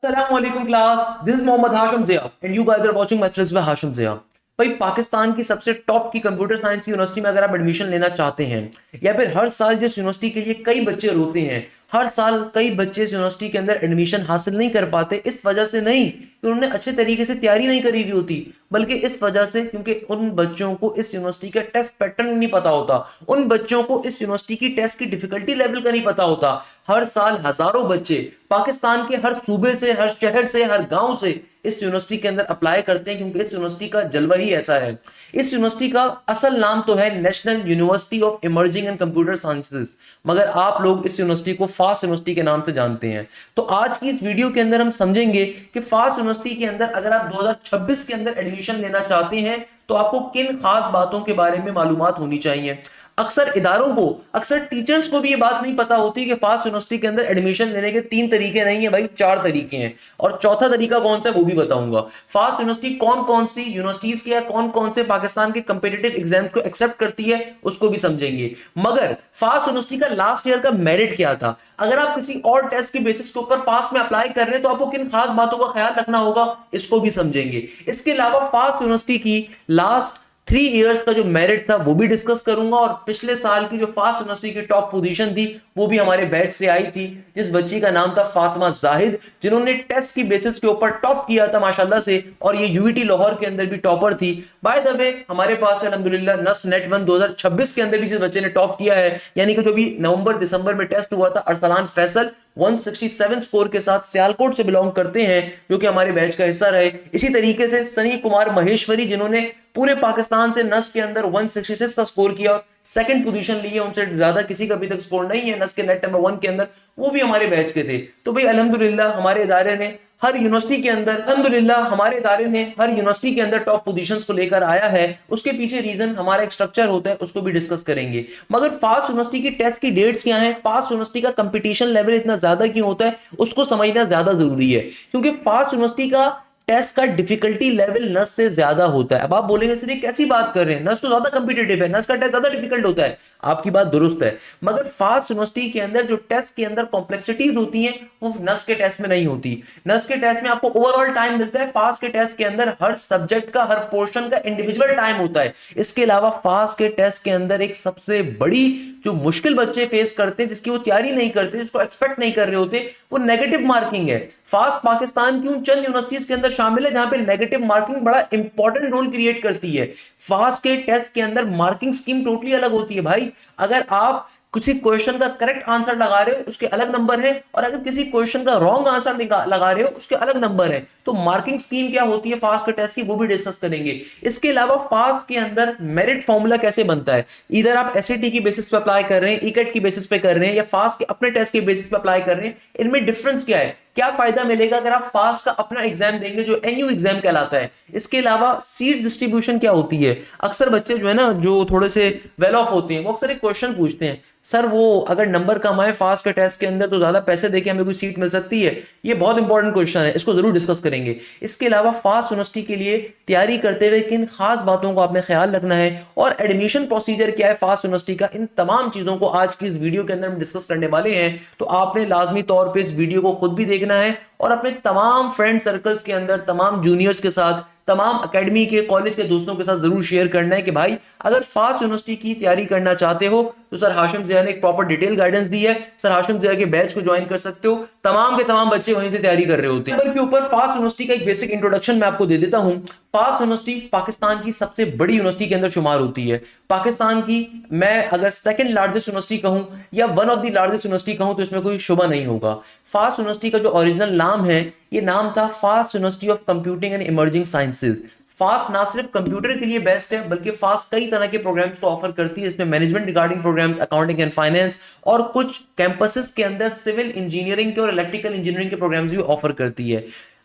Assalamualaikum class. This is Mohammad Hashim Zia and you guys are watching my Frizz by Hashim Zia. भाई पाकिस्तान की सबसे top की computer science की university में अगर आप एडमिशन लेना चाहते हैं या फिर हर साल जिस यूनिवर्सिटी के लिए कई बच्चे रोते हैं, हर साल कई बच्चे इस यूनिवर्सिटी के अंदर एडमिशन हासिल नहीं कर पाते, इस वजह से नहीं कि उन्होंने अच्छे तरीके से तैयारी नहीं करी हुई होती, बल्कि इस वजह से क्योंकि उन बच्चों को इस यूनिवर्सिटी का टेस्ट पैटर्न नहीं पता होता, उन बच्चों को इस यूनिवर्सिटी की टेस्ट की डिफिकल्टी लेवल का नहीं पता होता। हर साल हजारों बच्चे पाकिस्तान के हर सूबे से, हर शहर से, हर गांव से इस यूनिवर्सिटी के अंदर अप्लाई करते हैं क्योंकि इस यूनिवर्सिटी का जलवा ही ऐसा है। इस यूनिवर्सिटी का असल नाम तो है national university of emerging and computer sciences, मगर आप लोग इस यूनिवर्सिटी को फास्ट यूनिवर्सिटी के नाम से जानते हैं। तो आज की इस वीडियो के अंदर हम समझेंगे कि फास्ट यूनिवर्सिटी के अंदर अगर आप 2026 के अंदर एडमिशन लेना चाहते हैं तो आपको किन खास बातों के बारे में मालूमात होनी चाहिए। अक्सर इदारों को, अक्सर टीचर्स को भी ये बात नहीं पता होती कि फास्ट यूनिवर्सिटी के अंदर एडमिशन लेने के 3 तरीके नहीं है भाई, 4 तरीके हैं और चौथा तरीका कौन सा है वो भी बताऊंगा। फास्ट यूनिवर्सिटी कौन कौन सी यूनिवर्सिटीज के या कौन कौन से पाकिस्तान के कंपीटिटिव एग्जाम्स को एक्सेप्ट करती है उसको भी समझेंगे। मगर फास्ट यूनिवर्सिटी का लास्ट ईयर का मेरिट क्या था, अगर आप किसी और टेस्ट की बेसिस के ऊपर फास्ट में अप्लाई कर रहे हैं तो आपको किन खास बातों का ख्याल रखना होगा, इसको भी समझेंगे। इसके अलावा फास्ट यूनिवर्सिटी की लास्ट 3 इयर्स का जो मेरिट था वो भी डिस्कस करूंगा और पिछले साल की जो फास्ट यूनिवर्सिटी की टॉप पोजीशन थी वो भी हमारे बैच से आई थी, जिस बच्ची का नाम था फातिमा जाहिद, जिन्होंने टेस्ट की बेसिस के ऊपर टॉप किया था माशाल्लाह से, और ये यूईटी लाहौर के अंदर भी टॉपर थी। बाय द वे हमारे पास अल्हम्दुलिल्लाह नस्ट नेट 1 2026 के अंदर भी जिस बच्चे ने टॉप किया है, यानी कि जो भी नवंबर दिसंबर में टेस्ट हुआ था, अरसलान फैसल 167 स्कोर के साथ सियालकोट से बिलोंग करते हैं, जो कि हमारे बैच का हिस्सा रहे। इसी तरीके से सनी कुमार महेश्वरी, जिन्होंने पूरे पाकिस्तान से नस के अंदर 166 का स्कोर किया, सेकंड पोजीशन ली है, उनसे ज्यादा किसी का अभी तक स्कोर नहीं है नस के नेट नंबर 1 के अंदर, वो भी हमारे बैच के थे। तो भाई अल्हम्दुलिल्लाह हमारे इदारे ने हर यूनिवर्सिटी के अंदर, अल्हम्दुलिल्लाह हमारे इदारे ने हर यूनिवर्सिटी के अंदर टॉप पोजीशंस को लेकर आया है। उसके पीछे रीजन हमारा एक स्ट्रक्चर होता है, उसको भी डिस्कस करेंगे। मगर फास्ट यूनिवर्सिटी की टेस्ट की डेट्स क्या है, फास्ट यूनिवर्सिटी का कंपटीशन लेवल इतना ज्यादा क्यों होता है, उसको समझना ज्यादा जरूरी है, क्योंकि फास्ट यूनिवर्सिटी का टेस्ट का डिफिकल्टी लेवल नस से ज्यादा होता है। अब आप बोलेंगे सर ये कैसी बात कर रहे हैं, नस तो ज्यादा कंपिटिटिव है, नस का टेस्ट ज्यादा डिफिकल्ट होता है। आपकी बात दुरुस्त है, मगर फास्ट यूनिवर्सिटी के अंदर जो टेस्ट के अंदर कॉम्प्लेक्सिटीज होती हैं वो नस के टेस्ट में नहीं होती। नस के टेस्ट में आपको ओवरऑल टाइम मिलता है, फास्ट के टेस्ट के अंदर हर सब्जेक्ट का, हर पोर्शन का इंडिविजुअल टाइम होता है। इसके अलावा फास्ट के टेस्ट के अंदर एक सबसे बड़ी जो मुश्किल बच्चे फेस करते हैं, जिसकी वो तैयारी नहीं करते, जिसको एक्सपेक्ट नहीं कर रहे होते, वो नेगेटिव मार्किंग है। फास्ट पाकिस्तान की उन चंद यूनिवर्सिटीज के अंदर शामिल है जहां पे नेगेटिव मार्किंग बड़ा इंपॉर्टेंट रोल क्रिएट करती है। फास्ट के टेस्ट के अंदर मार्किंग स्कीम टोटली अलग होती है भाई। अगर आप किसी क्वेश्चन का करेक्ट आंसर लगा रहे हो उसके अलग नंबर है, और अगर किसी क्वेश्चन का रॉन्ग आंसर लगा रहे हो उसके अलग नंबर है। तो मार्किंग स्कीम क्या होती है फास्ट के टेस्ट की, वो भी डिस्कस करेंगे। इसके अलावा फास्ट के अंदर मेरिट फॉर्मूला कैसे बनता है, इधर आप एसएटी की बेसिस पे अप्लाई कर रहे हैं, ईकेट की बेसिस पे कर रहे हैं, या फास्ट के अपने टेस्ट के बेसिस पे अप्लाई कर रहे हैं, इनमें डिफरेंस क्या है, क्या फायदा मिलेगा अगर आप फास्ट का अपना एग्जाम देंगे जो एनयू एग्जाम कहलाता है। इसके अलावा सीट डिस्ट्रीब्यूशन क्या होती है। अक्सर बच्चे जो है ना, जो थोड़े से वेल ऑफ होते हैं, वो अक्सर एक क्वेश्चन पूछते हैं, सर वो अगर नंबर कम आए फास्ट के टेस्ट के अंदर तो ज्यादा पैसे देके हमें कोई सीट मिल सकती है। ये बहुत इंपॉर्टेंट क्वेश्चन है, इसको जरूर डिस्कस करेंगे। इसके अलावा फास्ट यूनिवर्सिटी के लिए तैयारी करते हुए किन खास बातों को आपने ख्याल रखना है और एडमिशन प्रोसीजर क्या है फास्ट यूनिवर्सिटी का, इन तमाम चीजों को आज की इस वीडियो के अंदर हम डिस्कस करने वाले हैं। तो आपने लाजमी तौर पर इस वीडियो को खुद भी देखना है और अपने तमाम फ्रेंड सर्कल्स के अंदर, तमाम जूनियर्स के साथ, तमाम एकेडमी के, कॉलेज के दोस्तों के साथ जरूर शेयर करना है कि भाई अगर फास्ट यूनिवर्सिटी की तैयारी करना चाहते हो तो सर हाशिम जिया ने एक प्रॉपर डिटेल गाइडेंस दी है। सर हाशिम जिया के बैच को ज्वाइन कर सकते हो, तमाम के तमाम बच्चे वहीं से तैयारी कर रहे होते हैं। नंबर के ऊपर फास्ट यूनिवर्सिटी का एक बेसिक इंट्रोडक्शन मैं आपको दे देता हूं। फास्ट यूनिवर्सिटी पाकिस्तान की सबसे बड़ी यूनिवर्सिटी के अंदर शुमार होती है। पाकिस्तान की मैं अगर सेकंड लार्जेस्ट यूनिवर्सिटी कहूं या one of the largest university कहूं तो इसमें कोई शुबा नहीं होगा। फास्ट यूनिवर्सिटी का जो ओरिजिनल नाम है, ये नाम था fast university of computing and emerging sciences. Fast ना सिर्फ कंप्यूटर के लिए बेस्ट है, बल्कि फास्ट कई तरह के प्रोग्राम्स को ऑफर करती है। इसमें management regarding programmes, accounting and finance, और कुछ कैंपसेस के अंदर सिविल इंजीनियरिंग के और इलेक्ट्रिकल इंजीनियरिंग के प्रोग्राम्स भी ऑफर करती है।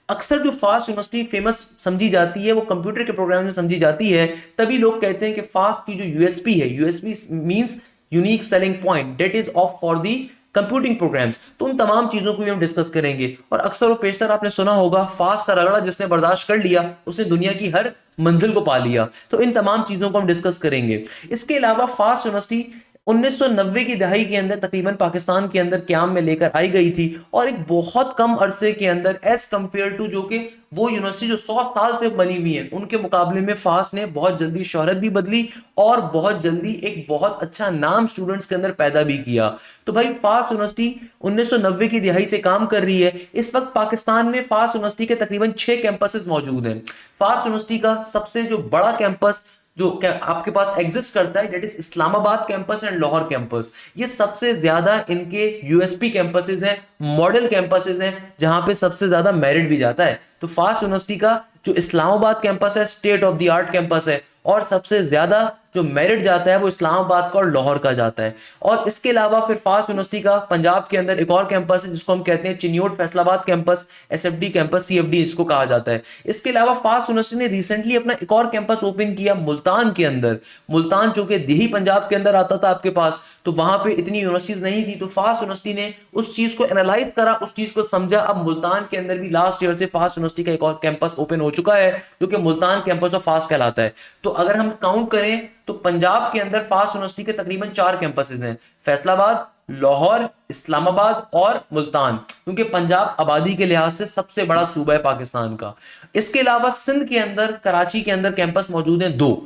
अक्सर जो फास्ट यूनिवर्सिटी फेमस समझी जाती है वो कंप्यूटर के प्रोग्राम में समझी जाती है, तभी लोग कहते हैं कि फास्ट की जो यूएसपी है, USP means unique selling point, that is of for the computing programmes. तो उन तमाम चीजों को भी हम डिस्कस करेंगे। और अक्सर वो पेशतर आपने सुना होगा, फास्ट का रगड़ा जिसने बर्दाश्त कर लिया उसने दुनिया की हर मंजिल को पा लिया। तो इन तमाम चीजों को हम डिस्कस करेंगे। इसके अलावा फास्ट यूनिवर्सिटी 1990 की दहाई के अंदर तकरीबन पाकिस्तान के अंदर क्याम में लेकर आई गई थी, और एक बहुत कम अरसे के अंदर एज कंपेयर टू जो कि वो यूनिवर्सिटी जो 100 साल से बनी हुई है उनके मुकाबले में फास्ट ने बहुत जल्दी शोहरत भी बदली और बहुत जल्दी एक बहुत अच्छा नाम स्टूडेंट्स के अंदर पैदा भी किया। तो भाई फास्ट यूनिवर्सिटी 1990 की दिहाई से काम कर रही है। इस वक्त पाकिस्तान में फास्ट यूनिवर्सिटी के तकरीबन 6 कैंपसेस मौजूद हैं। फास्ट यूनिवर्सिटी का सबसे जो बड़ा कैंपस जो आपके पास एग्जिस्ट करता है that is Islamabad campus and Lahore campus. ये सबसे ज्यादा इनके यूएसपी कैंपसेस हैं, मॉडल कैंपसेस हैं, जहां पे सबसे ज्यादा मेरिट भी जाता है। तो फास्ट यूनिवर्सिटी का जो इस्लामाबाद कैंपस है state of the art campus है, और सबसे ज्यादा जो मेरिट जाता है वो इस्लामाबाद का और लाहौर का जाता है। और इसके अलावा फिर फास्ट यूनिवर्सिटी का पंजाब के अंदर एक और कैंपस है जिसको हम कहते हैं Chiniot Faisalabad campus, SFD campus, CFD इसको कहा जाता है। इसके अलावा फास्ट यूनिवर्सिटी ने रिसेंटली अपना एक और कैंपस ओपन किया मुल्तान के अंदर। मुल्तान जो कि दिल्ली पंजाब के अंदर आता था आपके पास, तो वहां पे इतनी यूनिवर्सिटीज नहीं थी, तो फास्ट यूनिवर्सिटी ने उस चीज को एनालाइज करा, उस चीज को समझा। अब मुल्तान के अंदर भी लास्ट ईयर से फास्ट यूनिवर्सिटी का एक और कैंपस ओपन हो चुका है जो कि मुल्तान कैंपस ऑफ फास्ट कहलाता है। तो अगर हम काउंट करें तो पंजाब के अंदर फास्ट यूनिवर्सिटी के तकरीबन 4 कैंपसेस हैं, फैसलाबाद, लाहौर, इस्लामाबाद और मुल्तान, क्योंकि पंजाब आबादी के लिहाज से सबसे बड़ा सूबा है पाकिस्तान का। इसके अलावा सिंध के अंदर, कराची के अंदर कैंपस मौजूद हैं 2।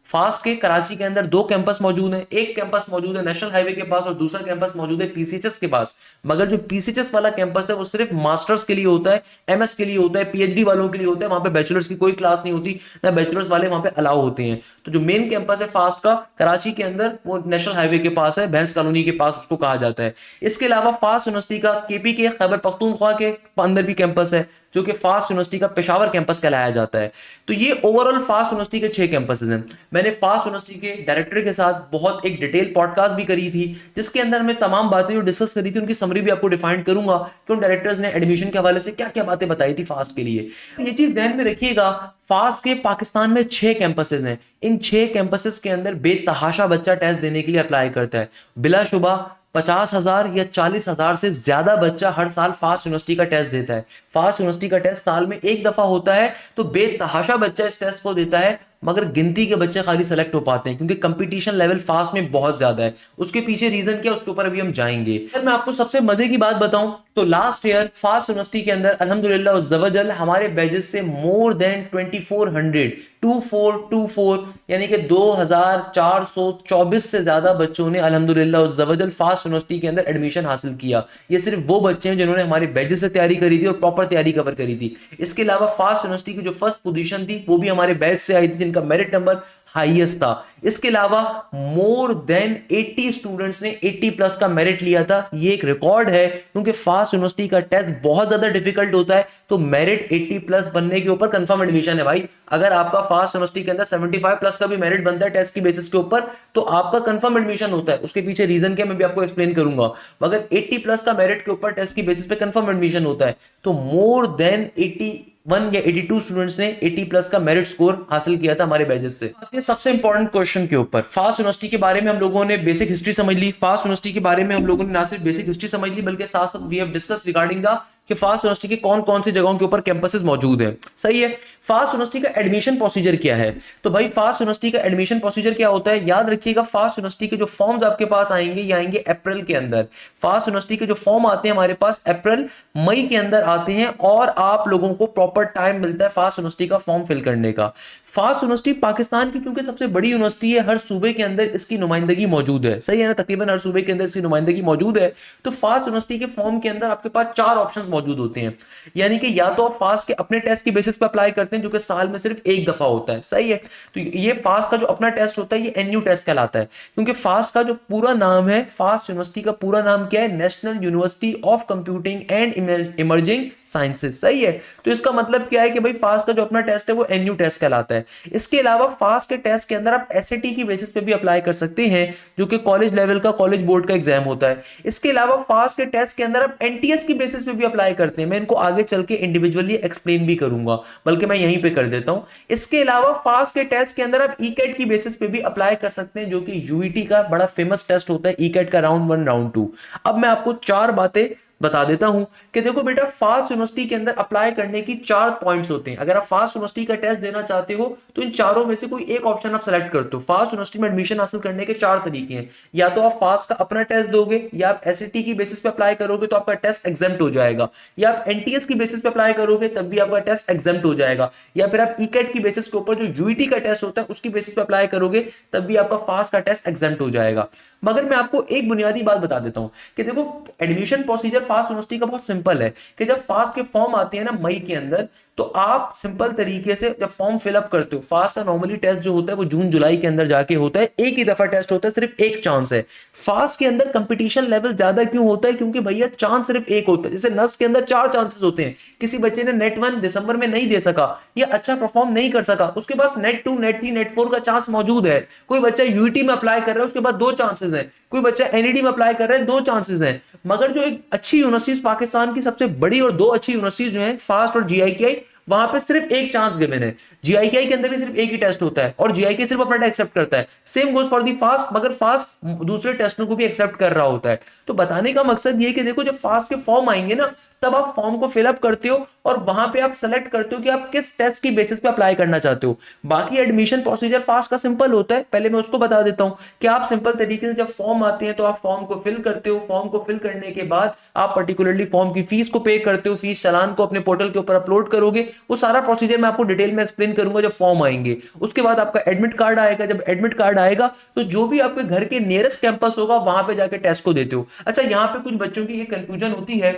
फास्ट के कराची के अंदर 2 कैंपस मौजूद हैं, एक कैंपस मौजूद है नेशनल हाईवे के पास और दूसरा कैंपस मौजूद है पीसीएचएस के पास। मगर जो पीसीएचएस वाला कैंपस है वो सिर्फ मास्टर्स के लिए होता है, एमएस के लिए होता है, पीएचडी वालों के लिए होता है। वहां पे बैचलर्स की कोई क्लास नहीं होती, ना बैचलर्स वाले वहां पे अलाउ होते हैं। तो जो मेन कैंपस है फास्ट का कराची के अंदर वो नेशनल हाईवे के पास है, भैंस कॉलोनी के पास उसको कहा जाता है। इसके अलावा फास्ट यूनिवर्सिटी का केपी के खैबर पख्तूनख्वा के अंदर भी कैंपस है जो कि फास्ट यूनिवर्सिटी का पेशावर कैंपस कहलाया जाता है। तो ये ओवरऑल फास्ट यूनिवर्सिटी के 6 कैंपसेस हैं। मैंने फास्ट यूनिवर्सिटी के डायरेक्टर के साथ बहुत एक डिटेल पॉडकास्ट भी करी थी जिसके अंदर मैं तमाम बातें जो डिस्कस करी थी उनकी समरी भी आपको डिफाइन करूंगा कि उन डायरेक्टर्स ने एडमिशन के हवाले से क्या क्या बातें बताई थी फास्ट के लिए। ये चीज ध्यान में रखिएगा, फास्ट के पाकिस्तान में 6 कैंपसेस हैं। इन 6 कैंपसेस के अंदर बेतहाशा बच्चा टेस्ट देने के लिए अप्लाई करता है। बिलाशुबा 50,000 या 40,000 से ज्यादा बच्चा हर साल फास्ट यूनिवर्सिटी का टेस्ट देता है। फास्ट यूनिवर्सिटी का टेस्ट साल में एक दफा होता है, तो बेतहाशा बच्चा इस टेस्ट को देता है, मगर गिनती के बच्चे खाली सेलेक्ट हो पाते हैं क्योंकि कंपटीशन लेवल फास्ट में बहुत ज्यादा है। उसके पीछे रीजन क्या, उसके ऊपर अभी हम जाएंगे। अगर मैं आपको सबसे मजे की बात बताऊं तो लास्ट ईयर फास्ट यूनिवर्सिटी के अंदर अल्हम्दुलिल्लाह वज्जल हमारे बैचेस से मोर देन 2400 यानी कि 2424 से ज्यादा बच्चों ने अल्हम्दुलिल्लाह वज्जल फास्ट यूनिवर्सिटी के अंदर एडमिशन हासिल किया। ये सिर्फ वो बच्चे हैं जिन्होंने हमारे बैचेस से तैयारी करी थी और प्रॉपर तैयारी कवर करी थी। इसके अलावा फास्ट यूनिवर्सिटी की जो फर्स्ट पोजीशन थी वो भी हमारे बैच से आई थी जिनका मेरिट नंबर हाईएस्ट था। इसके अलावा मोर देन 80 स्टूडेंट्स ने 80 प्लस का मेरिट लिया था। ये एक रिकॉर्ड है क्योंकि फास्ट यूनिवर्सिटी का टेस्ट बहुत ज्यादा डिफिकल्ट होता है, तो मेरिट 80 प्लस बनने के ऊपर कंफर्म एडमिशन है भाई। अगर आपका फास्ट यूनिवर्सिटी के अंदर 75 प्लस का भी मेरिट बनता है टेस्ट की बेसिस के ऊपर तो आपका कंफर्म एडमिशन होता है। उसके पीछे रीजन क्या मैं भी आपको एक्सप्लेन करूंगा, मगर 80 प्लस का मेरिट के ऊपर टेस्ट की बेसिस पे कंफर्म एडमिशन होता है। तो मोर देन 81 या 82 स्टूडेंट्स ने 80 प्लस का मेरिट स्कोर हासिल किया था हमारे बैचेस से। सबसे इंपॉर्टेंट क्वेश्चन के ऊपर, फास्ट यूनिवर्सिटी के बारे में हम लोगों ने बेसिक हिस्ट्री समझ ली। फास्ट यूनिवर्सिटी के बारे में हम लोगों ने ना सिर्फ बेसिक हिस्ट्री समझ ली बल्कि साथ साथ we have discuss regarding the कि फास्ट यूनिवर्सिटी के कौन कौन सी जगहों के ऊपर कैंपसेस मौजूद हैं। सही है। फास्ट यूनिवर्सिटी का एडमिशन प्रोसीजर क्या है, तो भाई फास्ट यूनिवर्सिटी का एडमिशन प्रोसीजर क्या होता है, याद रखिएगा फास्ट यूनिवर्सिटी के जो फॉर्म्स आपके पास आएंगे ये आएंगे अप्रैल के अंदर। फास्ट यूनिवर्सिटी के जो फॉर्म आते हैं हमारे पास अप्रैल मई के अंदर आते हैं और आप लोगों को प्रॉपर टाइम मिलता है फास्ट यूनिवर्सिटी का फॉर्म फिल करने का। फास्ट यूनिवर्सिटी पाकिस्तान की चूंकि सबसे बड़ी यूनिवर्सिटी है, हर सूबे के अंदर इसकी नुमाइंदगी मौजूद है। सही है ना, तकरीबन हर सूबे के अंदर इसकी नुमाइंदगी मौजूद है। तो फास्ट यूनिवर्सिटी के फॉर्म के अंदर आपके पास 4 ऑप्शंस मौजूद होते हैं, यानी कि या तो आप फास्ट के अपने टेस्ट की बेसिस पे अप्लाई करते हैं जो कि साल में सिर्फ एक दफा होता है। सही है। तो ये फास्ट का जो अपना टेस्ट होता है ये एनयू टेस्ट कहलाता है, क्योंकि फास्ट का जो पूरा नाम है, फास्ट यूनिवर्सिटी का पूरा नाम क्या है, national university of computing and emerging sciences. सही है। तो इसका मतलब क्या है कि भाई फास्ट का जो अपना टेस्ट है वो एनयू टेस्ट कहलाता है। इसके अलावा फास्ट के टेस्ट के अंदर आप एसएटी की बेसिस पे भी अप्लाई कर सकते हैं जो कि कॉलेज लेवल का, कॉलेज बोर्ड का एग्जाम होता है। इसके अलावा फास्ट के टेस्ट के अंदर आप एनटीएस की बेसिस पे भी अप्लाई करते हैं। मैं इनको आगे चल के इंडिविजुअली एक्सप्लेन भी करूंगा, बल्कि मैं यहीं पे कर देता हूं। इसके अलावा फास्ट के टेस्ट के अंदर आप ईकेट की बेसिस पे भी अप्लाई कर सकते हैं जो कि यूईटी का बड़ा फेमस टेस्ट होता है, ईकेट का राउंड 1 राउंड 2। अब मैं आपको 4 बातें बता देता हूं कि देखो बेटा, फास्ट यूनिवर्सिटी के अंदर अप्लाई करने की 4 पॉइंट्स होते हैं। अगर आप फास्ट यूनिवर्सिटी का टेस्ट देना चाहते हो तो इन चारों में से कोई एक ऑप्शन आप सेलेक्ट करते हो। फास्ट यूनिवर्सिटी में एडमिशन हासिल करने के 4 तरीके हैं। या तो आप फास्ट का अपना टेस्ट दोगे, या आप एसएटी की बेसिस पे अप्लाई करोगे तो आपका टेस्ट एग्जाम्प्ट हो जाएगा, या आप एनटीएस की बेसिस पे अप्लाई करोगे तब भी आपका टेस्ट एग्जाम्प्ट हो जाएगा, या फिर आप ईकेट की बेसिस के ऊपर जो यूईटी का टेस्ट होता है उसकी बेसिस पे अप्लाई करोगे तब भी आपका फास्ट का टेस्ट एग्जाम्प्ट हो जाएगा। मगर मैं आपको एक बुनियादी बात बता देता हूं कि देखो, एडमिशन प्रोसीजर फास्ट यूनिवर्सिटी का बहुत सिंपल है कि जब फास्ट के फॉर्म आते हैं ना मई के अंदर, तो आप सिंपल तरीके से जब फॉर्म फिलअप करते हो, फास्ट का नॉर्मली टेस्ट जो होता है वो जून जुलाई के अंदर जाके होता है, एक ही दफा टेस्ट होता है, सिर्फ एक चांस है। फास्ट के अंदर कंपटीशन लेवल ज्यादा क्यों होता है? क्योंकि भैया चांस सिर्फ एक होता है। जैसे नस के अंदर 4 चांसेस होते हैं, किसी बच्चे ने नेट 1 दिसंबर में नहीं दे सका या अच्छा परफॉर्म नहीं कर सका, उसके पास नेट 2 नेट 3 नेट 4 का चांस मौजूद है। कोई बच्चा यूईटी में अप्लाई कर रहा है, उसके बाद 2 चांसेस हैं। कोई बच्चा एनईडी में अप्लाई कर रहा है, 2 चांसेस हैं। मगर जो एक अच्छी यूनिवर्सिटीज, पाकिस्तान की सबसे बड़ी और 2 अच्छी यूनिवर्सिटीज जो हैं, फास्ट और जीआईकेआई, वहां पे सिर्फ एक चांस गिवन है। जीआईकेआई के अंदर भी सिर्फ एक ही टेस्ट होता है और जीआईके सिर्फ अपना एक्सेप्ट करता है। Same goes for the fast, मगर फास्ट दूसरे टेस्टों को भी एक्सेप्ट कर रहा होता है। तो बताने का मकसद ये कि देखो, जब फास्ट के फॉर्म आएंगे ना, तब आप फॉर्म को फिलअप करते हो और वहां पे आप सेलेक्ट करते हो कि आप किस टेस्ट की बेसिस पे अप्लाई करना चाहते हो। बाकी एडमिशन प्रोसीजर फास्ट का सिंपल होता है, पहले मैं उसको बता देता हूं कि आप सिंपल तरीके से जब फॉर्म आते हैं तो आप फॉर्म को फिल करते हो। फॉर्म को फिल करने के बाद आप पर्टिकुलरली फॉर्म की फीस को पे करते हो, फीस चालान को अपने पोर्टल के ऊपर अपलोड करोगे। वो सारा प्रोसीजर मैं आपको डिटेल में एक्सप्लेन करूंगा जब फॉर्म आएंगे। उसके बाद आपका एडमिट कार्ड आएगा। जब एडमिट कार्ड आएगा तो जो भी आपके घर के नियरेस्ट कैंपस होगा वहां पे जाके टेस्ट को देते हो। अच्छा, यहाँ पे कुछ बच्चों की ये कंफ्यूजन होती है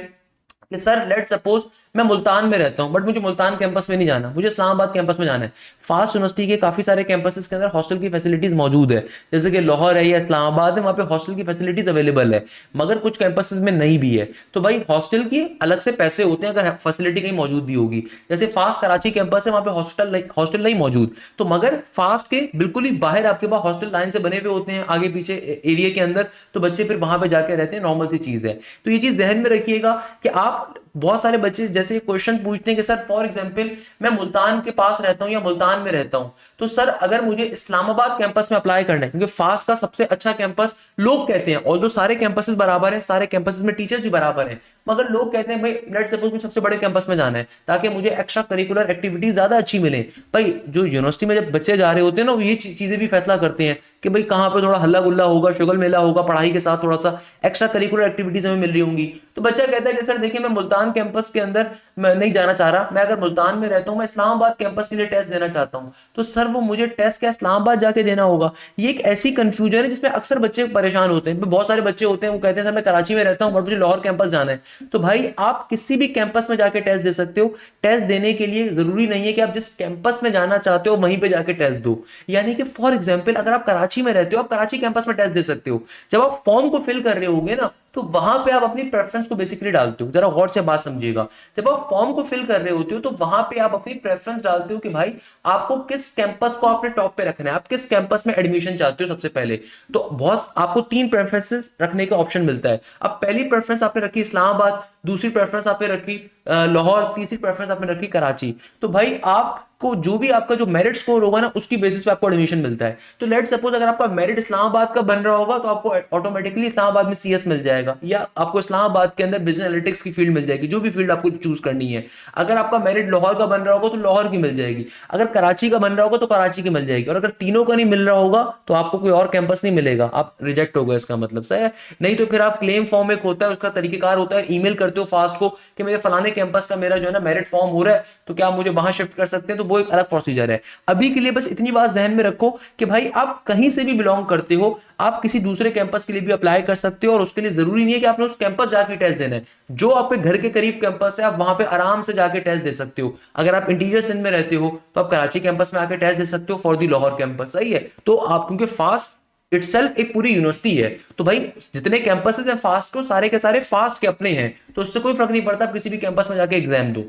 कि सर लेट सपोज मैं मुल्तान में रहता हूं, बट मुझे मुल्तान कैंपस में नहीं जाना, मुझे इस्लामाबाद कैंपस में जाना है। फास्ट यूनिवर्सिटी के काफी सारे कैंपसेस के अंदर हॉस्टल की फैसिलिटीज मौजूद है, जैसे कि लाहौर है या इस्लामाबाद है, वहां पे हॉस्टल की फैसिलिटीज अवेलेबल है। मगर कुछ कैंपसेस में नहीं भी है, तो भाई हॉस्टल की अलग से पैसे होते हैं अगर फैसिलिटी कहीं मौजूद भी होगी। जैसे फास्ट कराची कैंपस है, वहां पे हॉस्टल नहीं मौजूद, तो मगर फास्ट के बिल्कुल ही बाहर आपके पास हॉस्टल लाइन से बने हुए होते हैं आगे पीछे एरिया के अंदर, तो बच्चे फिर वहां पे जाके रहते हैं, नॉर्मल सी चीज है। तो ये चीज ध्यान में रखिएगा कि आप, बहुत सारे बच्चे जैसे क्वेश्चन पूछते हैं कि सर फॉर एग्जांपल मैं मुल्तान के पास रहता हूं या मुल्तान में रहता हूं, तो सर अगर मुझे इस्लामाबाद कैंपस में अप्लाई करना है, क्योंकि फास्ट का सबसे अच्छा कैंपस लोग कहते हैं, ऑल्दो सारे कैंपसेस बराबर हैं, सारे कैंपसेस में टीचर्स भी बराबर हैं, मगर लोग कहते हैं भाई लेट्स सपोज मुझे सबसे बड़े कैंपस में जाना है ताकि मुझे एक्स्ट्रा करिकुलर एक्टिविटीज ज्यादा अच्छी मिले। भाई जो यूनिवर्सिटी में जब बच्चे जा रहे होते हैं ना, वो ये चीजें भी फैसला करते हैं कि भाई कहां पे थोड़ा हल्ला गुल्ला होगा, शुगल मेला होगा, पढ़ाई के साथ थोड़ा सा एक्स्ट्रा करिकुलर एक्टिविटीज हमें मिल रही होंगी। तो बच्चा कहता है कि सर देखिए मैं मुल्तान कैंपस के अंदर मैं नहीं जाना चाह रहा, मैं अगर मुल्तान में रहता हूं, मैं इस्लामाबाद कैंपस के लिए टेस्ट देना चाहता हूं, तो सर वो मुझे टेस्ट क्या इस्लामाबाद जाके देना होगा? ये एक ऐसी कंफ्यूजन है जिसमें अक्सर बच्चे परेशान होते हैं। बहुत सारे बच्चे होते हैं वो कहते हैं सर मैं कराची में रहता हूं बट मुझे लाहौर कैंपस जाना है। तो भाई आप किसी भी कैंपस में जाके टेस्ट दे सकते हो। टेस्ट देने के लिए जरूरी नहीं है कि आप जिस कैंपस में जाना चाहते हो वहीं पे जाके टेस्ट दो। यानी कि फॉर एग्जांपल अगर आप कराची में रहते हो, आप कराची कैंपस में टेस्ट दे सकते हो। जब आप फॉर्म को फिल कर रहे होगे ना, तो वहां पे आप अपनी प्रेफरेंस को बेसिकली डालते हो। जरा गौर से बात समझिएगा, जब आप फॉर्म को फिल कर रहे होते हो तो वहां पे आप अपनी प्रेफरेंस डालते हो कि भाई आपको किस कैंपस को आपने टॉप पे रखना है, आप किस कैंपस में एडमिशन चाहते हो। सबसे पहले तो बहुत आपको 3 प्रेफरेंसेस रखने का ऑप्शन मिलता है। अब पहली प्रेफरेंस आपने रखी इस्लामाबाद, दूसरी प्रेफरेंस आपने रखी लाहौर, तीसरी प्रेफरेंस आपने रखी कराची। तो भाई आपको जो भी आपका जो मेरिट स्कोर होगा ना, उसकी बेसिस पे आपको एडमिशन मिलता है। तो लेट सपोज अगर आपका मेरिट इस्लामाबाद का बन रहा होगा तो आपको ऑटोमेटिकली इस्लामाबाद में सीएस मिल जाएगा, या आपको इस्लामाबाद के अंदर बिजनेस एनालिटिक्स की फील्ड मिल जाएगी, जो भी फील्ड आपको चूज करनी है। अगर आपका मेरिट लाहौर का बन रहा होगा तो लाहौर की मिल जाएगी, अगर कराची का बन रहा होगा तो कराची की मिल जाएगी, और अगर तीनों का नहीं मिल रहा होगा तो आपको कोई और कैंपस नहीं मिलेगा, आप रिजेक्ट हो गए, इसका मतलब सही है। नहीं तो फिर आप क्लेम फॉर्म एक होता है, उसका तरीकेकार होता है, ईमेल करते हो फास्ट को कि मेरे फलाने कैंपस का मेरा जो है ना मेरिट फॉर्म हो रहा है, तो क्या मुझे वहां शिफ्ट कर सकते हैं? तो वो एक अलग प्रोसीजर है। अभी के लिए बस इतनी बात ध्यान में रखो कि भाई आप कहीं से भी बिलोंग करते हो, आप किसी दूसरे कैंपस के लिए भी अप्लाई कर सकते हो, और उसके लिए जरूरी नहीं है कि आपने उस कैंपस जाके टेस्ट देना है। जो आपके घर के करीब कैंपस है आप वहां पे आराम से जाके टेस्ट दे सकते हो। अगर आप इंटीरियर सिंध में रहते हो तो आप कराची कैंपस में आके टेस्ट दे सकते हो फॉर दी लाहौर कैंपस, सही है। तो आप, क्योंकि फास्ट इटसेल्फ एक पूरी यूनिवर्सिटी है, तो भाई जितने कैंपसेस हैं फास्ट को, सारे के सारे फास्ट के अपने हैं, तो उससे कोई फर्क नहीं पड़ता आप किसी भी कैंपस में जाके एग्जाम दो।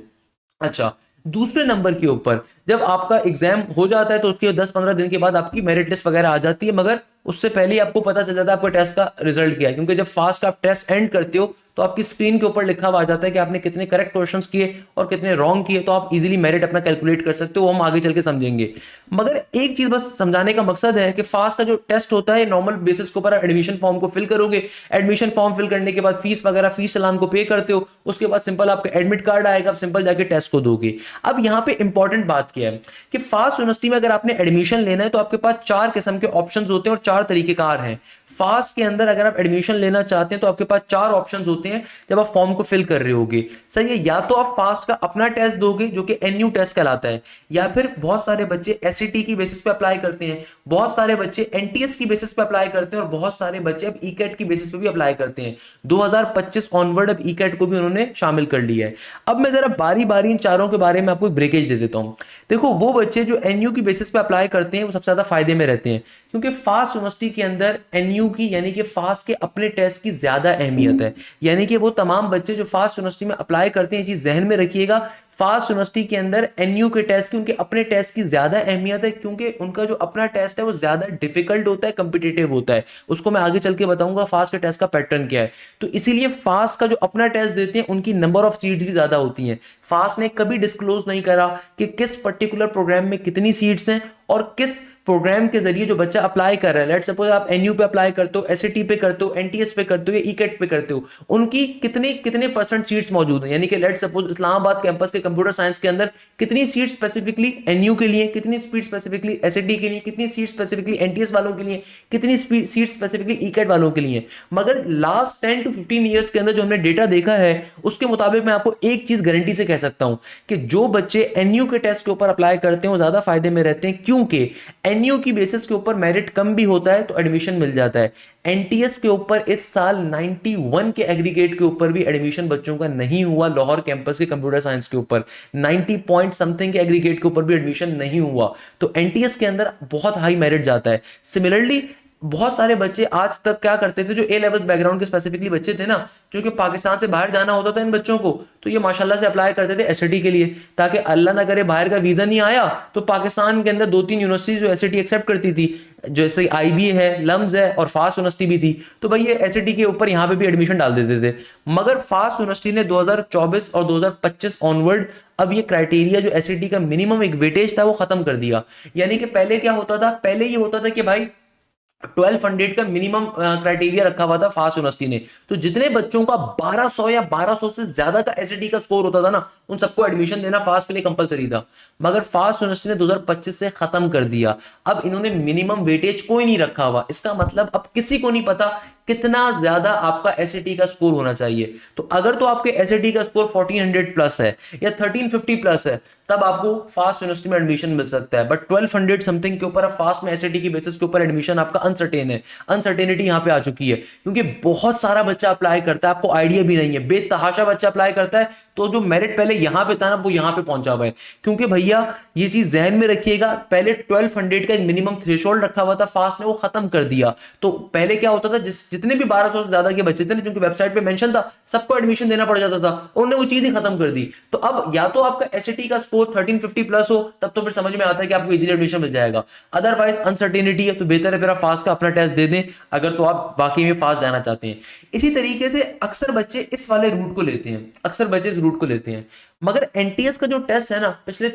अच्छा, दूसरे नंबर के ऊपर जब आपका एग्जाम हो जाता है तो उसके 10-15 दिन के बाद आपकी मेरिट लिस्ट वगैरह आ जाती है, मगर उससे पहले आपको पता चल जाता है आपका टेस्ट का रिजल्ट क्या है, क्योंकि जब फास्ट आप टेस्ट एंड करते हो तो आपकी स्क्रीन के ऊपर लिखा हुआ आ जाता है कि आपने कितने करेक्ट क्वेश्चंस किए और कितने रॉन्ग किए, तो आप इजीली मेरिट अपना कैलकुलेट कर सकते हो, हम आगे चल के समझेंगे। मगर एक चीज बस समझाने का मकसद है कि फास्ट का जो टेस्ट होता है नॉर्मल बेसिस के ऊपर एडमिशन फॉर्म को फिल करोगे, एडमिशन फॉर्म फिल करने के बाद फीस वगैरह फीस चालान को पे करते हो, उसके बाद सिंपल आपका एडमिट कार्ड आएगा, आप सिंपल जाके टेस्ट को दोगे। अब यहाँ पे इंपॉर्टेंट बात क्या है कि फास्ट यूनिवर्सिटी में अगर आपने एडमिशन लेना है तो आपके पास 4 किस्म के ऑप्शंस होते हैं और 4 तरीकेकार हैं। फास्ट के अंदर अगर आप एडमिशन लेना चाहते हैं तो आपके पास 4 ऑप्शंस होते हैं जब आप फॉर्म को फिल कर रहे होगे। सही है, या तो आप फास्ट का अपना टेस्ट दोगे जो कि एनयू टेस्ट कहलाता है, या फिर बहुत सारे बच्चे एसईटी की बेसिस पे अप्लाई करते हैं, बहुत सारे बच्चे एनटीएस की बेसिस पे अप्लाई करते हैं और बहुत सारे बच्चे अब ईकेट की बेसिस पे भी अप्लाई करते हैं। 2025 ऑनवर्ड अब ईकेट को भी उन्होंने शामिल कर लिया है। अब मैं जरा बारी बारी इन चारों के बारे में आपको एक ब्रेकेज दे देता हूं। देखो, वो बच्चे जो एनयू की बेसिस पे अप्लाई करते हैं वो सबसे ज्यादा फायदे में रहते हैं, क्योंकि फास्ट यूनिवर्सिटी के अंदर एनयू की यानी कि फास्ट के अपने टेस्ट की ज्यादा अहमियत है। यानी कि वो तमाम बच्चे जो फास्ट यूनिवर्सिटी में अप्लाई करते हैं, ये चीज जहन में रखिएगा, फास्ट यूनिवर्सिटी के अंदर एनयू के टेस्ट की, उनके अपने टेस्ट की ज्यादा अहमियत है, क्योंकि उनका जो अपना टेस्ट है वो ज्यादा डिफिकल्ट होता है, कंपिटिटिव होता है। उसको मैं आगे चल के बताऊंगा फास्ट के टेस्ट का पैटर्न क्या है। तो इसीलिए फास्ट का जो अपना टेस्ट देते हैं उनकी नंबर ऑफ सीट्स भी ज्यादा होती हैं। फास्ट ने कभी डिस्क्लोज नहीं करा कि किस पर्टिकुलर प्रोग्राम में कितनी सीट्स हैं और किस प्रोग्राम के जरिए जो बच्चा अप्लाई कर रहा है, लेट्स सपोज आप एनयू पे अप्लाई करते हो, एसएटी पे करते हो, एनटीएस पे करते हो या ईकेट पे करते हो, उनकी कितने कितने परसेंट सीट्स मौजूद हैं। यानी कि लेट्स सपोज इस्लामाबाद कैंपस के कंप्यूटर साइंस के अंदर कितनी सीट स्पेसिफिकली एनयू के लिए, कितनी सीट स्पेसिफिकली एसएटी के लिए, कितनी सीट स्पेसिफिकली एनटीएस वालों के लिए, कितनी सीट स्पेसिफिकली ईकेट वालों के लिए। मगर लास्ट 10 to 15 ईयर्स के अंदर जो हमने डेटा देखा है उसके मुताबिक मैं आपको एक चीज गारंटी से कह सकता हूं कि जो बच्चे एनयू के टेस्ट के ऊपर अप्लाई करते हैं वो ज्यादा फायदे में रहते हैं, क्योंकि एनयू की बेसिस के ऊपर मेरिट कम भी होता है तो एडमिशन मिल जाता है। एनटीएस के ऊपर इस साल 91 के एग्रीगेट के ऊपर भी एडमिशन बच्चों का नहीं हुआ। लाहौर कैंपस के कंप्यूटर साइंस के ऊपर 90 पॉइंट समथिंग के एग्रीगेट के ऊपर भी एडमिशन नहीं हुआ। तो एनटीएस के अंदर बहुत हाई मेरिट जाता है। सिमिलरली बहुत सारे बच्चे आज तक क्या करते थे, जो ए लेवल बैकग्राउंड के स्पेसिफिकली बच्चे थे ना, जो कि पाकिस्तान से बाहर जाना होता था इन बच्चों को, तो ये माशाल्लाह से अप्लाई करते थे एसएटी के लिए, ताकि अल्लाह ना करे बाहर का वीजा नहीं आया तो पाकिस्तान के अंदर 2-3 यूनिवर्सिटी जो एसएटी एक्सेप्ट करती थी, जैसे आईबी है, लम्स है और फास्ट यूनिवर्सिटी भी थी, तो भाई ये एसएटी के ऊपर यहाँ पे भी एडमिशन डाल देते थे। मगर फास्ट यूनिवर्सिटी ने 2024 और 2025 ऑनवर्ड अब ये क्राइटेरिया जो एसएटी का मिनिमम एक वेटेज था वो खत्म कर दिया। यानी कि पहले क्या होता था, पहले ये होता था कि भाई 1200 का मिनिमम क्राइटेरिया रखा हुआ था फास्ट यूनिवर्सिटी ने, तो जितने बच्चों का 1200 या 1200 से ज्यादा का एसएटी का स्कोर होता था ना, उन सबको एडमिशन देना फास्ट के लिए कंपलसरी था। मगर फास्ट यूनिवर्सिटी ने 2025 से खत्म कर दिया। अब इन्होंने मिनिमम वेटेज कोई नहीं रखा हुआ। इसका मतलब अब किसी को नहीं पता कितना ज्यादा आपका एसएटी का स्कोर होना चाहिए। तो अगर तो आपके एसएटी का स्कोर 1400 प्लस है या 1350 प्लस है, तब आपको फास्ट यूनिवर्सिटी में एडमिशन मिल सकता है। बट 1200 समथिंग के ऊपर फास्ट में एसएटी की बेसिस के ऊपर एडमिशन आपका अनसर्टेन है। अनसर्टेनिटी यहां पे आ चुकी है, क्योंकि बहुत सारा बच्चा अप्लाई करता है, आपको आइडिया भी नहीं है, बेतहाशा बच्चा अप्लाई करता है, तो जो मेरिट पहले यहां पे था ना वो यहां पे पहुंचा हुआ है। क्योंकि भैया ये चीज जहन में रखिएगा, पहले 1200 का एक मिनिमम थ्रेशोल्ड रखा हुआ था, फास्ट ने वो खत्म कर दिया। तो पहले क्या होता था, जितने भी 1200 से ज्यादा के बच्चे थे ना, जो वेबसाइट पे मेंशन था, सबको एडमिशन देना पड़ जाता था, उन्होंने वो चीज ही खत्म कर दी। तो अब या तो आपका एसएटी का स्कोर 1350 प्लस हो, तब तो फिर समझ में आता है कि आपको इजीली एडमिशन मिल जाएगा। अदरवाइज अनसर्टेनिटी है, तो बेहतर है फिर आप फास्ट का अपना टेस्ट दे दें, अगर तो आप वाकई में फास्ट जाना चाहते हैं। इसी तरीके से अक्सर बच्चे इस वाले रूट को लेते हैं, अक्सर बच्चे इस रूट को लेते हैं। मगर एनटीएस का जो टेस्ट है ना, पिछले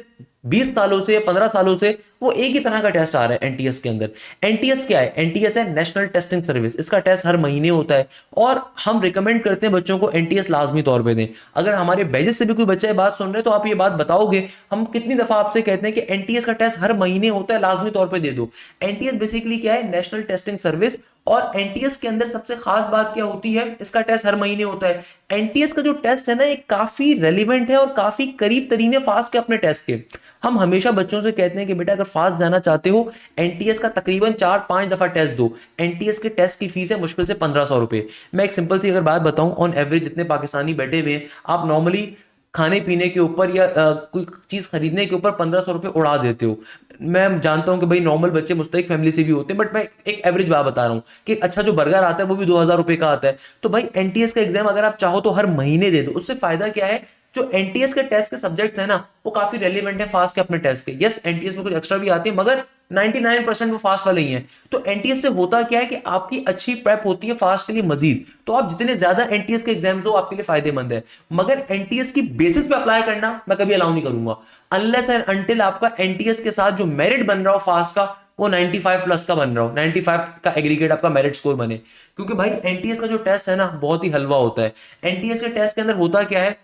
20 सालों से या 15 सालों से वो एक ही तरह का टेस्ट आ रहा है एनटीएस के अंदर। एनटीएस क्या है? एनटीएस है नेशनल टेस्टिंग सर्विस। इसका टेस्ट हर महीने होता है और हम रिकमेंड करते हैं बच्चों को एनटीएस लाजमी तौर पे दें। अगर हमारे बैजेस से भी कोई बच्चा ये बात सुन रहे हैं तो आप ये बात बताओगे, हम कितनी दफा आपसे कहते हैं कि एनटीएस का टेस्ट हर महीने होता है, लाजमी तौर पर दे दो। एनटीएस बेसिकली क्या है? National testing service. और एनटीएस के अंदर सबसे खास बात क्या होती है? इसका टेस्ट हर महीने होता है। एनटीएस का जो टेस्ट है ना, ये काफी रेलिवेंट है और काफी करीब तरीन है फास्ट के अपने टेस्ट के। हम हमेशा बच्चों से कहते हैं कि बेटा अगर फास्ट जाना चाहते हो, एनटीएस का तकरीबन 4-5 दफा टेस्ट दो। एनटीएस के टेस्ट की फीस है मुश्किल से 1500 रुपए। मैं एक सिंपल सी अगर बात बताऊं, ऑन एवरेज जितने पाकिस्तानी बैठे हुए हैं, आप नॉर्मली खाने पीने के ऊपर या कोई चीज खरीदने के ऊपर 1500 रुपए उड़ा देते हो। मैं जानता हूं कि भाई नॉर्मल बच्चे मुस्तहिक फैमिली से भी होते हैं, बट मैं एक एवरेज बात बता रहा हूं कि अच्छा जो बर्गर आता है वो भी 2000 रुपए का आता है। तो भाई एनटीएस का एग्जाम अगर आप चाहो तो हर महीने दे दो। उससे फायदा क्या है? जो एनटीएस के टेस्ट के सब्जेक्ट्स है ना वो काफी रेलिवेंट है फास्ट के अपने टेस्ट के। यस एनटीएस में कुछ एक्स्ट्रा भी आते हैं मगर 99% वो फास्ट वाले ही हैं। तो एनटीएस से होता क्या है कि आपकी अच्छी प्रेप होती है फास्ट के लिए मजीद, तो आप जितने ज्यादा एनटीएस के एग्जाम दो आपके लिए फायदेमंद है। मगर एनटीएस की बेसिस पे अप्लाई करना मैं कभी अलाउ नहीं करूंगा अनलेस एंड अनटिल आपका एनटीएस के साथ जो मेरिट बन रहा हो फास्ट का वो 95 प्लस का बन रहा हो, 95 का एग्रीगेट आपका मेरिट स्कोर बने। क्योंकि भाई एनटीएस का जो टेस्ट है ना बहुत ही हलवा होता है। एनटीएस के टेस्ट के अंदर होता क्या है,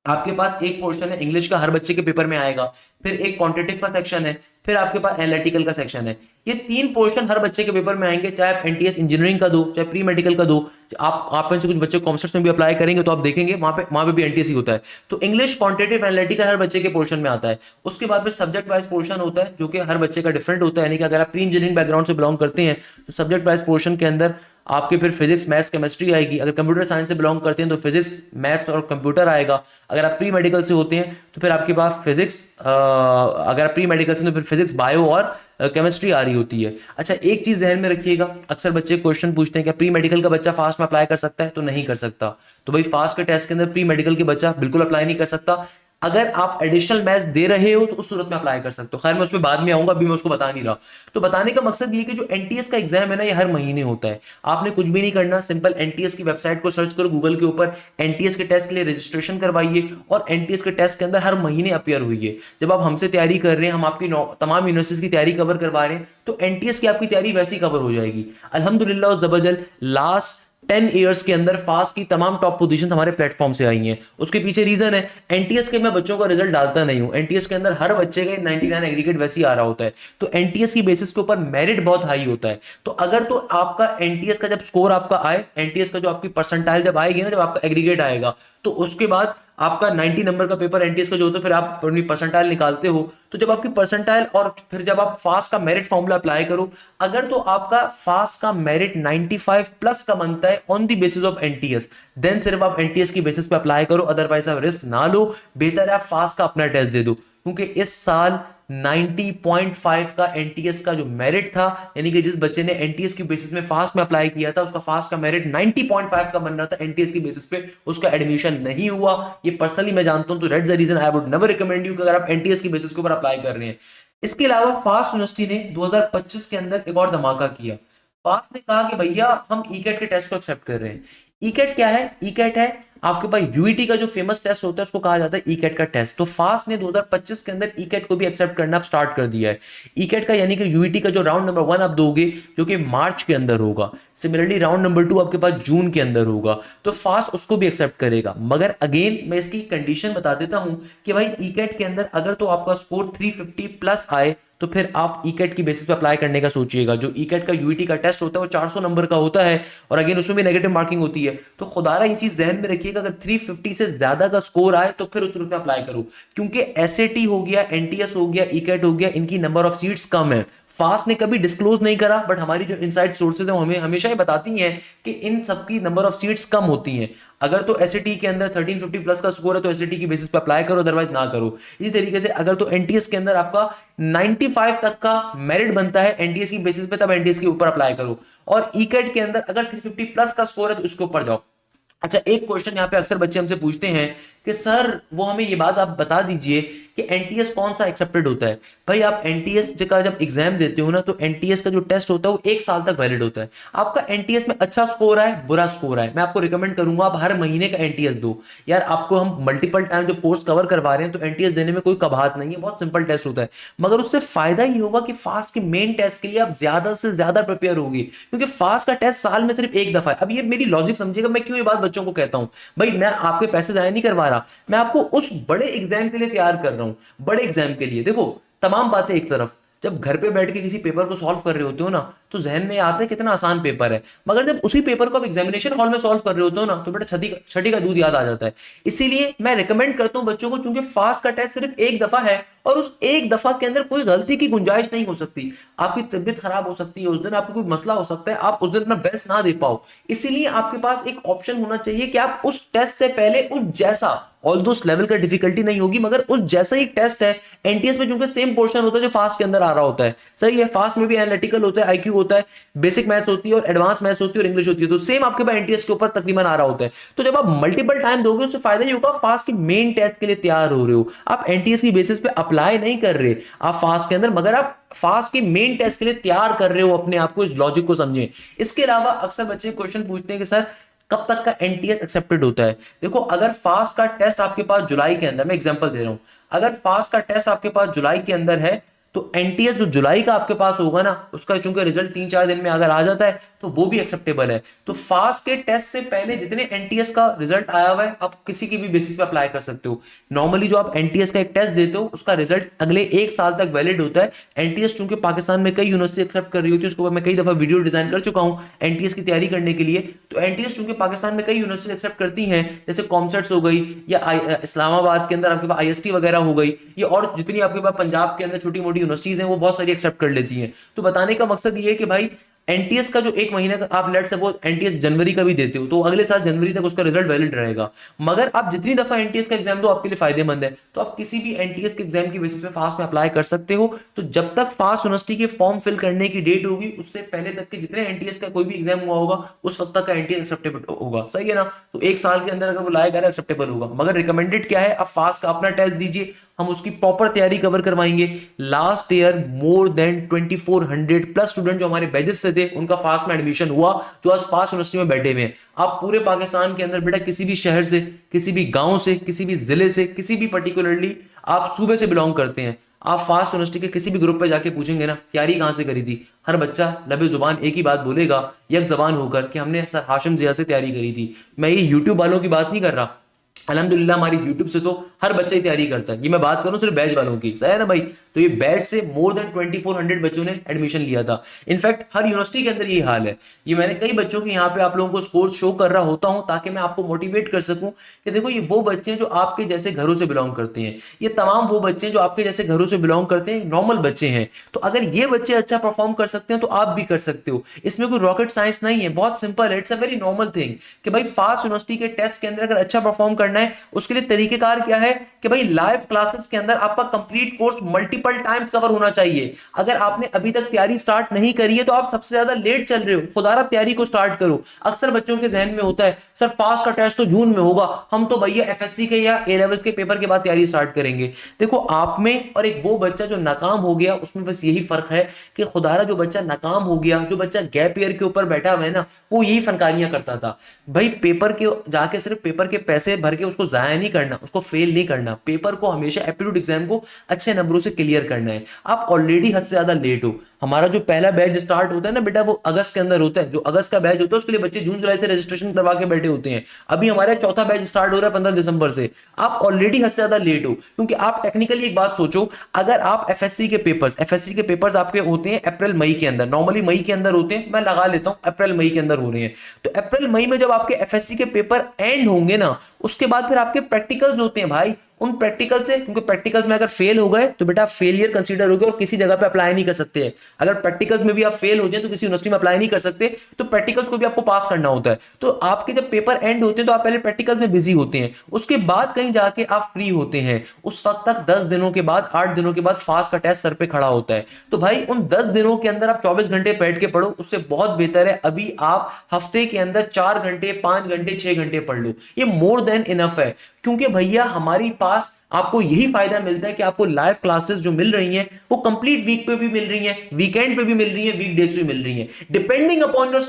आपके पास एक पोर्शन है इंग्लिश का हर बच्चे के पेपर में आएगा, फिर एक क्वांटिटेटिव का सेक्शन है, फिर आपके पास एनालिटिकल का सेक्शन है। ये तीन पोर्शन हर बच्चे के पेपर में आएंगे, चाहे आप एनटीएस इंजीनियरिंग का दो चाहे प्री मेडिकल का दो। आप में से कुछ बच्चे कॉमर्स में भी अप्लाई करेंगे तो आप देखेंगे वहां पे भी एनटीएस ही होता है। तो इंग्लिश क्वांटिटेटिव एनालिटिकल हर बच्चे के पोर्शन में आता है। उसके बाद फिर सब्जेक्ट वाइज पोर्शन होता है जो कि हर बच्चे का डिफरेंट होता है, यानी कि अगर आप प्री इंजीनियरिंग बैकग्राउंड से बिलोंग करते हैं तो सब्जेक्ट वाइज पोर्शन के अंदर आपके फिर फिजिक्स मैथ्स केमिस्ट्री आएगी। अगर कंप्यूटर साइंस से बिलोंग करते हैं तो फिजिक्स मैथ्स और कंप्यूटर आएगा। अगर आप प्री मेडिकल से होते हैं तो फिर आपके पास फिजिक्स, अगर आप प्री मेडिकल से तो फिर फिजिक्स बायो और केमिस्ट्री आ रही होती है। अच्छा एक चीज ध्यान में रखिएगा, अक्सर बच्चे क्वेश्चन पूछते हैं क्या प्री मेडिकल का बच्चा फास्ट में अप्लाई कर सकता है, तो नहीं कर सकता। तो भाई फास्ट के टेस्ट के अंदर प्री मेडिकल के बच्चा बिल्कुल अप्लाई नहीं कर सकता। अगर आप एडिशनल मैथ्स दे रहे हो तो उस सूरत में अप्लाई कर सकते हो। खैर मैं उस पर बाद में आऊंगा, अभी मैं उसको बता नहीं रहा। तो बताने का मकसद ये कि जो एनटीएस का एग्जाम है ना ये हर महीने होता है। आपने कुछ भी नहीं करना, सिंपल एनटीएस की वेबसाइट को सर्च करो गूगल के ऊपर, एनटीएस के टेस्ट के लिए रजिस्ट्रेशन करवाइए और एनटीएस के टेस्ट के अंदर हर महीने अपीयर हुई। जब आप हमसे तैयारी कर रहे हैं, हम आपकी तमाम यूनिवर्सिटीज की तैयारी कवर करवा रहे हैं, तो एनटीएस की आपकी तैयारी वैसी कवर हो जाएगी अल्हम्दुलिल्लाह। जबरजल लास्ट 10 इयर्स के अंदर फास्ट की तमाम टॉप पोजीशन हमारे प्लेटफॉर्म से आई हैं। उसके पीछे रीजन है, एनटीएस के मैं बच्चों का रिजल्ट डालता नहीं हूं, एनटीएस के अंदर हर बच्चे का 99 एग्रीगेट वैसे ही आ रहा होता है। तो एनटीएस की बेसिस के ऊपर मेरिट बहुत हाई होता है। तो अगर तो आपका एनटीएस का जब स्कोर आपका आए, एनटीएस का जो आपकी परसेंटाइल जब आएगी ना, जब आपका एग्रीगेट आएगा तो उसके बाद आपका 90 नंबर का पेपर एनटीएस का जो होता है, फिर आप अपनी परसेंटाइल निकालते हो। तो जब आपकी परसेंटाइल और फिर जब आप फास्ट का मेरिट फॉर्मूला अप्लाई करो, अगर तो आपका फास्ट का मेरिट 95 प्लस का बनता है on the basis of NTS, then सिर्फ आप एनटीएस की बेसिस पे अप्लाई करो, अदरवाइज आप रिस्क ना लो। बेहतर है आप फास्ट का अपना टेस्ट दे दो, क्योंकि इस साल 90.5 का एनटीएस का जो मेरिट था, यानी कि जिस बच्चे ने एनटीएस की बेसिस में फास्ट में अप्लाई किया था उसका फास्ट का मेरिट 90.5 का बन रहा था, एनटीएस की बेसिस पे उसका एडमिशन नहीं हुआ। ये पर्सनली मैं जानता हूं, तो that's the reason I would never recommend you कि अगर आप एनटीएस की बेसिस के ऊपर अप्लाई कर रहे हैं। इसके अलावा फास्ट यूनिवर्सिटी ने 2025 के अंदर एक और धमाका किया। फास्ट ने कहा कि भैया हम ईकेट के टेस्ट को एक्सेप्ट कर रहे हैं। ईकेट क्या है? ईकेट है आपके पास यूईटी का जो फेमस टेस्ट होता है उसको कहा जाता है ईकेट का टेस्ट। तो फास्ट ने 2025 के अंदर ईकेट को भी एक्सेप्ट करना स्टार्ट कर दिया है। ईकेट का यानी कि यूईटी का जो राउंड नंबर 1 आप दोगे जो कि मार्च के अंदर होगा, सिमिलरली राउंड नंबर 2 आपके पास जून के अंदर होगा, तो फास्ट उसको भी एक्सेप्ट करेगा। मगर अगेन मैं इसकी कंडीशन बता देता हूं कि भाई ईकेट के अंदर अगर तो आपका स्कोर 350 प्लस आए तो फिर आप ईकेट की बेसिस पे अप्लाई करने का सोचिएगा। जो ईकेट का यूईटी का टेस्ट होता है वो 400 नंबर का होता है और अगेन उसमें भी नेगेटिव मार्किंग होती है। तो खुदारा ये चीज ध्यान में रखिएगा, अगर 350 से ज्यादा का स्कोर आए तो फिर उस रूप में अप्लाई करो, क्योंकि एसएटी हो गया, एनटीएस हो गया, ईकेट हो गया, इनकी नंबर ऑफ सीट्स कम है। फास्ट ने कभी डिस्क्लोज नहीं करा, बट हमारी जो इनसाइड सोर्सेज हैं वो हमें हमेशा ही बताती हैं कि इन सबकी नंबर ऑफ सीट्स कम होती हैं। अगर तो एसएटी के अंदर 1350 प्लस का स्कोर है तो एसएटी की बेसिस पे अप्लाई करो, अदरवाइज ना करो। इसी तरीके से अगर तो एनटीएस के अंदर आपका 95 तक का मेरिट बनता है एनटीएस की बेसिस पे, तब एनटीएस के ऊपर अप्लाई करो। और ईकेट के अंदर अगर 350 प्लस का स्कोर है तो इसके ऊपर जाओ। अच्छा एक क्वेश्चन यहाँ पे अक्सर बच्चे हमसे पूछते हैं कि सर वो हमें ये बात आप बता दीजिए कि एनटीएस कौन सा एक्सेप्टेड होता है। भाई आप एनटीएस का जब एग्जाम देते हो ना तो एनटीएस का जो टेस्ट होता है वो 1 साल तक वैलिड होता है। आपका एनटीएस में अच्छा स्कोर आए बुरा स्कोर आए, मैं आपको रिकमेंड करूंगा आप हर महीने का एनटीएस दो। यार आपको हम मल्टीपल टाइम जो कोर्स कवर करवा रहे हैं तो एनटीएस देने में कोई कबाहत नहीं है, बहुत सिंपल टेस्ट होता है। मगर उससे फायदा ही होगा कि फास्ट के मेन टेस्ट के लिए आप ज्यादा से ज्यादा प्रिपेयर होगी, क्योंकि फास्ट का टेस्ट साल में सिर्फ एक दफा है। अब ये मेरी लॉजिक समझिएगा, मैं क्यों ये बात बच्चों को कहता हूं। भाई मैं आपके पैसे जाया नहीं करवा रहा, मैं आपको उस बड़े एग्जाम के लिए तैयार कर रहा हूं। बड़े एग्जाम के लिए देखो तमाम बातें एक तरफ, जब घर पे बैठ के किसी पेपर को सॉल्व कर रहे होते हो ना तो जहन में आता है कितना आसान पेपर है, मगर जब उसी पेपर को आप एग्जामिनेशन हॉल में सॉल्व कर रहे होते हो ना तो बेटा छठी का दूध याद आ जाता है। इसीलिए मैं रिकमेंड करता हूं बच्चों को, क्योंकि फास्ट का टेस्ट सिर्फ एक दफा है और उस एक दफा के अंदर कोई गलती की गुंजाइश नहीं हो सकती। आपकी तबीयत खराब हो सकती है, उस दिन आपको कोई मसला हो सकता है, आप उस दिन अपना बेस्ट ना दे पाओ। इसीलिए आपके पास एक ऑप्शन होना चाहिए कि आप उस टेस्ट से पहले उस जैसा ऑल्दो उस लेवल का डिफिकल्टी नहीं होगी, मगर उस जैसा ही टेस्ट है एनटीएस में, चूंकि सेम पोर्शन होता है जो फास्ट के अंदर आ रहा होता है, सही है। फास्ट में भी एनालिटिकल होता है, आईक्यू होता है, बेसिक मैथ्स होती है और एडवांस मैथ्स होती है और इंग्लिश होती है, तो सेम आपके पास एनटीएस के ऊपर तकरीबन आ रहा होता है। तो जब आप मल्टीपल टाइम दोगे उससे फायदा ये होगा, फास्ट के मेन टेस्ट के लिए तैयार हो रहे हो, आप एनटीएस की बेसिस पे अप्लाई नहीं कर रहे आप फास्ट के अंदर, मगर आप फास्ट के मेन टेस्ट के लिए तैयार कर रहे हो अपने आप को। इस लॉजिक को समझें। इसके अलावा अक्सर बच्चे क्वेश्चन पूछते हैं कि सर कब तक का एनटीएस एक्सेप्टेड होता है। देखो, अगर फास्ट का टेस्ट आपके पास जुलाई के अंदर, मैं एग्जांपल दे रहा हूं, अगर फास्ट का टेस्ट आपके पास जुलाई के अंदर है तो एनटीएस जो जुलाई का आपके पास होगा ना, उसका चूंकि रिजल्ट 3-4 दिन में अगर आ जाता है तो वो भी एक्सेप्टेबल है। तो फास्ट के टेस्ट से पहले जितने एनटीएस का रिजल्ट आया हुआ है आप किसी की भी बेसिस पे अप्लाई कर सकते हो। नॉर्मली जो आप एनटीएस का एक टेस्ट देते हो उसका रिजल्ट अगले 1 साल तक वैलिड होता है। एनटीएस चूंकि पाकिस्तान में कई यूनिवर्सिटी एक्सेप्ट कर रही होती है, उसके ऊपर मैं कई दफा वीडियो डिजाइन कर चुका हूं एनटीएस की तैयारी करने के लिए। तो एनटीएस चूंकि पाकिस्तान में कई यूनिवर्सिटी एक्सेप्ट करती हैं, जैसे कॉमसेट्स हो गई या इस्लामाबाद के अंदर आपके पास आईएसटी वगैरह हो गई, या और जितनी आपके पास पंजाब के अंदर छोटी मोटी यूनिवर्सिटीज हैं वो बहुत सारी एक्सेप्ट कर लेती हैं। तो बताने का मकसद ये है कि भाई एनटीएस का जो 1 महीने का आप लेट सपोज एनटीएस जनवरी का भी देते हो तो अगले साल जनवरी तक उसका रिजल्ट वैलिड रहेगा। मगर आप जितनी दफा एनटीएस का एग्जाम दो आपके लिए फायदेमंद है। तो आप किसी भी एनटीएस के एग्जाम की बेसिस पे फास्ट में अप्लाई कर सकते हो। तो जब तक फास्ट यूनिवर्सिटी के फॉर्म फिल करने की डेट होगी उससे पहले तक के जितने एनटीएस का कोई भी एग्जाम हुआ होगा उस वक्त तक का एनटीएस एक्सेप्टेबल होगा, सही है ना। तो 1 साल के अंदर अगर वो लाएगा एक्सेप्टेबल होगा। मगर रिकमेंडेड क्या है, आप फास्ट का अपना टेस्ट दीजिए, हम उसकी प्रॉपर तैयारी कवर करवाएंगे। Last year more than 2400 plus student जो हमारे बैचेस से थे उनका फास्ट में एडमिशन हुआ, जो आज फास्ट यूनिवर्सिटी में बैठे हुए हैं। आप पूरे पाकिस्तान के अंदर बेटा किसी भी शहर से, किसी भी गांव से, किसी भी जिले से, किसी भी पर्टिकुलरली आप सूबे से बिलोंग करते हैं, आप फास्ट यूनिवर्सिटी के किसी भी ग्रुप पे जाके पूछेंगे ना तैयारी कहां से करी थी, हर बच्चा लबे जुबान एक ही बात बोलेगा, एक जबान होकर कि हमने सर हाशिम जिया से तैयारी करी थी। मैं ये यूट्यूब वालों की बात नहीं कर रहा, अल्हम्दुलिल्लाह हमारी यूट्यूब से तो हर बच्चा ही तैयारी करता है। ये मैं बात करूं सिर्फ बैच वालों की, सही है ना भाई। तो ये बैच से मोर देन 2400 बच्चों ने एडमिशन लिया था। इनफैक्ट हर यूनिवर्सिटी के अंदर ये हाल है। ये मैंने कई बच्चों के यहाँ पे आप लोगों को स्कोर शो कर रहा होता हूं ताकि मैं आपको मोटिवेट कर सकूं कि देखो ये वो बच्चे हैं जो आपके जैसे घरों से बिलोंग करते हैं, ये तमाम वो बच्चे हैं जो आपके जैसे घरों से बिलोंग करते हैं, नॉर्मल बच्चे हैं। तो अगर ये बच्चे अच्छा परफॉर्म कर सकते हैं तो आप भी कर सकते हो। इसमें कोई रॉकेट साइंस नहीं है, बहुत सिंपल है, it's a very normal thing कि भाई फास्ट यूनिवर्सिटी के टेस्ट के अंदर अगर अच्छा परफॉर्म करना है उसके लिए तरीकेकार क्या है कि भाई लाइव क्लासेस के अंदर आपका complete course multiple times cover होना चाहिए। अगर आपने अभी तक तैयारी स्टार्ट नहीं करी है तो आप सबसे ज्यादा लेट चल रहे हो, खुदारा तैयारी को स्टार्ट करो। अक्सर बच्चों के जहन में होता है सर फास्ट का टेस्ट तो जून में होगा, हम तो भैया एफएससी के या ए लेवल्स के पेपर के बाद तैयारी स्टार्ट करेंगे। देखो आप में और एक वो बच्चा जो नाकाम हो गया उसमें बस यही फर्क है कि खुदारा जो बच्चा नाकाम हो गया, जो बच्चा गैप ईयर के ऊपर बैठा हुआ है ना, वो यही फनकारियां करता था। भाई पेपर के जाके सिर्फ पेपर के पैसे भर के उसको जाया नहीं करना, उसको फेल नहीं करना, पेपर को हमेशा एप्टीट्यूड एग्जाम को अच्छे नंबरों से क्लियर करना है। आप ऑलरेडी हद से ज्यादा लेट हो। हमारा जो पहला बैच स्टार्ट होता है ना बेटा वो अगस्त के अंदर होता है। जो अगस्त का बैच होता है उसके लिए बच्चे जून जुलाई से रजिस्ट्रेशन करवा के बैठे होते हैं। अभी हमारा चौथा बैच स्टार्ट हो रहा है 15 दिसंबर से। आप ऑलरेडी हद से ज्यादा लेट हो, क्योंकि आप टेक्निकली एक बात सोचो, अगर आप एफएससी के पेपर्स आपके होते हैं अप्रैल मई के अंदर, नॉर्मली मई के अंदर होते हैं, मैं लगा लेता हूं अप्रैल मई के अंदर हो रहे हैं। तो अप्रैल मई में जब आपके एफएससी के पेपर एंड होंगे ना, उसके बाद फिर आपके प्रैक्टिकल्स होते हैं भाई। उन प्रैक्टिकल से, क्योंकि प्रैक्टिकल्स में अगर फेल हो गए तो बेटा फेलियर कंसीडर हो गया और किसी जगह पे अप्लाई नहीं कर सकते हैं। अगर प्रैक्टिकल्स में भी आप फेल हो जाए तो किसी यूनिवर्सिटी में अप्लाई नहीं कर सकते, तो प्रैक्टिकल्स को भी आपको पास करना होता है। तो आपके जब पेपर एंड होते हैं तो आप पहले प्रैक्टिकल्स में बिजी होते हैं, उसके बाद कहीं जाके आप फ्री होते हैं। उस वक्त तक 10 दिनों के बाद, 8 दिनों के बाद फास्ट का टेस्ट सर पे खड़ा होता है। तो भाई उन 10 दिनों के अंदर आप 24 घंटे बैठ के पढ़ो, उससे बहुत बेहतर है अभी आप हफ्ते के अंदर 4 घंटे, 5 घंटे, 6 घंटे पढ़ लो। ये मोर देन इनफ है, क्योंकि भैया हमारी पास आपको यही फायदा मिलता है कि आपको लाइव क्लासेस जो मिल रही हैं वो कंप्लीट वीक पे भी मिल रही हैं, वीकेंड पे भी मिल रही हैं, वीकडेज पे भी मिल रही हैं, डिपेंडिंग अपॉन योर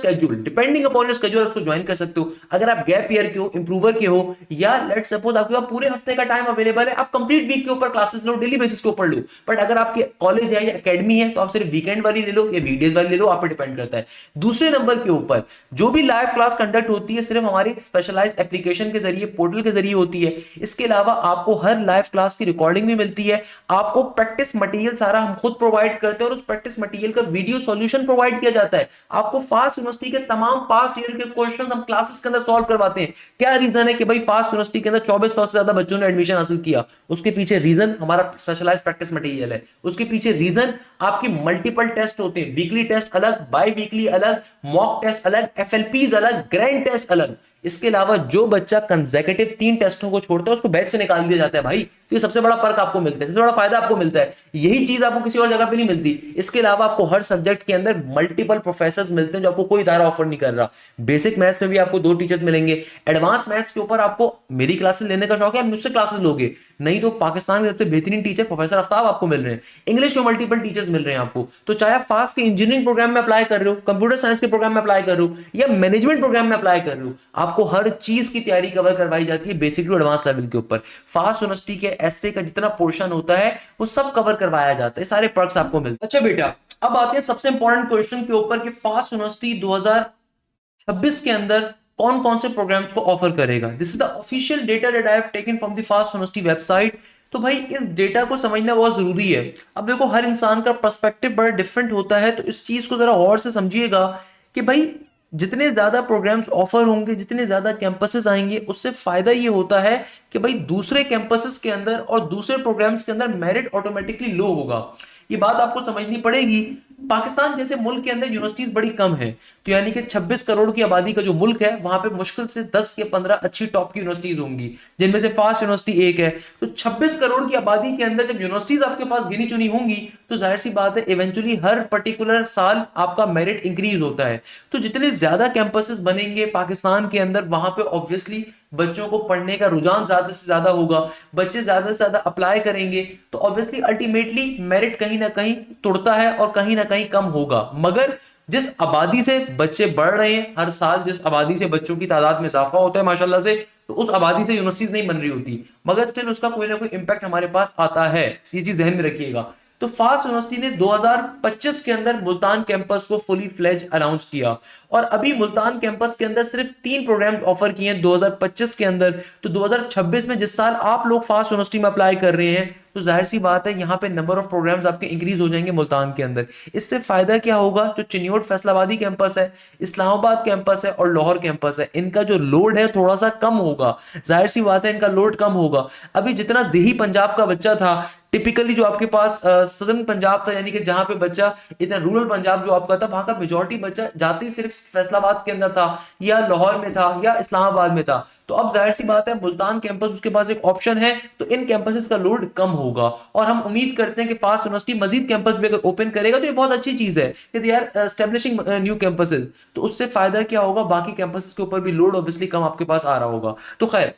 स्केड्यूल उसको ज्वाइन कर सकते हो। अगर आप गैप ईयर के हो, इंप्रूवर के हो, या लेट सपोज आपके पास पूरे हफ्ते का टाइम अवेलेबल है, आप कंप्लीट वीक के ऊपर क्लासेस लो, डेली बेसिस के ऊपर लो। बट अगर आपके कॉलेज है या एकेडमी है तो आप सिर्फ वीकेंड वाली ले लो या वीकडेज वाली ले लो, आप पे डिपेंड करता है। दूसरे नंबर के ऊपर जो भी लाइव क्लास कंडक्ट होती है सिर्फ हमारी स्पेशलाइज्ड एप्लीकेशन के जरिए, पोर्टल के जरिए होती है। इसके अलावा आपको हर लाइव क्लास की रिकॉर्डिंग भी मिलती है, आपको प्रैक्टिस मटेरियल सारा हम खुद प्रोवाइड करते हैं और उस प्रैक्टिस मटेरियल का वीडियो सॉल्यूशन प्रोवाइड किया जाता है। आपको फास्ट यूनिवर्सिटी के तमाम पास्ट ईयर के क्वेश्चंस हम क्लासेस के अंदर सॉल्व करवाते हैं। क्या रीजन है कि भाई फास्ट यूनिवर्सिटी के अंदर 2400 से ज्यादा बच्चों ने एडमिशन हासिल किया? उसके पीछे रीजन हमारा स्पेशलाइज्ड प्रैक्टिस मटेरियल है। उसके पीछे रीजन आपके मल्टीपल टेस्ट होते हैं, वीकली टेस्ट अलग, बाई वीकली अलग, मॉक टेस्ट अलग, एफएलपीज अलग, ग्रैंड टेस्ट अलग। इसके अलावा जो बच्चा कंसेक्यूटिव 3 टेस्टों को छोड़ता है उसको बैच से निकाल दिया जाता है भाई। तो ये सबसे बड़ा पर्क आपको मिलता है, सबसे बड़ा फायदा आपको मिलता है। यही चीज आपको किसी और जगह पे नहीं मिलती। इसके अलावा आपको हर सब्जेक्ट के अंदर मल्टीपल प्रोफेसर्स मिलते हैं जो आपको कोई इदारा ऑफर नहीं कर रहा। बेसिक मैथ्स में भी आपको 2 टीचर्स मिलेंगे, एडवांस मैथ्स के ऊपर आपको मेरी क्लासेस लेने का शौक है मुझसे क्लासेस लोगे, नहीं तो पाकिस्तान के सबसे बेहतरीन टीचर प्रोफेसर आफ्ताब आपको मिल रहे हैं। इंग्लिश में मल्टीपल टीचर्स मिल रहे हैं आपको। तो चाहे आप फास्ट के इंजीनियरिंग प्रोग्राम में अप्लाई कर रहे हो, कंप्यूटर साइंस के प्रोग्राम में अप्लाई कर रहे हो या मैनेजमेंट प्रोग्राम में अप्लाई कर रहे हो, आपको हर चीज की तैयारी कवर करवाई जाती है बेसिक टू एडवांस लेवल के ऊपर। फास्ट यूनिवर्सिटी के एसए का जितना पोर्शन होता है वो सब कवर करवाया जाता है, सारे पर्क्स आपको मिलते हैं। अच्छा बेटा, अब आते हैं सबसे इंपॉर्टेंट क्वेश्चन के ऊपर कि फास्ट यूनिवर्सिटी 2026 के अंदर कौन कौन से प्रोग्राम्स को ऑफर करेगा। This is the official data that I have taken from the fast university website. तो भाई इस डेटा को समझना बहुत जरूरी है। अब देखो हर इंसान का पर्सपेक्टिव बड़ा डिफरेंट होता है, तो इस चीज को जरा गौर से समझिएगा कि भाई जितने ज्यादा प्रोग्राम्स ऑफर होंगे, जितने ज्यादा कैंपसेस आएंगे, उससे फायदा ये होता है कि भाई दूसरे कैंपसेस के अंदर और दूसरे प्रोग्राम्स के अंदर मेरिट ऑटोमेटिकली लो होगा। ये बात आपको समझनी पड़ेगी। पाकिस्तान जैसे मुल्क के अंदर यूनिवर्सिटीज बड़ी कम है, तो यानी कि 26 करोड़ की आबादी का जो मुल्क है वहां पे मुश्किल से 10 या 15 अच्छी टॉप की यूनिवर्सिटीज होंगी, जिनमें से फास्ट यूनिवर्सिटी एक है। तो 26 करोड़ की आबादी के अंदर जब यूनिवर्सिटीज आपके पास गिनी चुनी होंगी, तो जाहिर सी बात है इवेंचुअली हर पर्टिकुलर साल आपका मेरिट इंक्रीज होता है। तो जितने ज्यादा कैंपसेस बनेंगे पाकिस्तान के अंदर, वहां पे ऑब्वियसली बच्चों को पढ़ने का रुझान ज्यादा से ज्यादा होगा, बच्चे ज्यादा से ज्यादा अप्लाई करेंगे, तो ऑब्वियसली अल्टीमेटली मेरिट कहीं ना कहीं तुड़ता है और कहीं ना कहीं कम होगा। मगर जिस आबादी से बच्चे बढ़ रहे हैं हर साल, जिस आबादी से बच्चों की तादाद में इजाफा होता है माशाल्लाह से, तो उस आबादी से यूनिवर्सिटीज नहीं बन रही होती, मगर स्टिल उसका कोई ना कोई इंपैक्ट हमारे पास आता है। ये चीज ध्यान में रखिएगा। तो फास्ट यूनिवर्सिटी ने 2025 के अंदर मुल्तान कैंपस को फुली फ्लेज अनाउंस किया, और अभी मुल्तान कैंपस के अंदर सिर्फ 3 प्रोग्राम ऑफर किए हैं 2025 के अंदर। तो 2026 में जिस साल आप लोग फास्ट यूनिवर्सिटी में अप्लाई कर रहे हैं, तो जाहिर सी बात है यहाँ पे नंबर ऑफ प्रोग्राम्स आपके इंक्रीज हो जाएंगे मुल्तान के अंदर। इससे फायदा क्या होगा, जो चिन्योट फैसलाबादी कैंपस है, इस्लामाबाद कैंपस है और लाहौर कैंपस है, इनका जो लोड है थोड़ा सा कम होगा। जाहिर सी बात है इनका लोड कम होगा। अभी जितना देही पंजाब का बच्चा था, टिपिकली जो आपके पास सदर्न पंजाब था, यानी कि जहां पे बच्चा इतना रूरल पंजाब जो आपका था, वहां का मेजोरिटी बच्चा जाती सिर्फ फैसलाबाद के अंदर था या लाहौर में था या इस्लामाबाद में था। तो अब जाहिर सी बात है मुल्तान कैंपस उसके पास एक ऑप्शन है, तो इन कैंपसेस का लोड कम होगा। और हम उम्मीद करते हैं कि फास्ट यूनिवर्सिटी मजीद कैंपस भी अगर ओपन करेगा तो ये बहुत अच्छी चीज है कि they are establishing new campuses. तो उससे फायदा क्या होगा, बाकी कैंपसेस के ऊपर भी लोड ऑब्वियसली कम आपके पास आ रहा होगा। तो खैर,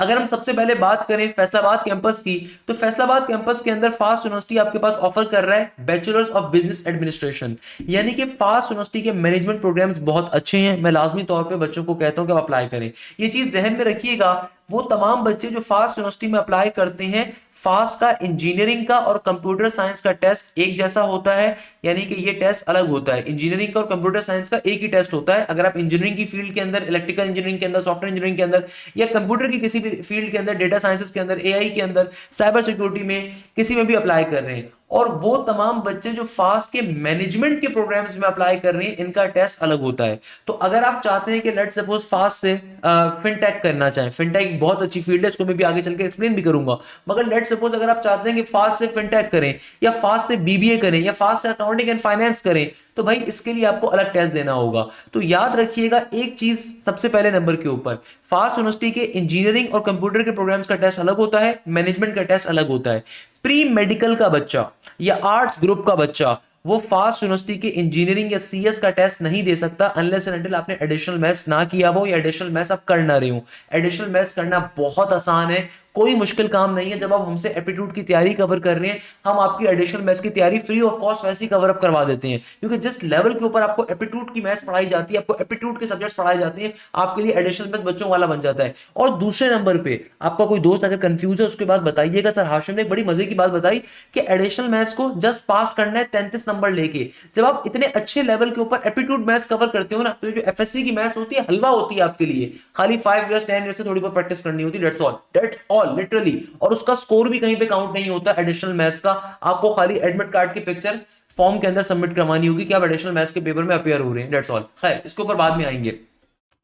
अगर हम सबसे पहले बात करें फैसलाबाद कैंपस की, तो फैसलाबाद कैंपस के अंदर फास्ट यूनिवर्सिटी आपके पास ऑफर कर रहा है बैचलर्स ऑफ बिजनेस एडमिनिस्ट्रेशन, यानी कि फास्ट यूनिवर्सिटी के मैनेजमेंट प्रोग्राम्स बहुत अच्छे हैं। मैं लाजमी तौर पे बच्चों को कहता हूं कि आप अप्लाई करें। ये चीज जहन में रखिएगा, वो तमाम बच्चे जो फास्ट यूनिवर्सिटी में अप्लाई करते हैं, फास्ट का इंजीनियरिंग का और कंप्यूटर साइंस का टेस्ट एक जैसा होता है, यानी कि ये टेस्ट अलग होता है। इंजीनियरिंग का और कंप्यूटर साइंस का एक ही टेस्ट होता है। अगर आप इंजीनियरिंग की फील्ड के अंदर, इलेक्ट्रिकल इंजीनियरिंग के अंदर, सॉफ्टवेयर इंजीनियरिंग के अंदर या कंप्यूटर की किसी भी फील्ड के अंदर, डेटा साइंसेस के अंदर, एआई के अंदर, साइबर सिक्योरिटी में किसी में भी अप्लाई कर रहे हैं, और वो तमाम बच्चे जो फास्ट के मैनेजमेंट के प्रोग्राम्स में अप्लाई कर रहे हैं, इनका टेस्ट अलग होता है। तो अगर आप चाहते हैं कि लेट्स सपोज फास्ट से फिनटेक करना चाहें, फिनटेक बहुत अच्छी फील्ड है, इसको मैं भी आगे चल के एक्सप्लेन भी करूंगा, मगर लेट्स सपोज अगर आप चाहते हैं कि फास्ट से फिनटेक करें या फास्ट से बीबीए करें या फास्ट से अकाउंटिंग एंड फाइनेंस करें, तो भाई इसके लिए आपको अलग टेस्ट देना होगा। तो याद रखिएगा एक चीज सबसे पहले नंबर के ऊपर, फास्ट यूनिवर्सिटी के इंजीनियरिंग और कंप्यूटर के प्रोग्राम्स का टेस्ट अलग होता है, मैनेजमेंट का टेस्ट अलग होता है। प्री मेडिकल का बच्चा या आर्ट्स ग्रुप का बच्चा वो फास्ट यूनिवर्सिटी के इंजीनियरिंग या सीएस का टेस्ट नहीं दे सकता अनलेस एंड अनटिल आपने एडिशनल मैथ्स ना किया हो या एडिशनल मैथ्स आप कर ना रहे हो। एडिशनल मैथ्स करना बहुत आसान है, कोई मुश्किल काम नहीं है। जब आप हमसे एप्टीट्यूड की तैयारी कवर कर रहे हैं, हम आपकी एडिशनल मैथ्स की तैयारी फ्री ऑफ कॉस्ट वैसे ही कवर अप करवा देते हैं, क्योंकि जिस लेवल के ऊपर आपको एप्टीट्यूड की मैथ्स पढ़ाई जाती है, आपको एप्टीट्यूड के सब्जेक्ट्स पढ़ाए जाते हैं, आपके लिए एडिशनल मैथ्स बच्चों वाला बन जाता है। और दूसरे नंबर पे आपका कोई दोस्त अगर कंफ्यूज है उसके बाद बताइएगा, सर हाशिम ने एक बड़ी मजे की बात बताई कि एडिशनल मैथ्स को जस्ट पास करना है 33 नंबर लेके। जब आप इतने अच्छे लेवल के ऊपर एप्टीट्यूड मैथ्स कवर करते हो ना, तो जो एफएससी की मैथ्स होती है हलवा होती है आपके लिए। खाली 5 इयर्स 10 इयर्स से थोड़ी बहुत प्रैक्टिस करनी होती है, दैट्स ऑल लिटरली। और उसका स्कोर भी कहीं पे काउंट नहीं होता एडिशनल मैथ्स का। आपको खाली एडमिट कार्ड की पिक्चर फॉर्म के अंदर सबमिट करवानी होगी कि आप एडिशनल मैथ्स के पेपर में अपियर हो रहे हैं, दैट्स ऑल। खैर, इसके ऊपर बाद में आएंगे।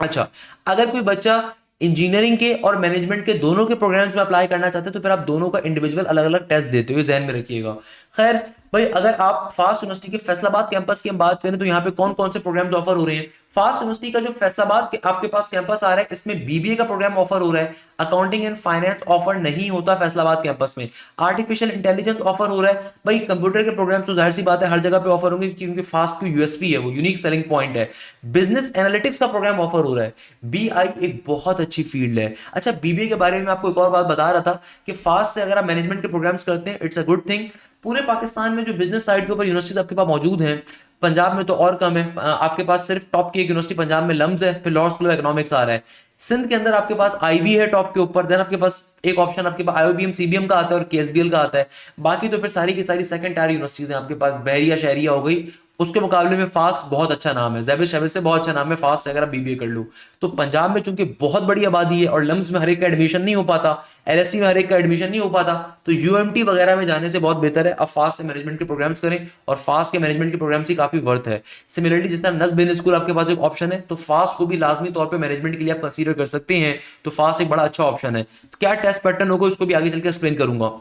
अच्छा, अगर कोई बच्चा इंजीनियरिंग के और मैनेजमेंट के दोनों के प्रोग्राम्स में अप्लाई करना चाहते हैं, तो फिर आप दोनों का इंडिविजुअल अलग अलग टेस्ट देते हो, ध्यान में रखिएगा। खैर भाई, अगर आप फास्ट यूनिवर्सिटी के फैसलाबाद कैंपस की हम बात करें, तो यहाँ पे कौन कौन से प्रोग्राम्स ऑफर हो रहे हैं। फास्ट यूनिवर्सिटी का जो फैसलाबाद के आपके पास कैंपस आ रहा है, इसमें बीबीए का प्रोग्राम ऑफर हो रहा है, अकाउंटिंग एंड फाइनेंस ऑफर नहीं होता फैसलाबाद कैंपस में, आर्टिफिशियल इंटेलिजेंस ऑफर हो रहा है। भाई कंप्यूटर के प्रोग्राम तो जाहिर सी बात है हर जगह पे ऑफर होंगे, क्योंकि फास्ट की यूएसपी है, वो यूनिक सेलिंग पॉइंट है। बिजनेस एनालिटिक्स का प्रोग्राम ऑफर हो रहा है। बीआई एक बहुत अच्छी फील्ड है। अच्छा, बीबीए के बारे में आपको एक और बात बता रहा था कि फास्ट से अगर आप मैनेजमेंट के प्रोग्राम्स करते हैं, इट्स अ गुड थिंग। पूरे पाकिस्तान में जो बिजनेस साइड के ऊपर यूनिवर्सिटीज आपके पास मौजूद हैं, पंजाब में तो और कम है। आपके पास सिर्फ टॉप की एक यूनिवर्सिटी पंजाब में लम्स है, फिर लॉ स्कूल ऑफ इकोनॉमिक्स आ रहा है। सिंध के अंदर आपके पास आईबी है टॉप के ऊपर, देन आपके पास एक ऑप्शन आपके पास आईओबीएम सीबीएम का आता है और केएसबीएल का आता है। बाकी तो फिर सारी की सारी सेकंड टायर यूनिवर्सिटीज हैं आपके पास, बहरिया शहरिया हो गई। उसके मुकाबले में फास्ट बहुत अच्छा नाम है, जैबिर शहबिर से बहुत अच्छा नाम है फास्ट से अगर आप बीबीए कर लो तो। पंजाब में चूंकि बहुत बड़ी आबादी है और लम्स में हर एक का एडमिशन नहीं हो पाता, एलएससी में हर एक का एडमिशन नहीं हो पाता, तो यूएमटी वगैरह में जाने से बहुत बेहतर है आप फास्ट से मैनेजमेंट के प्रोग्राम्स करें, और फास्ट के मैनेजमेंट के प्रोग्राम्स ही काफी वर्थ है। सिमिलरली जिस तरह नस बिजनेस स्कूल आपके पास एक ऑप्शन है, तो फास्ट को भी लाजमी तौर पर मैनेजमेंट के लिए आप कंसीडर कर सकते हैं, तो फास्ट एक बड़ा अच्छा ऑप्शन है। तो क्या टेस्ट पैटर्न होगा इसको भी आगे चल के एक्सप्लेन करूंगा।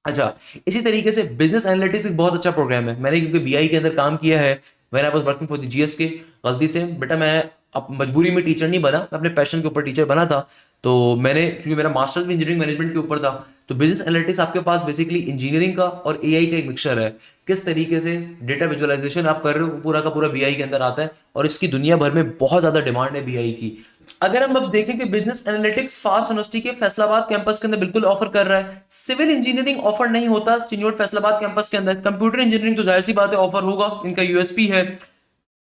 अच्छा, इसी तरीके से बिजनेस एनालिटिक्स एक बहुत अच्छा प्रोग्राम है। मैंने क्योंकि बीआई के अंदर काम किया है, when I was working for the GSK, गलती से बेटा मैं अब मजबूरी में टीचर नहीं बना, मैं अपने पैशन के ऊपर टीचर बना था। तो मैंने, क्योंकि मेरा मास्टर्स भी इंजीनियरिंग मैनेजमेंट के ऊपर था, तो बिजनेस एनालिटिक्स आपके पास बेसिकली इंजीनियरिंग का और एआई का एक मिक्सचर है। किस तरीके से डेटा विजुअलाइजेशन आप कर रहे हो, पूरा का पूरा बीआई के अंदर आता है, और इसकी दुनिया भर में बहुत ज्यादा डिमांड है बीआई की। अगर हम अब देखें कि बिजनेस एनालिटिक्स फास्ट यूनिवर्सिटी के फैसलाबाद कैंपस के अंदर बिल्कुल ऑफर कर रहा है। सिविल इंजीनियरिंग ऑफर नहीं होता चिन्योट फैसलाबाद कैंपस के अंदर। कंप्यूटर इंजीनियरिंग तो जाहिर सी बात है ऑफर होगा, इनका यूएसपी है।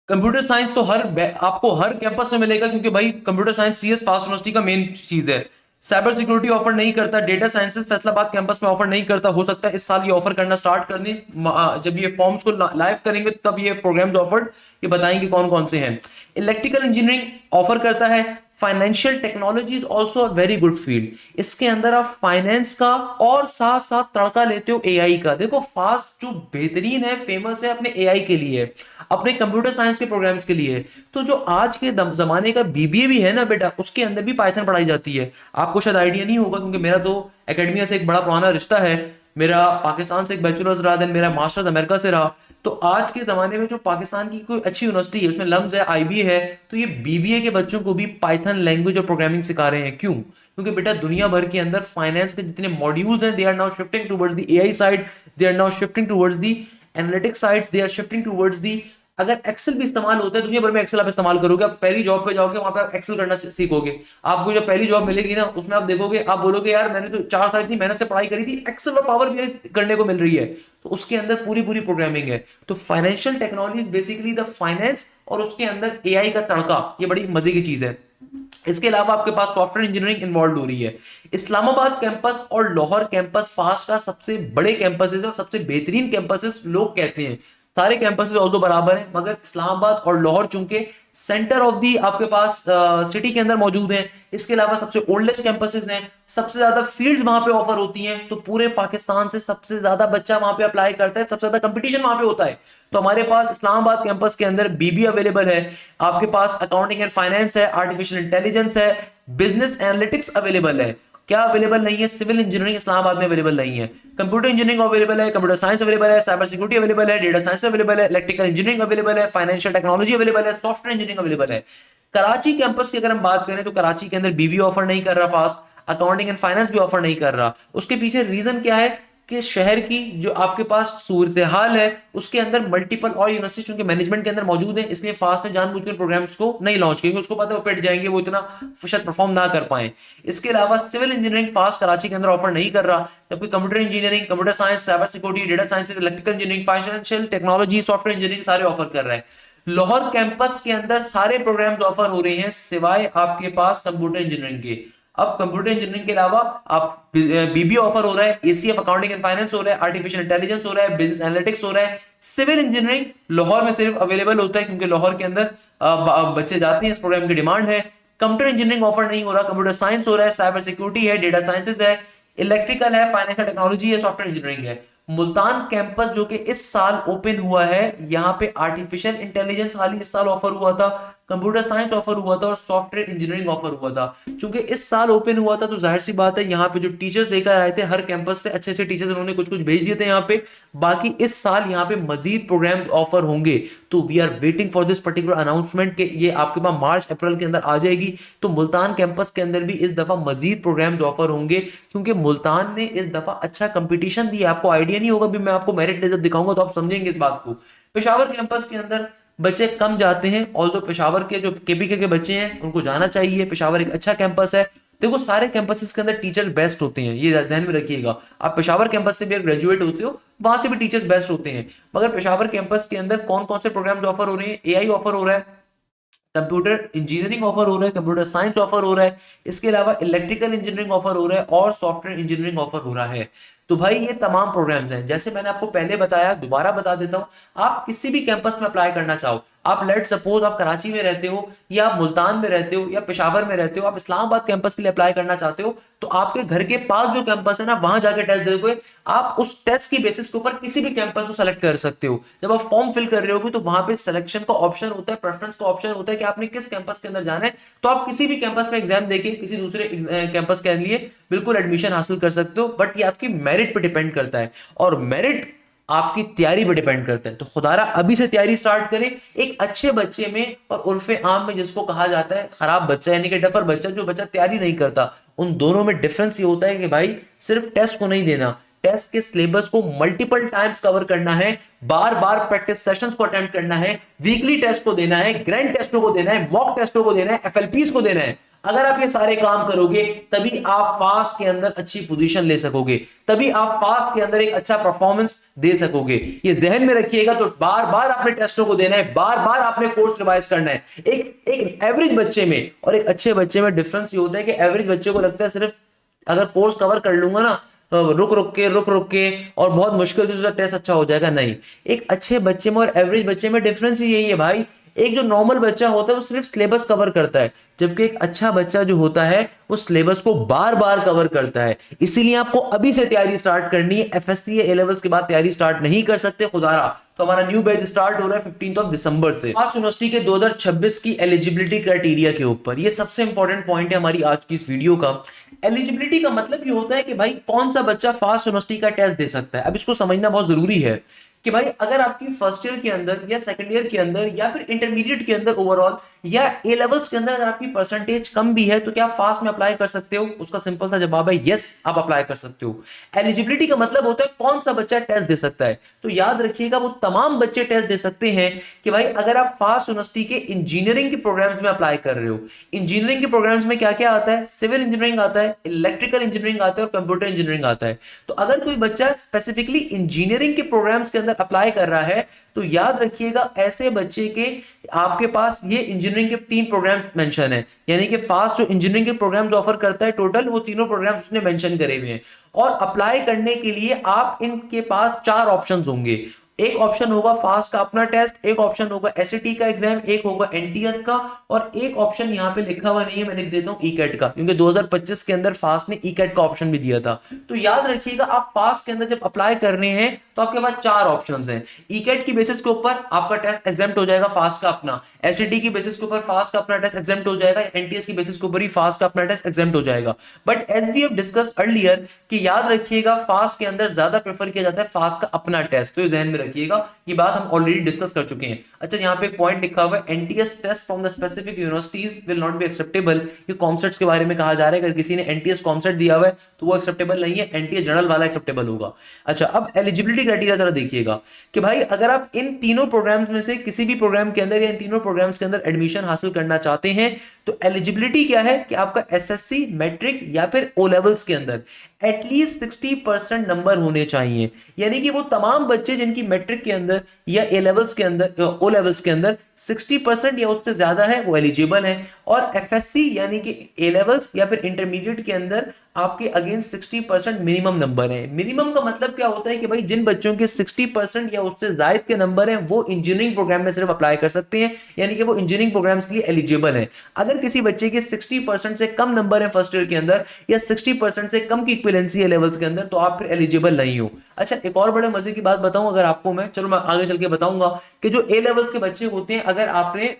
कंप्यूटर साइंस तो आपको हर कैंपस में मिलेगा, क्योंकि भाई computer science CS fast university का मेन चीज है। साइबर सिक्योरिटी ऑफर नहीं करता, डेटा साइंसेस फैसलाबाद कैंपस में ऑफर नहीं करता। हो सकता है इस साल ये ऑफर करना स्टार्ट कर दें, जब ये फॉर्म्स को लाइव करेंगे तब ये प्रोग्राम्स ऑफर्ड ये बताएंगे कौन कौन से हैं। इलेक्ट्रिकल इंजीनियरिंग ऑफर करता है। Financial technology is also a very good field. इसके अंदर आप फाइनेंस का और साथ साथ तड़का लेते हो एआई का। देखो फास्ट जो बेहतरीन है, फेमस है अपने एआई के लिए, अपने कंप्यूटर साइंस के प्रोग्राम्स के लिए। तो जो आज के जमाने का बीबीए भी है ना बेटा, उसके अंदर भी पाइथन पढ़ाई जाती है। आपको शायद आइडिया नहीं होगा, क्योंकि मेरा तो एकेडमिया से एक बड़ा पुराना रिश्ता है। मेरा पाकिस्तान से एक बैचलर्स रहा, देन मेरा मास्टर्स अमेरिका से रहा। तो आज के जमाने में जो पाकिस्तान की कोई अच्छी यूनिवर्सिटी है, उसमें लम्स है, आईबी है, तो ये बीबीए के बच्चों को भी पाइथन लैंग्वेज और प्रोग्रामिंग सिखा रहे हैं। क्यों? क्योंकि बेटा दुनिया भर के अंदर फाइनेंस के जितने मॉड्यूल्स हैं, they are now shifting towards the AI side, they are now shifting towards the analytics sides, they are shifting towards the, अगर एक्सेल भी इस्तेमाल होता है दुनिया भर में, एक्सेल आप इस्तेमाल करोगे, आप पहली जॉब पे जाओगे वहां पे आप एक्सेल करना सीखोगे। आपको जब पहली जॉब मिलेगी ना, उसमें आप देखोगे, आप बोलोगे यार मैंने तो 4 साल इतनी मेहनत से पढ़ाई करी थी, एक्सेल और पावर बीआई करने को मिल रही है। तो उसके अंदर पूरी पूरी प्रोग्रामिंग है। तो financial technology is basically the finance, और उसके अंदर एआई का तड़का, ये बड़ी मजे की चीज है। इसके अलावा आपके पास सॉफ्टवेयर इंजीनियरिंग इन्वॉल्व हो रही है। इस्लामाबाद कैंपस और लाहौर कैंपस फास्ट का सबसे बड़े कैंपसेस और सबसे बेहतरीन कैंपसेस लोग कहते हैं। सारे कैंपसेस ऑल्दो बराबर हैं, मगर इस्लामाबाद और लाहौर चूंकि सेंटर ऑफ दी आपके पास सिटी के अंदर मौजूद हैं, इसके अलावा सबसे ओल्डेस्ट कैंपसेस हैं, सबसे ज्यादा फील्ड्स वहां पे ऑफर होती हैं, तो पूरे पाकिस्तान से सबसे ज्यादा बच्चा वहां पे अप्लाई करता है, सबसे ज्यादा कंपटीशन वहां पे होता है। तो हमारे पास इस्लामाबाद कैंपस के अंदर बीबी अवेलेबल है, आपके पास अकाउंटिंग एंड फाइनेंस है, आर्टिफिशियल इंटेलिजेंस है, बिजनेस एनालिटिक्स अवेलेबल है। क्या अवेलेबल नहीं है? सिविल इंजीनियरिंग इस्लामाबाद में अवेलेबल नहीं है। कंप्यूटर इंजीनियरिंग अवेलेबल है, कंप्यूटर साइंस अवेलेबल है, साइबर सिक्योरिटी अवेलेबल है, डेटा साइंस अवेलेबल है, इलेक्ट्रिकल इंजीनियरिंग अवेलेबल है, फाइनेंशियल टेक्नोलॉजी अवेलेबल है, सॉफ्टवेयर इंजीनियरिंग अवेलेबल है। कराची कैंपस की अगर हम बात करें तो कराची के अंदर बीबी ऑफर नहीं कर रहा फास्ट, अकाउंटिंग एंड फाइनेंस भी ऑफर नहीं कर रहा। उसके पीछे रीजन क्या है कि शहर की जो आपके पास सूरत हाल है, उसके अंदर मल्टीपल और यूनिवर्सिटी चूंकि मैनेजमेंट के अंदर मौजूद है, इसलिए फास्ट ने जानबूझकर प्रोग्राम्स को नहीं लॉन्च किया, उसको पता है वो पिट जाएंगे, वो इतना शायद परफॉर्म ना कर पाए। इसके अलावा सिविल इंजीनियरिंग फास्ट कराची के अंदर ऑफर नहीं कर रहा, जबकि computer engineering, computer science, cyber security, data science, electrical engineering, financial technology, software engineering सारे ऑफर कर रहा है। लाहौर कैंपस के अंदर सारे प्रोग्राम्स ऑफर हो रहे हैं सिवाय आपके पास कंप्यूटर इंजीनियरिंग के। अब कंप्यूटर इंजीनियरिंग के अलावा आप बीबी ऑफर हो रहा है, एसीएफ अकाउंटिंग एंड फाइनेंस हो रहा है, आर्टिफिशियल इंटेलिजेंस हो रहा है, बिजनेस एनालिटिक्स हो रहा है। सिविल इंजीनियरिंग लाहौर में सिर्फ अवेलेबल होता है क्योंकि लाहौर के अंदर बच्चे जाते हैं, इस प्रोग्राम की डिमांड है। कंप्यूटर इंजीनियरिंग ऑफर नहीं हो रहा, कंप्यूटर साइंस हो रहा है, साइबर सिक्योरिटी है, डेटा साइंसेज है, इलेक्ट्रिकल है, फाइनेंशियल टेक्नोलॉजी है, सॉफ्टवेयर इंजीनियरिंग है। मुल्तान कैंपस जो कि इस साल ओपन हुआ है, यहां पे आर्टिफिशियल इंटेलिजेंस खाली इस साल ऑफर हुआ था, कंप्यूटर साइंस ऑफर हुआ था और सॉफ्टवेयर इंजीनियरिंग ऑफर हुआ था। क्योंकि इस साल ओपन हुआ था तो जाहिर सी बात है यहाँ पे जो टीचर्स लेकर आए थे हर कैंपस से अच्छे अच्छे टीचर्स उन्होंने कुछ कुछ भेज दिए थे यहाँ पे। बाकी इस साल यहाँ पे मजीद प्रोग्राम्स ऑफर होंगे, तो we are waiting for this particular announcement के ये आपके पास मार्च अप्रैल के अंदर आ जाएगी। तो मुल्तान कैंपस के अंदर भी इस दफा मजीद प्रोग्राम्स ऑफर होंगे, क्योंकि मुल्तान ने इस दफा अच्छा कंपटीशन दिया। आपको आइडिया नहीं होगा, भी मैं आपको मेरिट लिस्ट दिखाऊंगा तो आप समझेंगे इस बात को। पेशावर कैंपस के अंदर बच्चे कम जाते हैं, ऑल्दो पेशावर के जो केपीके के बच्चे हैं उनको जाना चाहिए। पेशावर एक अच्छा कैंपस है। देखो सारे कैंपसेस के अंदर टीचर बेस्ट होते हैं, ये ध्यान में रखिएगा। आप पेशावर कैंपस से भी अगर ग्रेजुएट होते हो वहां से भी टीचर्स बेस्ट होते हैं। मगर पेशावर कैंपस के अंदर कौन कौन से प्रोग्राम्स ऑफर हो रहे हैं? एआई ऑफर हो रहा है, कंप्यूटर इंजीनियरिंग ऑफर हो रहा है, कंप्यूटर साइंस ऑफर हो रहा है, इसके अलावा इलेक्ट्रिकल इंजीनियरिंग ऑफर हो रहा है और सॉफ्टवेयर इंजीनियरिंग ऑफर हो रहा है। तो भाई ये तमाम प्रोग्राम्स हैं। जैसे मैंने आपको पहले बताया, दोबारा बता देता हूं, आप किसी भी कैंपस में अप्लाई करना चाहो, आप लेट सपोज आप कराची में रहते हो या आप मुल्तान में रहते हो या पेशावर में रहते हो, आप इस्लामाबाद कैंपस के लिए अप्लाई करना चाहते हो, तो आपके घर के पास जो कैंपस है ना वहां जाके टेस्ट दोगे। आप उस टेस्ट की बेसिस के ऊपर किसी भी कैंपस को सेलेक्ट कर सकते हो। जब आप फॉर्म फिल कर रहे होगे तो वहां पे सिलेक्शन का ऑप्शन होता है, प्रेफरेंस का ऑप्शन होता है कि आपने किस कैंपस के अंदर जाना है। तो आप किसी भी कैंपस में एग्जाम देके किसी दूसरे कैंपस के लिए बिल्कुल एडमिशन हासिल कर सकते हो। बट ये आपकी मेरिट पे डिपेंड करता है और मेरिट आपकी तैयारी पे डिपेंड करता है। तो खुदारा अभी से तैयारी स्टार्ट करें। एक अच्छे बच्चे में और उर्फे आम में जिसको कहा जाता है खराब बच्चा यानी कि डफर बच्चा, जो बच्चा तैयारी नहीं करता, उन दोनों में डिफरेंस ये होता है कि भाई सिर्फ टेस्ट को नहीं देना, टेस्ट के सिलेबस को मल्टीपल टाइम्स कवर करना है, बार बार प्रैक्टिस सेशंस को अटेम्प्ट करना है, वीकली टेस्ट को देना है, ग्रैंड टेस्टों को देना है, मॉक टेस्टों को देना है, एफएलपीज को देना है। अगर आप ये सारे काम करोगे तभी आप पास के अंदर अच्छी पोजीशन ले सकोगे, तभी आप पास के अंदर एक अच्छा परफॉर्मेंस दे सकोगे। ये जहन में रखिएगा। तो बार बार आपने टेस्टों को देना है, बार बार आपने कोर्स रिवाइज करना है। एक एवरेज बच्चे में और एक अच्छे बच्चे में डिफरेंस ये होता है कि एवरेज बच्चे को लगता है सिर्फ अगर कोर्स कवर कर लूंगा ना रुक रुक के और बहुत मुश्किल से तो टेस्ट अच्छा हो जाएगा, नहीं। एक अच्छे बच्चे में और एवरेज बच्चे में डिफरेंस ही यही है भाई। एक जो नॉर्मल बच्चा होता है वो सिर्फ सिलेबस कवर करता है, जबकि एक अच्छा बच्चा जो होता है वो सिलेबस को बार बार कवर करता है। इसीलिए आपको अभी से तैयारी स्टार्ट करनी है। एफएससी या ए लेवल्स के बाद तैयारी स्टार्ट नहीं कर सकते खुदारा। तो हमारा न्यू बैच स्टार्ट हो रहा है 15 दिसंबर से फास्ट यूनिवर्सिटी के 2026 की एलिजिबिलिटी क्राइटेरिया के ऊपर। ये सबसे इंपॉर्टेंट पॉइंट है हमारी आज की इस वीडियो का। एलिजिबिलिटी का मतलब ये होता है कि भाई कौन सा बच्चा फास्ट यूनिवर्सिटी का टेस्ट दे सकता है। अब इसको समझना बहुत जरूरी है कि भाई अगर आपकी फर्स्ट ईयर के अंदर या सेकंड ईयर के अंदर या फिर इंटरमीडिएट के अंदर ओवरऑल या ए लेवल्स के अंदर अगर आपकी परसेंटेज कम भी है तो क्या आप फास्ट में अप्लाई कर सकते हो? उसका सिंपल सा जवाब है यस, आप अप्लाई कर सकते हो। एलिजिबिलिटी का मतलब होता है कौन सा बच्चा टेस्ट दे सकता है। तो याद रखिएगा वो तमाम बच्चे टेस्ट दे सकते हैं कि भाई अगर आप फास्ट यूनिवर्सिटी के इंजीनियरिंग के प्रोग्राम्स में अप्लाई कर रहे हो। इंजीनियरिंग के प्रोग्राम्स में क्या क्या आता है? सिविल इंजीनियरिंग आता है, इलेक्ट्रिकल इंजीनियरिंग आता है और कंप्यूटर इंजीनियरिंग आता है। तो अगर कोई बच्चा स्पेसिफिकली इंजीनियरिंग के प्रोग्राम्स के अंदर अप्लाई कर रहा है तो याद रखिएगा ऐसे बच्चे के आपके पास ये इंजीनियरिंग के 3 प्रोग्राम्स मेंशन है, यानी कि फास्ट जो इंजीनियरिंग के प्रोग्राम्स ऑफर करता है टोटल वो तीनों प्रोग्राम्स उसने मेंशन करे हुए हैं। और अप्लाई करने के लिए आप इनके पास 4 ऑप्शंस होंगे। एक ऑप्शन होगा फास्ट का अपना टेस्ट, एक ऑप्शन होगा एसएटी का एग्जाम, एक होगा एनटीएस का और एक ऑप्शन यहां पे लिखा हुआ नहीं है, मैं लिख देता हूं ईकैट का, क्योंकि 2025 के अंदर फास्ट ने ईकैट का ऑप्शन भी दिया था। तो याद रखिएगा आप फास्ट के अंदर जब अप्लाई कर रहे हैं तो आपके पास 4 ऑप्शंस हैं। ईकैट की बेसिस के ऊपर आपका टेस्ट एग्जाम्प्ट हो जाएगा फास्ट का अपना, एसएटी की बेसिस के ऊपर फास्ट का अपना टेस्ट एग्जाम्प्ट हो जाएगा, एनटीएस की बेसिस के ऊपर ही फास्ट का अपना टेस्ट एग्जाम्प्ट हो जाएगा। But as we have discuss earlier कि याद रखिएगा फास्ट के अंदर ज्यादा प्रेफर किया जाता है फास्ट का अपना टेस्ट। तो ध्यान में रखिएगा, ये बात हम ऑलरेडी डिस्कस कर चुके हैं। अच्छा यहाँ पे एक पॉइंट लिखा हुआ है NTS test from the specific universities will not be acceptable. ये कॉन्सेप्ट्स के बारे में कहा जा रहा है, अगर किसी ने एनटीएस कॉन्सेप्ट दिया हुआ है तो वो एक्सेप्टेबल नहीं है, एनटीएस जनरल वाला एक्सेप्टेबल होगा। अच्छा अब एलिजिबिलिटी क्राइटेरिया जरा देखिएगा कि भाई अगर आप इन तीनों प्रोग्राम्स में से किसी भी प्रोग्राम के अंदर या इन तीनों प्रोग्राम्स के अंदर एडमिशन हासिल करना चाहते हैं तो एलिजिबिलिटी क्या है कि आपका एसएससी, मैट्रिक या फिर ओ लेवल्स के अंदर एटलीस्ट 60% नंबर होने चाहिए। यानी कि वो तमाम बच्चे जिनकी मैट्रिक के अंदर या ए लेवल्स के अंदर ओ लेवल्स के अंदर 60% या उससे ज्यादा है वो एलिजिबल है। और एफएससी यानी कि ए लेवल्स या फिर इंटरमीडिएट के अंदर आपके अगेंस्ट 60% मिनिमम नंबर है। मिनिमम का मतलब क्या होता है कि भाई जिन बच्चों के 60% या उससे ज्यादा के नंबर हैं वो इंजीनियरिंग प्रोग्राम में सिर्फ अप्लाई कर सकते हैं, यानी कि वो इंजीनियरिंग प्रोग्राम्स के लिए एलिजिबल है। अगर किसी बच्चे के 60% से कम नंबर है फर्स्ट ईयर के अंदर या 60% से कम की इक्विवेलेंसी है लेवल्स के अंदर तो आप फिर एलिजिबल नहीं हो। अच्छा एक और बड़े मजे की बात बताऊं अगर आपको मैं, चलो मैं आगे चल के बताऊंगा कि जो ए लेवल्स के बच्चे होते हैं अगर आपने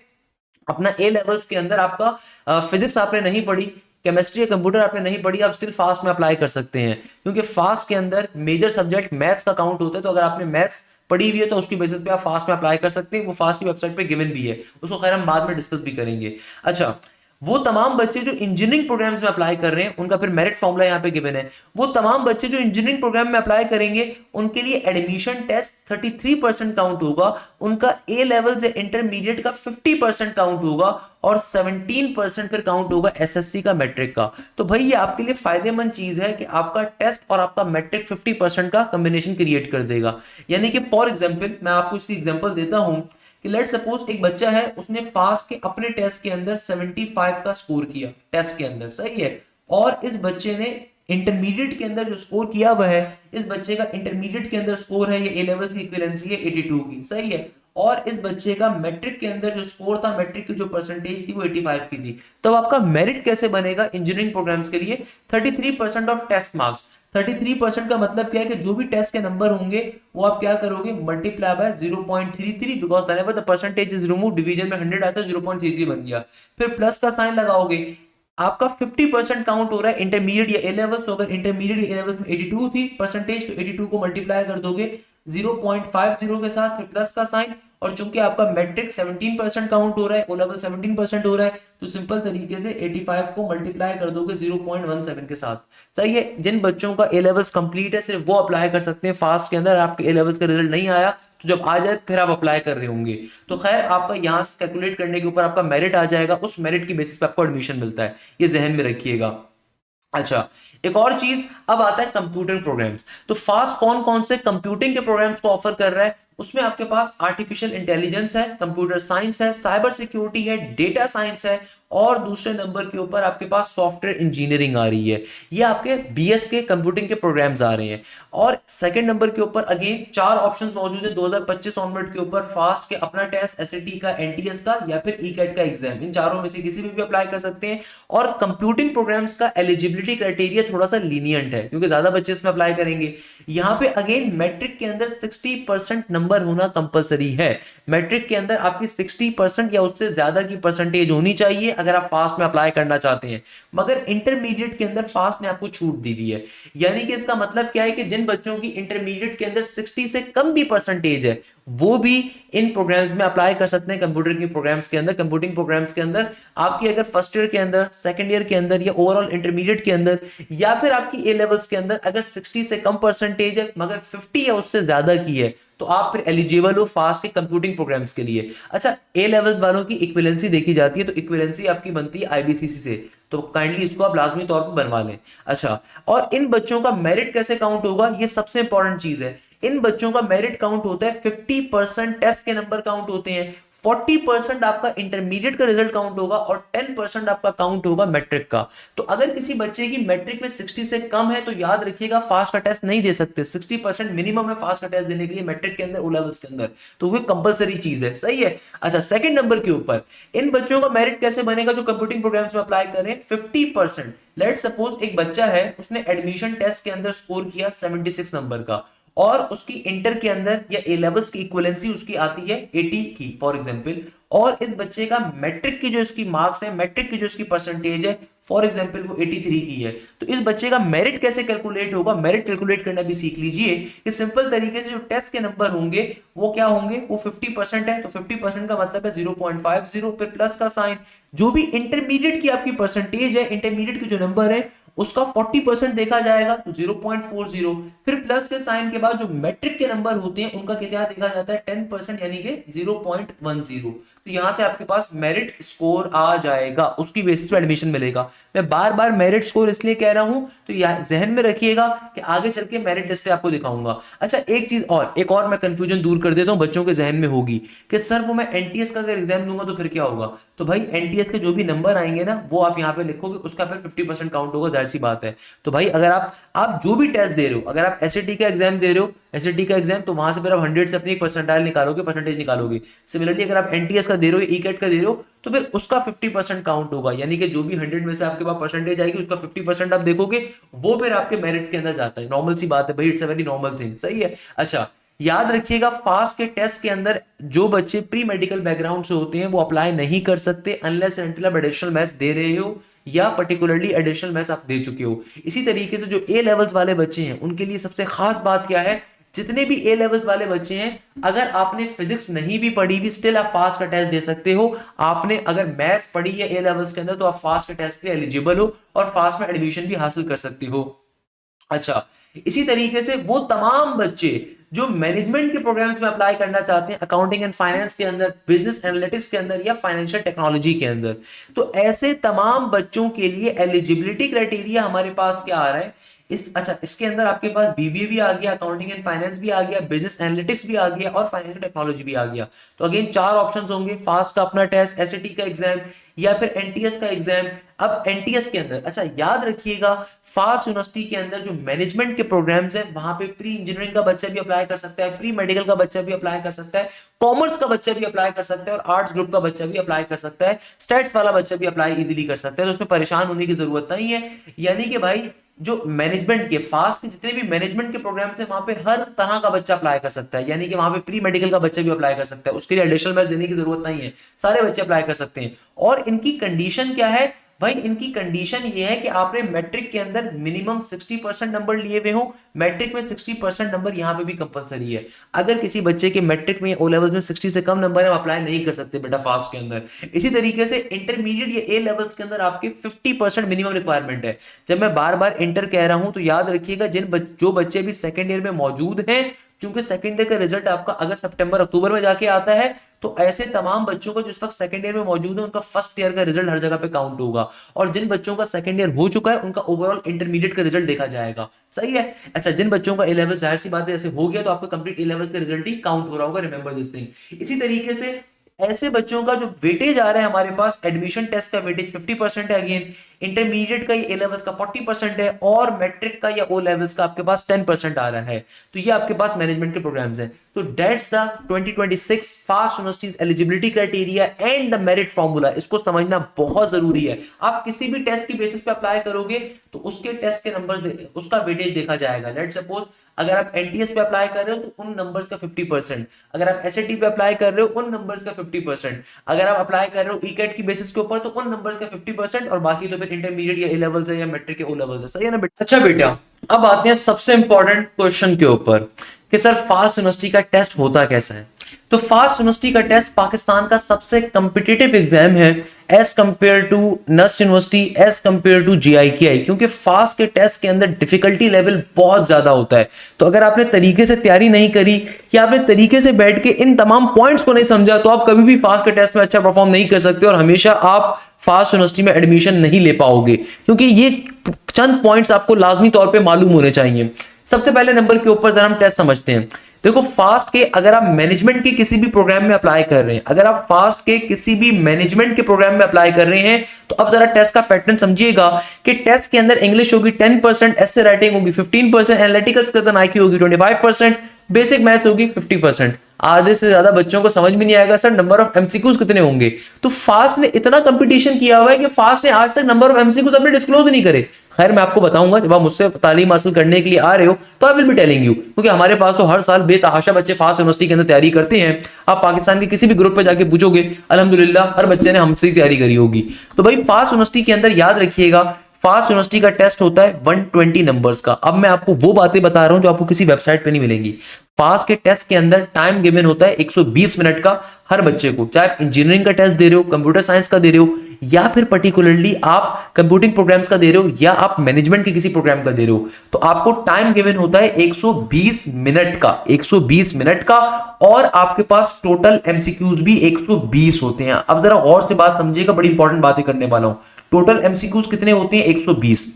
अपना ए लेवल्स के अंदर आपका फिजिक्स आपने नहीं पढ़ी, केमिस्ट्री या कंप्यूटर आपने नहीं पढ़ी, आप स्टिल फास्ट में अप्लाई कर सकते हैं, क्योंकि फास्ट के अंदर मेजर सब्जेक्ट मैथ्स का काउंट होता है। तो अगर आपने मैथ्स पढ़ी हुई है तो उसकी बेसिस पे आप फास्ट में अप्लाई कर सकते हैं। वो फास्ट की वेबसाइट पे गिवन भी है, उसको खैर हम बाद में डिस्कस भी करेंगे। अच्छा, वो तमाम बच्चे जो इंजीनियरिंग प्रोग्राम्स में अप्लाई कर रहे हैं, उनका फिर मेरिट फॉर्मूला यहाँ पे गिवन है। वो तमाम बच्चे जो इंजीनियरिंग प्रोग्राम में अप्लाई करेंगे, उनके लिए एडमिशन टेस्ट 33% काउंट होगा, उनका ए लेवल से इंटरमीडिएट का 50% काउंट होगा, और 17% फिर काउंट होगा एसएससी का, मैट्रिक का। तो भाई ये आपके लिए फायदेमंद चीज है कि आपका टेस्ट और आपका मैट्रिक 50% का कॉम्बिनेशन क्रिएट कर देगा। यानी कि फॉर एग्जाम्पल मैं आपको इसकी एग्जाम्पल देता हूं कि लेट सपोज एक बच्चा है, उसने फास्ट के अपने टेस्ट के अंदर 75 का स्कोर किया टेस्ट के अंदर, सही है, और इस बच्चे ने इंटरमीडिएट के अंदर जो स्कोर किया हुआ है, इस बच्चे का इंटरमीडिएट के अंदर स्कोर है, ये ए लेवल्स की इक्विवेलेंसी है 82 की, सही है, और इस बच्चे का मैट्रिक के अंदर जो स्कोर था, मैट्रिक की जो परसेंटेज थी वो 85 की थी। तो आपका मेरिट कैसे बनेगा इंजीनियरिंग प्रोग्राम्स के लिए? 33% ऑफ टेस्ट मार्क्स। 33% का मतलब क्या है कि जो भी टेस्ट के नंबर होंगे वो आप क्या करोगे, multiply by 0.33, because whenever the percentage is remove, division में 100 आता है, 0.33 बन गया, फिर प्लस का साइन लगाओगे। आपका 50% काउंट हो रहा है इंटरमीडिएट या ए लेवल्स। तो अगर इंटरमीडिएट या ए लेवल्स में 82 थी परसेंटेज, तो 82 को मल्टीप्लाई कर दोगे 0.50 के साथ, फिर प्लस का साइन, और चूंकि आपका मैट्रिक 17% काउंट हो रहा है, ओ लेवल 17% हो रहा है, तो सिंपल तरीके से 85 को मल्टीप्लाई कर दोगे 0.17 के साथ। सही है, जिन बच्चों का ए लेवल्स कंप्लीट है सिर्फ वो अप्लाई कर सकते हैं फास्ट के अंदर। आपके ए लेवल्स का रिजल्ट नहीं आया तो जब आ जाए फिर आप अप्लाई कर रहे होंगे। तो खैर आपका यहां से कैलकुलेट करने के ऊपर आपका मेरिट आ जाएगा, उस मेरिट की बेसिस पे आपको एडमिशन मिलता है, ये जहन में रखिएगा। अच्छा, एक और चीज, अब आता है कंप्यूटर प्रोग्राम्स। तो फास्ट कौन कौन से कंप्यूटिंग के प्रोग्राम्स को ऑफर कर रहा है? उसमें आपके पास आर्टिफिशियल इंटेलिजेंस है, कंप्यूटर साइंस है, साइबर सिक्योरिटी है, डेटा साइंस है, और दूसरे नंबर के ऊपर आपके पास सॉफ्टवेयर इंजीनियरिंग आ रही है। ये आपके बीएस के कंप्यूटिंग के प्रोग्राम्स आ रहे हैं। और सेकंड नंबर के ऊपर अगेन 4 ऑप्शंस मौजूद है 2025 ऑनवर्ड के ऊपर, फास्ट के अपना टेस्ट, एसएटी का, एनटीएस का, या फिर ईकेट का एग्जाम, इन चारों में से किसी भी अप्लाई कर सकते हैं। और कंप्यूटिंग प्रोग्राम्स का एलिजिबिलिटी क्राइटेरिया थोड़ा सा लीनियंट है, क्योंकि ज्यादा बच्चे इसमें अप्लाई करेंगे। यहाँ पे अगेन मैट्रिक के अंदर 60% नंबर होना कंपलसरी है। मैट्रिक के अंदर आपकी 60% या उससे ज्यादा की परसेंटेज होनी चाहिए अगर आप फास्ट में अप्लाई करना चाहते हैं। मगर इंटरमीडिएट के अंदर फास्ट ने आपको छूट दी हुई है। यानी कि इसका मतलब क्या है कि जिन बच्चों की इंटरमीडिएट के अंदर 60 से कम भी परसेंटेज है, वो भी इन प्रोग्राम्स में अप्लाई कर सकते हैं। कंप्यूटर के प्रोग्राम्स के अंदर, कंप्यूटिंग प्रोग्राम्स के अंदर आपकी अगर फर्स्ट ईयर के अंदर, सेकंड ईयर के अंदर, या ओवरऑल इंटरमीडिएट के अंदर, या फिर आपकी ए लेवल्स के अंदर अगर 60 से कम परसेंटेज है मगर 50 या उससे ज्यादा की है, तो आप फिर एलिजिबल हो फास्ट के कंप्यूटिंग प्रोग्राम्स के लिए। अच्छा, ए लेवल्स वालों की इक्विवेलेंसी देखी जाती है, तो इक्विवेलेंसी आपकी बनती है आईबीसीसी से, तो काइंडली इसको आप लाजमी तौर पर बनवा लें। अच्छा, और इन बच्चों का मेरिट कैसे काउंट होगा, ये सबसे इंपॉर्टेंट चीज है। इन बच्चों का मेरिट काउंट होता है 50% टेस्ट के नंबर काउंट होते हैं, 40% आपका इंटरमीडिएट का रिजल्ट काउंट होगा, और 10% आपका काउंट होगा मैट्रिक का। तो अगर किसी बच्चे की मैट्रिक में 60 से कम है तो याद रखिएगा फास्ट का टेस्ट नहीं दे सकते। 60% मिनिमम है फास्ट का टेस्ट देने के लिए मैट्रिक के अंदर, ओ लेवल्स के अंदर, तो वो कंपलसरी चीज है। सही है। अच्छा, सेकंड नंबर के ऊपर इन बच्चों का मेरिट कैसे बनेगा जो कंप्यूटिंग प्रोग्राम्स में अप्लाई कर रहे हैं? 50%। लेट सपोज एक बच्चा है, उसने एडमिशन टेस्ट के अंदर स्कोर किया 76 नंबर का, और उसकी इंटर के अंदर या ए लेवल्स की इक्विवेलेंसी उसकी आती है 80 की फॉर एग्जांपल, और इस बच्चे का मैट्रिक की जो इसकी मार्क्स है, मैट्रिक की जो इसकी परसेंटेज है फॉर एग्जांपल वो 83 की है, तो इस बच्चे का मेरिट कैसे कैलकुलेट होगा? मेरिट कैलकुलेट करना भी सीख लीजिए कि सिंपल तरीके से जो टेस्ट के नंबर होंगे वो क्या होंगे, वो 50% है, तो 50% का मतलब है 0.50, फिर प्लस का साइन। जो भी इंटरमीडिएट की आपकी परसेंटेज है, इंटरमीडिएट के जो नंबर है उसका 40% देखा जाएगा, तो 0.40, फिर प्लस के साइन के बाद जो मैट्रिक के नंबर होते हैं उनका क्या देखा जाता है? 10%, यानी कि 0.10। तो यहां से आपके पास मेरिट स्कोर आ जाएगा, उसकी बेसिस पे एडमिशन मिलेगा। मैं बार बार मेरिट स्कोर इसलिए कह रहा हूं तो जहन में रखिएगा कि आगे चल के मेरिट लिस्ट आपको दिखाऊंगा। अच्छा, एक चीज और, एक और मैं कंफ्यूजन दूर कर देता हूं, बच्चों के जहन में होगी कि सर वो मैं एनटीएस का अगर एग्जाम दूंगा तो फिर क्या होगा? तो भाई एनटीएस के जो भी नंबर आएंगे ना वो आप यहाँ पे लिखोगे, उसका फिर 50% काउंट होगा, जाहिर सी बात है। तो भाई अगर आप जो भी टेस्ट दे रहे हो, अगर आप एसएटी का एग्जाम दे रहे हो, एसएटी का एग्जाम, तो वहां से फिर आप 100 से अपनी परसेंटाइल निकालोगे, परसेंटेज निकालोगे। सिमिलरली अगर आप एनटीएस का दे रहे हो, ईकेट का दे रहे हो, तो फिर उसका 50% काउंट होगा, यानी कि जो भी 100 में से आपके पास परसेंटेज आएगी उसका 50% आप देखोगे, वो फिर आपके मेरिट के अंदर जाता है। नॉर्मल सी बात है भाई, it's a very normal thing. सही है। अच्छा, याद रखिएगा फास्ट के टेस्ट के अंदर जो बच्चे प्री मेडिकल बैकग्राउंड से होते हैं वो अप्लाई नहीं कर सकते अनलेस एंटिल आप एडिशनल मैथ्स दे रहे हो या पर्टिकुलरली एडिशनल मैथ्स आप दे चुके हो। इसी तरीके से जो ए लेवल्स वाले बच्चे हैं उनके लिए सबसे खास बात क्या है, जितने भी ए लेवल्स वाले बच्चे हैं अगर आपने फिजिक्स नहीं भी पढ़ी भी स्टिल आप फास्ट का टेस्ट दे सकते हो। आपने अगर मैथ्स पढ़ी है ए लेवल्स के अंदर तो आप फास्ट के टेस्ट के लिए एलिजिबल हो और फास्ट में एडमिशन भी हासिल कर सकते हो। अच्छा, इसी तरीके से वो तमाम बच्चे जो मैनेजमेंट के प्रोग्राम्स में अप्लाई करना चाहते हैं अकाउंटिंग एंड फाइनेंस के अंदर, बिजनेस एनालिटिक्स के अंदर या फाइनेंशियल टेक्नोलॉजी के अंदर, तो ऐसे तमाम बच्चों के लिए एलिजिबिलिटी क्राइटेरिया हमारे पास क्या आ रहा है अच्छा इसके अंदर आपके पास बीबीए भी आ गया, अकाउंटिंग एंड फाइनेंस भी आ गया, बिजनेस एनालिटिक्स भी आ गया और फाइनेंशियल टेक्नोलॉजी भी आ गया। तो अगेन 4 ऑप्शंस होंगे, फास्ट का अपना टेस्ट, एसएटी का एग्जाम या फिर एनटीएस का एग्जाम। अब एनटीएस के अंदर अच्छा याद रखिएगा फास्ट यूनिवर्सिटी के अंदर जो मैनेजमेंट के प्रोग्राम्स हैं वहां पे प्री इंजीनियरिंग का बच्चा भी अप्लाई कर सकता है, प्री मेडिकल का बच्चा भी अप्लाई कर सकता है, कॉमर्स का बच्चा भी अप्लाई कर सकता है और आर्ट्स ग्रुप का बच्चा भी अप्लाई कर सकता है, स्टैट्स वाला बच्चा भी अप्लाई इजीली कर सकता है। तो उसमें परेशान होने की जरूरत नहीं है। यानी कि भाई जो मैनेजमेंट के फास्ट के जितने भी मैनेजमेंट के प्रोग्राम्स हैं वहां पे हर तरह का बच्चा अप्लाई कर सकता है। यानी कि वहां पे प्री मेडिकल का बच्चा भी अप्लाई कर सकता है, उसके लिए एडिशनल मैथ्स देने की जरूरत नहीं है, सारे बच्चे अप्लाई कर सकते हैं। और इनकी कंडीशन क्या है भाई, इनकी कंडीशन ये है कि आपने मैट्रिक के अंदर मिनिमम 60% नंबर लिए हुए हो। मैट्रिक में 60% नंबर यहाँ पे भी कंपलसरी है। अगर किसी बच्चे के मैट्रिक में ओ लेवल्स में 60 से कम नंबर है आप अप्लाई नहीं कर सकते बेटा फास्ट के अंदर। इसी तरीके से इंटरमीडिएट या ए लेवल्स के अंदर आपके 50% मिनिमम रिक्वायरमेंट है। जब मैं बार बार इंटर कह रहा हूं तो याद रखिएगा जो बच्चे भी सेकेंड ईयर में मौजूद हैं, क्योंकि सेकेंड ईयर का रिजल्ट आपका अगस्त सितंबर अक्टूबर में जाके आता है, तो ऐसे तमाम बच्चों को जिस वक्त सेकेंड ईयर में मौजूद है उनका फर्स्ट ईयर का रिजल्ट हर जगह पे काउंट होगा और जिन बच्चों का सेकेंड ईयर हो चुका है उनका ओवरऑल इंटरमीडिएट का रिजल्ट देखा जाएगा। सही है। अच्छा, जिन बच्चों का ए लेवल जाहिर सी बात है जैसे हो गया तो आपका कंप्लीट ए लेवल का रिजल्ट ही काउंट हो रहा होगा, रिमेंबर दिस थिंग। इसी तरीके से ऐसे बच्चों का जो वेटेज आ रहा है हमारे पास, एडमिशन टेस्ट का वेटेज 50% है, अगेन इंटरमीडिएट का ये ए लेवल्स का 40% है और मैट्रिक का या ओ लेवल्स का आपके पास 10% आ रहा है। तो ये आपके पास मैनेजमेंट के प्रोग्राम्स हैं। तो that's the 2026 fast universities eligibility criteria and the merit formula. इसको समझना बहुत जरूरी है। आप किसी भी टेस्ट की बेसिस पे अप्लाई करोगे तो उसके टेस्ट के नंबर्स उसका वेटेज देखा जाएगा। लेट्स सपोज अगर आप एनटीएस पे अप्लाई कर रहे हो तो उन नंबर्स का 50%, अगर आप एसएटी पे अप्लाई कर रहे हो उन नंबर्स का 50%, अगर आप अप्लाई कर रहे हो ईकेट की बेसिस के ऊपर तो उन नंबर्स का 50% और बाकी तो फिर इंटरमीडिएट या ए लेवल्स है या मैट्रिक के ओ लेवल्स है। सही है ना बेटा? अच्छा बेटा, अब आते हैं सबसे इंपॉर्टेंट क्वेश्चन के ऊपर कि सर फास्ट यूनिवर्सिटी का टेस्ट होता कैसा है। तो फास्ट यूनिवर्सिटी का टेस्ट पाकिस्तान का सबसे कॉम्पिटिटिव एग्जाम है as compare to NUST university, as compare to GIKI, क्योंकि फास्ट के टेस्ट के अंदर डिफिकल्टी लेवल बहुत ज्यादा होता है। तो अगर आपने तरीके से तैयारी नहीं करी या आपने तरीके से बैठ के इन तमाम पॉइंट्स को नहीं समझा तो आप कभी भी फास्ट के टेस्ट में अच्छा परफॉर्म नहीं कर सकते और हमेशा आप फास्ट यूनिवर्सिटी में एडमिशन नहीं ले पाओगे, क्योंकि ये चंद पॉइंट्स आपको लाजमी तौर पर मालूम होने चाहिए। सबसे पहले नंबर के ऊपर जरा हम टेस्ट समझते हैं। देखो फास्ट के अगर आप मैनेजमेंट के किसी भी प्रोग्राम में अप्लाई कर रहे हैं, अगर आप फास्ट के किसी भी मैनेजमेंट के प्रोग्राम में अप्लाई कर रहे हैं तो अब जरा टेस्ट का पैटर्न समझिएगा कि टेस्ट के अंदर इंग्लिश होगी 10%, एसे राइटिंग होगी 15%, एनालिटिकल स्किल्स एंड आईक्यू होगी 25%, बेसिक मैथ्स होगी 50%। आधे से ज्यादा बच्चों को समझ में नहीं आएगा सर नंबर ऑफ एमसीक्यूज कितने होंगे। तो फास्ट ने इतना कंपटीशन किया हुआ है कि फास्ट ने आज तक नंबर ऑफ एमसीक्यूज अपने डिस्क्लोज नहीं करे। खैर मैं आपको बताऊंगा जब आप मुझसे तालीम हासिल करने के लिए आ रहे हो तो I will be telling you, क्योंकि हमारे पास तो हर साल बेतहाशा बच्चे फास्ट यूनिवर्सिटी के अंदर तैयारी करते हैं। आप पाकिस्तान के किसी भी ग्रुप पे जाके पूछोगे अल्हम्दुलिल्लाह हर बच्चे ने हमसे ही तैयारी करी होगी। तो भाई फास्ट यूनिवर्सिटी के अंदर याद रखिएगा फास्ट यूनिवर्सिटी का टेस्ट होता है 120 नंबर्स का। अब मैं आपको वो बातें बता रहा हूं जो आपको किसी वेबसाइट पे नहीं मिलेंगी। फास्ट के टेस्ट के अंदर टाइम गिवन होता है 120 मिनट का हर बच्चे को, चाहे आप इंजीनियरिंग का टेस्ट दे रहे हो, कंप्यूटर साइंस का दे रहे हो या फिर पर्टिकुलरली आप कंप्यूटिंग प्रोग्राम्स का दे रहे हो या आप मैनेजमेंट के किसी प्रोग्राम का दे रहे हो, तो आपको टाइम गिवन होता है 120 मिनट का, 120 मिनट का। और आपके पास टोटल एमसीक्यूज भी 120 होते हैं। अब जरा गौर से बात समझिएगा, बड़ी इंपॉर्टेंट बातें करने वाला हूं। टोटल एमसीक्यूज कितने होते हैं? 120।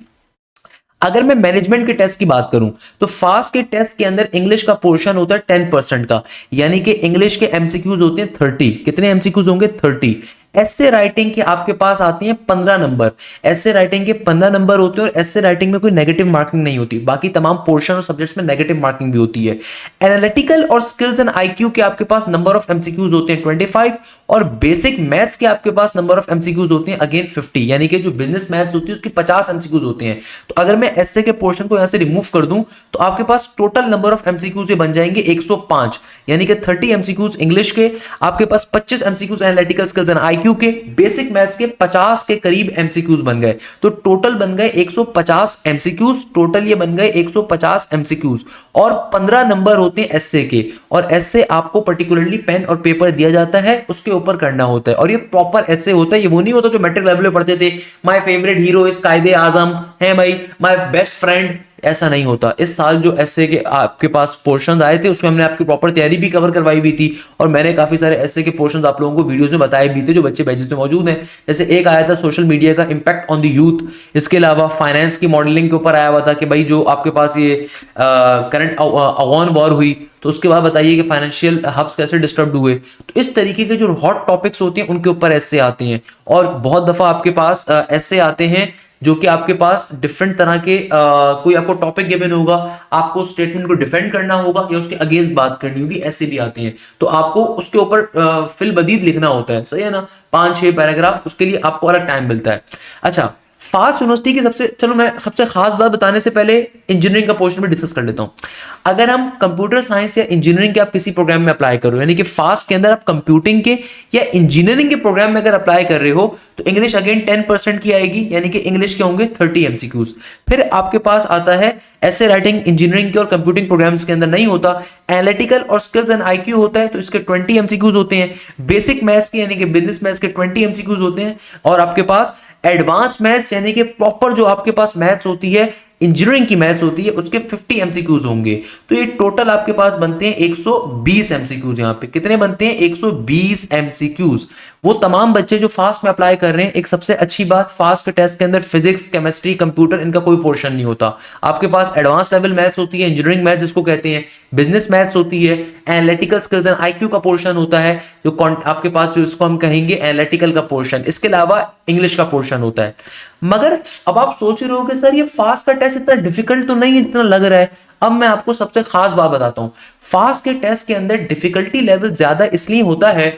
अगर मैं मैनेजमेंट के टेस्ट की बात करूं तो फास्ट के टेस्ट के अंदर इंग्लिश का पोर्शन होता है 10% का, यानी कि इंग्लिश के एमसीक्यूज होते हैं 30। कितने एमसीक्यूज होंगे? 30। एसे राइटिंग के आपके पास आती हैं 15 नंबर। एसे राइटिंग के 15 नंबर होते हैं और एसे राइटिंग में कोई नेगेटिव मार्किंग नहीं होती, बाकी तमाम पोर्शन और सब्जेक्ट्स में नेगेटिव मार्किंग भी होती है। एनालिटिकल और स्किल्स एंड आईक्यू के आपके पास नंबर ऑफ एमसीक्यूज होते हैं 25, और बेसिक मैथ्स के आपके पास नंबर ऑफ एमसीक्यूज होते हैं अगेन 50, यानी कि जो बिजनेस मैथ्स होती है उसकी 50 एमसीक्यूज होते हैं। तो अगर मैं एसे के पोर्शन को यहां से रिमूव कर दूं तो आपके पास टोटल नंबर ऑफ एमसीक्यूज बन जाएंगे 105, यानी कि 30 एमसीक्यूज इंग्लिश के, आपके पास 25 MCQs analytical skills and IQ के, बेसिक मैथ्स के 50 के करीब एमसीक्यूज बन गए। तो टोटल बन गए 150 एमसीक्यूज, टोटल ये बन गए 150 एमसीक्यूज, और 15 नंबर होते हैं एसए के, और एसए आपको पर्टिकुलरली पेन और पेपर दिया जाता है, उसके ऊपर करना होता है, और ये प्रॉपर एसए होता है। ये वो नहीं होता जो मैट्रिक लेवल पे पढ़ते थे, माय फेवरेट हीरो इज कायदे आजम है भाई, माय बेस्ट फ्रेंड, ऐसा नहीं होता। इस साल जो एसए के आपके पास पोर्शन आए थे उसमें हमने आपकी प्रॉपर तैयारी भी कवर करवाई हुई थी, और मैंने काफी सारे एसए के पोर्शन आप लोगों को वीडियोस में बताए भी थे जो बच्चे बैचेस में मौजूद हैं। जैसे एक आया था सोशल मीडिया का इंपैक्ट ऑन द यूथ, इसके अलावा फाइनेंस की मॉडलिंग के ऊपर आया हुआ था कि भाई जो आपके पास ये करंट अवान वॉर हुई तो उसके बाद बताइए कि फाइनेंशियल हब्स कैसे डिस्टर्ब हुए। तो इस तरीके के जो हॉट टॉपिक्स होते हैं उनके ऊपर एसए आते हैं, और बहुत दफा आपके पास एसए आते हैं जो कि आपके पास डिफरेंट तरह के कोई आपको टॉपिक गिवन होगा, आपको स्टेटमेंट को डिफेंड करना होगा या उसके अगेंस्ट बात करनी होगी, ऐसे भी आते हैं। तो आपको उसके ऊपर फिल बदीद लिखना होता है, सही है ना, 5-6 पैराग्राफ, उसके लिए आपको अलग टाइम मिलता है। अच्छा, फास्ट यूनिवर्सिटी की चलो मैं सबसे खास बात बताने से पहले इंजीनियरिंग का पोर्शन भी डिस्कस कर लेता हूं। अगर हम कंप्यूटर साइंस या इंजीनियरिंग के आप किसी प्रोग्राम में अप्लाई कर रहे हो, यानी कि फास्ट के अंदर आप कंप्यूटिंग के या इंजीनियरिंग के प्रोग्राम में अगर अप्लाई कर रहे हो, तो इंग्लिश अगेन 10% की आएगी, यानी कि इंग्लिश के होंगे 30 एमसीक्यूज। फिर आपके पास आता है ऐसे राइटिंग, इंजीनियरिंग के और कंप्यूटिंग प्रोग्राम्स के अंदर नहीं होता। एनालिटिकल और स्किल्स एंड आईक्यू होता है, तो इसके 20 एमसीक्यूज होते हैं। बेसिक मैथ्स के यानी कि बिजनेस मैथ्स के 20 एमसीक्यूज होते हैं, और आपके पास एडवांस मैथ्स यानी कि प्रॉपर जो आपके पास मैथ्स होती है, इंजीनियरिंग की मैथ्स होती है, उसके 50 एमसीक्यूज होंगे। तो ये टोटल आपके पास बनते हैं 120 एमसीक्यूज। यहां पे कितने बनते हैं? 120 एमसीक्यूज। वो तमाम बच्चे जो फास्ट में अप्लाई कर रहे हैं, एक सबसे अच्छी बात, फास्ट के टेस्ट के अंदर फिजिक्स, केमिस्ट्री, कंप्यूटर, इनका कोई पोर्शन नहीं होता। आपके पास एडवांस लेवल मैथ्स होती है, इंजीनियरिंग मैथ्स जिसको कहते हैं, बिजनेस मैथ्स होती है, एनालिटिकल स्किल्स एंड आईक्यू का पोर्शन होता है, जो आपके पास जो इसको हम कहेंगे एनालिटिकल का पोर्शन, इसके अलावा इंग्लिश का पोर्शन होता है। मगर अब आप सोच रहे हो कि सर ये फास्ट का टेस्ट इतना डिफिकल्ट तो नहीं है जितना लग रहा है। अब मैं आपको सबसे खास बात बताता हूं, फास्ट के टेस्ट के अंदर डिफिकल्टी लेवल ज्यादा इसलिए होता है,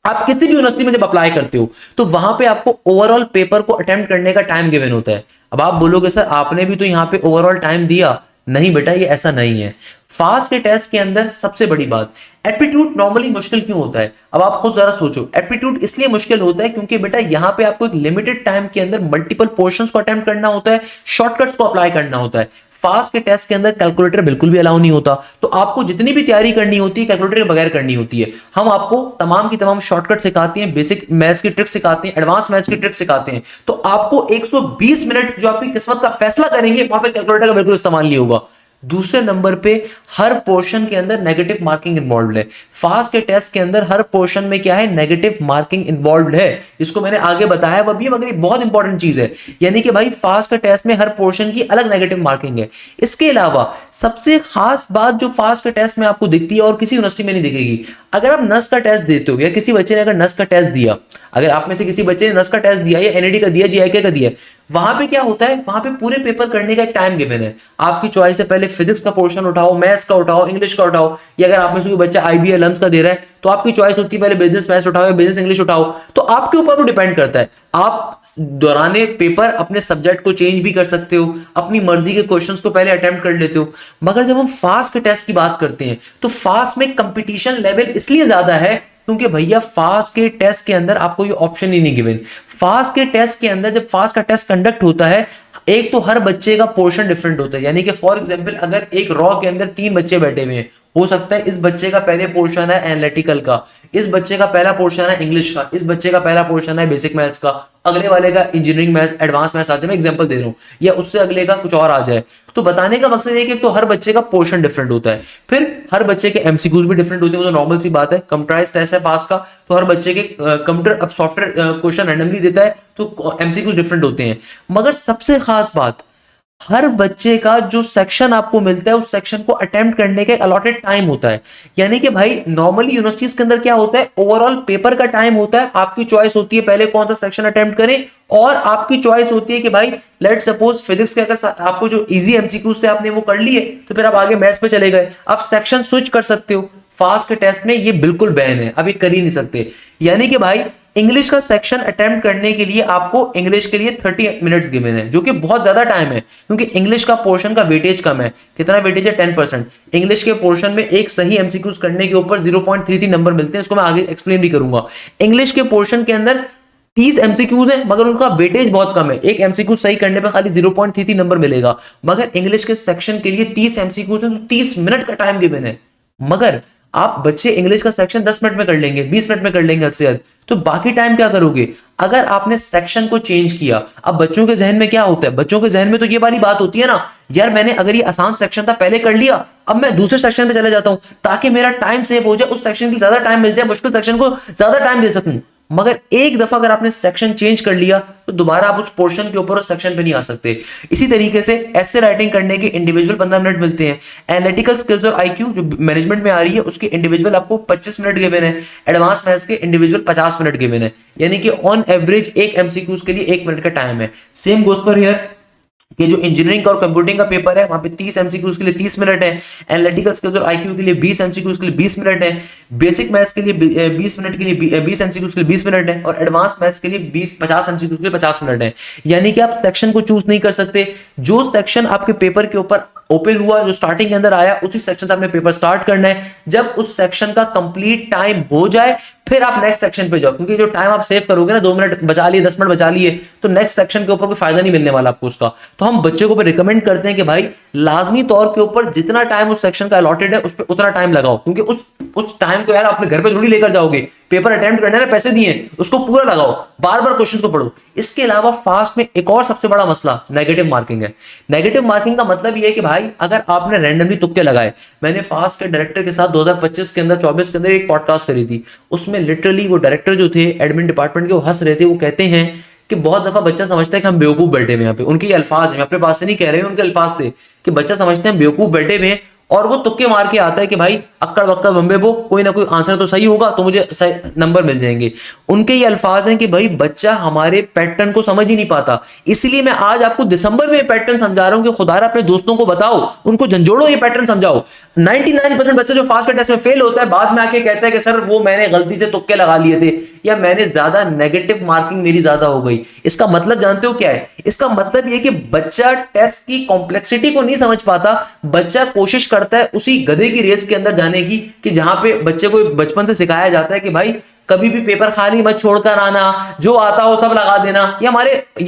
आप किसी भी यूनिवर्सिटी में जब अप्लाई करते हो तो वहां पे आपको ओवरऑल पेपर को अटेम्प्ट करने का टाइम गिवन होता है। अब आप बोलोगे सर आपने भी तो यहां पे ओवरऑल टाइम दिया, नहीं बेटा ये ऐसा नहीं है। फास्ट के टेस्ट के अंदर सबसे बड़ी बात, एप्टीट्यूड नॉर्मली मुश्किल क्यों होता है? अब आप खुद जरा सोचो, एप्टीट्यूड इसलिए मुश्किल होता है क्योंकि बेटा यहां पे आपको एक लिमिटेड टाइम के अंदर मल्टीपल पोर्शंस को अटेम्प्ट करना होता है, शॉर्टकट्स को अप्लाई करना होता है। फास्ट के टेस्ट के अंदर कैलकुलेटर बिल्कुल भी अलाउ नहीं होता, तो आपको जितनी भी तैयारी करनी होती है कैलकुलेटर के बगैर करनी होती है। हम आपको तमाम की तमाम शॉर्टकट सिखाते हैं, बेसिक मैथ्स की ट्रिक सिखाते हैं, एडवांस मैथ्स की ट्रिक सिखाते हैं। तो आपको 120 मिनट जो आपकी किस्मत का फैसला करेंगे वहां पे कैलकुलेटर का बिल्कुल इस्तेमाल नहीं होगा। दूसरे नंबर पे हर पोर्शन के अंदर नेगेटिव मार्किंग इन्वॉल्व है। फास्ट के टेस्ट के अंदर हर पोर्शन में क्या है? नेगेटिव मार्किंग इन्वॉल्व है। इसको मैंने आगे बताया वह भी, मगर ये बहुत इंपॉर्टेंट चीज है, यानी कि भाई फास्ट के टेस्ट में हर पोर्शन की अलग नेगेटिव मार्किंग है। इसके अलावा सबसे खास बात जो फास्ट के टेस्ट में आपको दिखती है और किसी यूनिवर्सिटी में नहीं दिखेगी, अगर आप नस का टेस्ट देते हो या किसी बच्चे ने अगर नस का टेस्ट दिया, अगर आप में से किसी बच्चे ने नस का टेस्ट दिया या एनईडी का दिया, जीआईके का दिया, वहां पे क्या होता है? वहां पे पूरे पेपर करने का एक टाइम गिवन है। आपकी चॉइस है, पहले फिजिक्स का पोर्शन उठाओ, मैथ्स का उठाओ, इंग्लिश का उठाओ, या अगर आप में से कोई बच्चा आईबीए लम्स का दे रहा है तो आपकी चॉइस होती है पहले बिजनेस मैथ्स उठाओ या बिजनेस इंग्लिश उठाओ। तो आपके ऊपर वो डिपेंड करता है, आप दौराने पेपर अपने सब्जेक्ट को चेंज भी कर सकते हो, अपनी मर्जी के क्वेश्चंस को पहले अटेम्प्ट कर लेते हो। मगर जब हम फास्ट के टेस्ट की बात करते हैं तो फास्ट में कंपटीशन लेवल इसलिए ज्यादा है क्योंकि भैया फास्ट के टेस्ट के अंदर आपको ये ऑप्शन ही नहीं गिवन। फास्ट के टेस्ट के अंदर जब फास्ट का टेस्ट कंडक्ट होता है, एक तो हर बच्चे का पोर्शन डिफरेंट होता है, यानी कि फॉर एग्जांपल अगर एक रॉ के अंदर 3 बच्चे बैठे हुए हैं, हो सकता है इस बच्चे का पहले पोर्शन है एनालिटिकल का, इस बच्चे का पहला पोर्शन है इंग्लिश का, इस बच्चे का पहला पोर्शन है बेसिक मैथ्स का, अगले वाले का इंजीनियरिंग मैथ्स, एडवांस मैथ्स आते हैं, मैं एग्जांपल दे रहा हूं, या उससे अगले का कुछ और आ जाए। तो बताने का मकसद ये कि तो हर बच्चे का पोर्शन डिफरेंट होता है, फिर हर बच्चे के एमसीक्यूज भी डिफरेंट होते हैं, वो तो नॉर्मल सी बात है। कंप्यूटराइज्ड टेस्ट है पास का, तो हर बच्चे के कंप्यूटर अब सॉफ्टवेयर क्वेश्चन रैंडमली देता है तो एमसीक्यूज डिफरेंट होते हैं। मगर सबसे खास बात, हर बच्चे का जो सेक्शन आपको मिलता है उस सेक्शन को अटेम्प्ट करने का अलॉटेड टाइम होता है। यानी कि भाई नॉर्मली यूनिवर्सिटीज के अंदर क्या होता है, ओवरऑल पेपर का टाइम होता है, आपकी चॉइस होती है पहले कौन सा सेक्शन अटेम्प्ट करें, और आपकी चॉइस होती है कि भाई लेट सपोज फिजिक्स के अगर आपको जो इजी एमसीक्यूज थे आपने वो कर लिए तो फिर आप आगे मैथ्स पे चले गए, आप सेक्शन स्विच कर सकते हो। फास्ट के टेस्ट में ये बिल्कुल बैन है, आप ये कर ही नहीं सकते। यानी कि भाई इंग्लिश का सेक्शन अटेम्प्ट करने के लिए आपको इंग्लिश के लिए 30 मिनट्स गिवन है, जो कि बहुत ज्यादा टाइम है, क्योंकि इंग्लिश का पोर्शन का वेटेज कम है। कितना वेटेज है? 10%। इंग्लिश के पोर्शन में एक सही एमसीक्यूज करने के ऊपर 0.33 नंबर मिलते हैं, इसको मैं आगे एक्सप्लेन भी करूंगा। इंग्लिश के पोर्शन के अंदर 30 एमसीक्यूज है, मगर उनका वेटेज बहुत कम है। एक एमसीक्यू सही करने पे खाली 0.33 नंबर मिलेगा, मगर इंग्लिश के सेक्शन के लिए 30 एमसीक्यूज है, तो 30 मिनट का टाइम गिवन है। मगर आप बच्चे इंग्लिश का सेक्शन 10 मिनट में कर लेंगे, 20 मिनट में कर लेंगे हद से हद, तो बाकी टाइम क्या करोगे? अगर आपने सेक्शन को चेंज किया, अब बच्चों के जहन में क्या होता है, बच्चों के जहन में तो ये वाली बात होती है ना, यार मैंने अगर ये आसान सेक्शन था पहले कर लिया, अब मैं दूसरे सेक्शन पे चले जाता हूं ताकि मेरा टाइम सेव हो जाए, उस सेक्शन की ज्यादा टाइम मिल जाए, मुश्किल सेक्शन को ज्यादा टाइम दे सकूं। मगर एक दफा अगर आपने सेक्शन चेंज कर लिया तो दोबारा आप उस पोर्शन के ऊपर उस सेक्शन पे नहीं आ सकते। इसी तरीके से एसे राइटिंग करने के इंडिविजुअल 15 मिनट मिलते हैं। एनालिटिकल स्किल्स और आईक्यू जो मैनेजमेंट में आ रही है उसके इंडिविजुअल आपको 25 मिनट गिवन है। एडवांस मैथ्स के इंडिविजुअल 50 मिनट गिवन है, यानी कि ऑन एवरेज एक एमसीक्यूज के लिए 1 मिनट का टाइम है। सेम गोज फॉर हियर कि जो इंजीनियरिंग और कंप्यूटिंग का पेपर है वहां पे 30 एमसीक्यूज के लिए 30 मिनट है। एनालिटिकल स्किल्स और आईक्यू के लिए 20 एमसीक्यूज के लिए 20 मिनट है। बेसिक मैथ्स के लिए 20 मिनट के लिए 20 एमसीक्यूज के लिए 20 मिनट है, और एडवांस मैथ्स के लिए 50 एमसीक्यूज के लिए 50 मिनट है। यानी कि आप सेक्शन को चूज नहीं कर सकते, जो सेक्शन आपके पेपर के ऊपर ओपन हुआ, जो स्टार्टिंग के अंदर आया, उसी सेक्शन से आपने पेपर स्टार्ट करना है। जब उस सेक्शन का कंप्लीट टाइम हो जाए फिर आप नेक्स्ट सेक्शन पे जाओ, क्योंकि जो टाइम आप सेव करोगे ना, 2 मिनट बचा लिए, 10 मिनट बचा लिए, तो नेक्स्ट सेक्शन के ऊपर कोई फायदा नहीं मिलने वाला आपको उसका। तो हम बच्चे को रिकमेंड करते हैं कि भाई लाजमी तौर के ऊपर जितना टाइम उस सेक्शन का अलॉटेड है उस पर उतना टाइम लगाओ, क्योंकि उस टाइम को यार अपने घर पे थोड़ी लेकर जाओगे, पेपर अटेम्प्ट करने में पैसे दिए, उसको पूरा लगाओ, बार बार क्वेश्चंस को पढ़ो। इसके अलावा फास्ट में एक और सबसे बड़ा मसला नेगेटिव मार्किंग है। नेगेटिव मार्किंग का मतलब ये है कि भाई अगर आपने रैंडमली तुक्के लगाए, मैंने फास्ट के डायरेक्टर के साथ 2025 के अंदर 24 के अंदर एक पॉडकास्ट करी थी, उसमें लिटरली वो डायरेक्टर जो थे एडमिन डिपार्टमेंट के, वो हंस रहे थे। वो कहते हैं कि बहुत दफा बच्चा समझता है कि हम बेवकूफ बैठे हुए, यहाँ पे उनके अल्फाज हैं, मैं अपने पास से नहीं कह रहे हैं, उनके अल्फाज थे कि बच्चा समझते हैं बेवकूफ बैठे हुए हैं, और वो तुक्के मार के आता है कि भाई अक्कड़ बक्कड़ बम्बे बो, कोई ना कोई आंसर तो सही होगा तो मुझे सही नंबर मिल जाएंगे। उनके ये अल्फाज हैं कि भाई बच्चा हमारे पैटर्न को समझ ही नहीं पाता, इसलिए मैं आज आपको दिसंबर में पैटर्न समझा रहा हूं कि खुदारा अपने दोस्तों को बताओ, उनको झंझोड़ो, ये पैटर्न समझाओ। 99% बच्चा जो फास्ट के टेस्ट में फेल होता है बाद में आके कहता है कि सर वो मैंने गलती से तुक्के लगा लिए थे, या मैंने ज्यादा नेगेटिव मार्किंग मेरी ज्यादा हो गई। इसका मतलब जानते हो क्या है? इसका मतलब ये कि बच्चा टेस्ट की कॉम्प्लेक्सिटी को नहीं समझ पाता, बच्चा कोशिश करता है उसी गधे की रेस के अंदर जाने की, कि जहां पे बच्चे को बचपन से सिखाया जाता है कि भाई कभी भी पेपर खाली मत छोड़कर आना, जो आता हो सब लगा देना, ये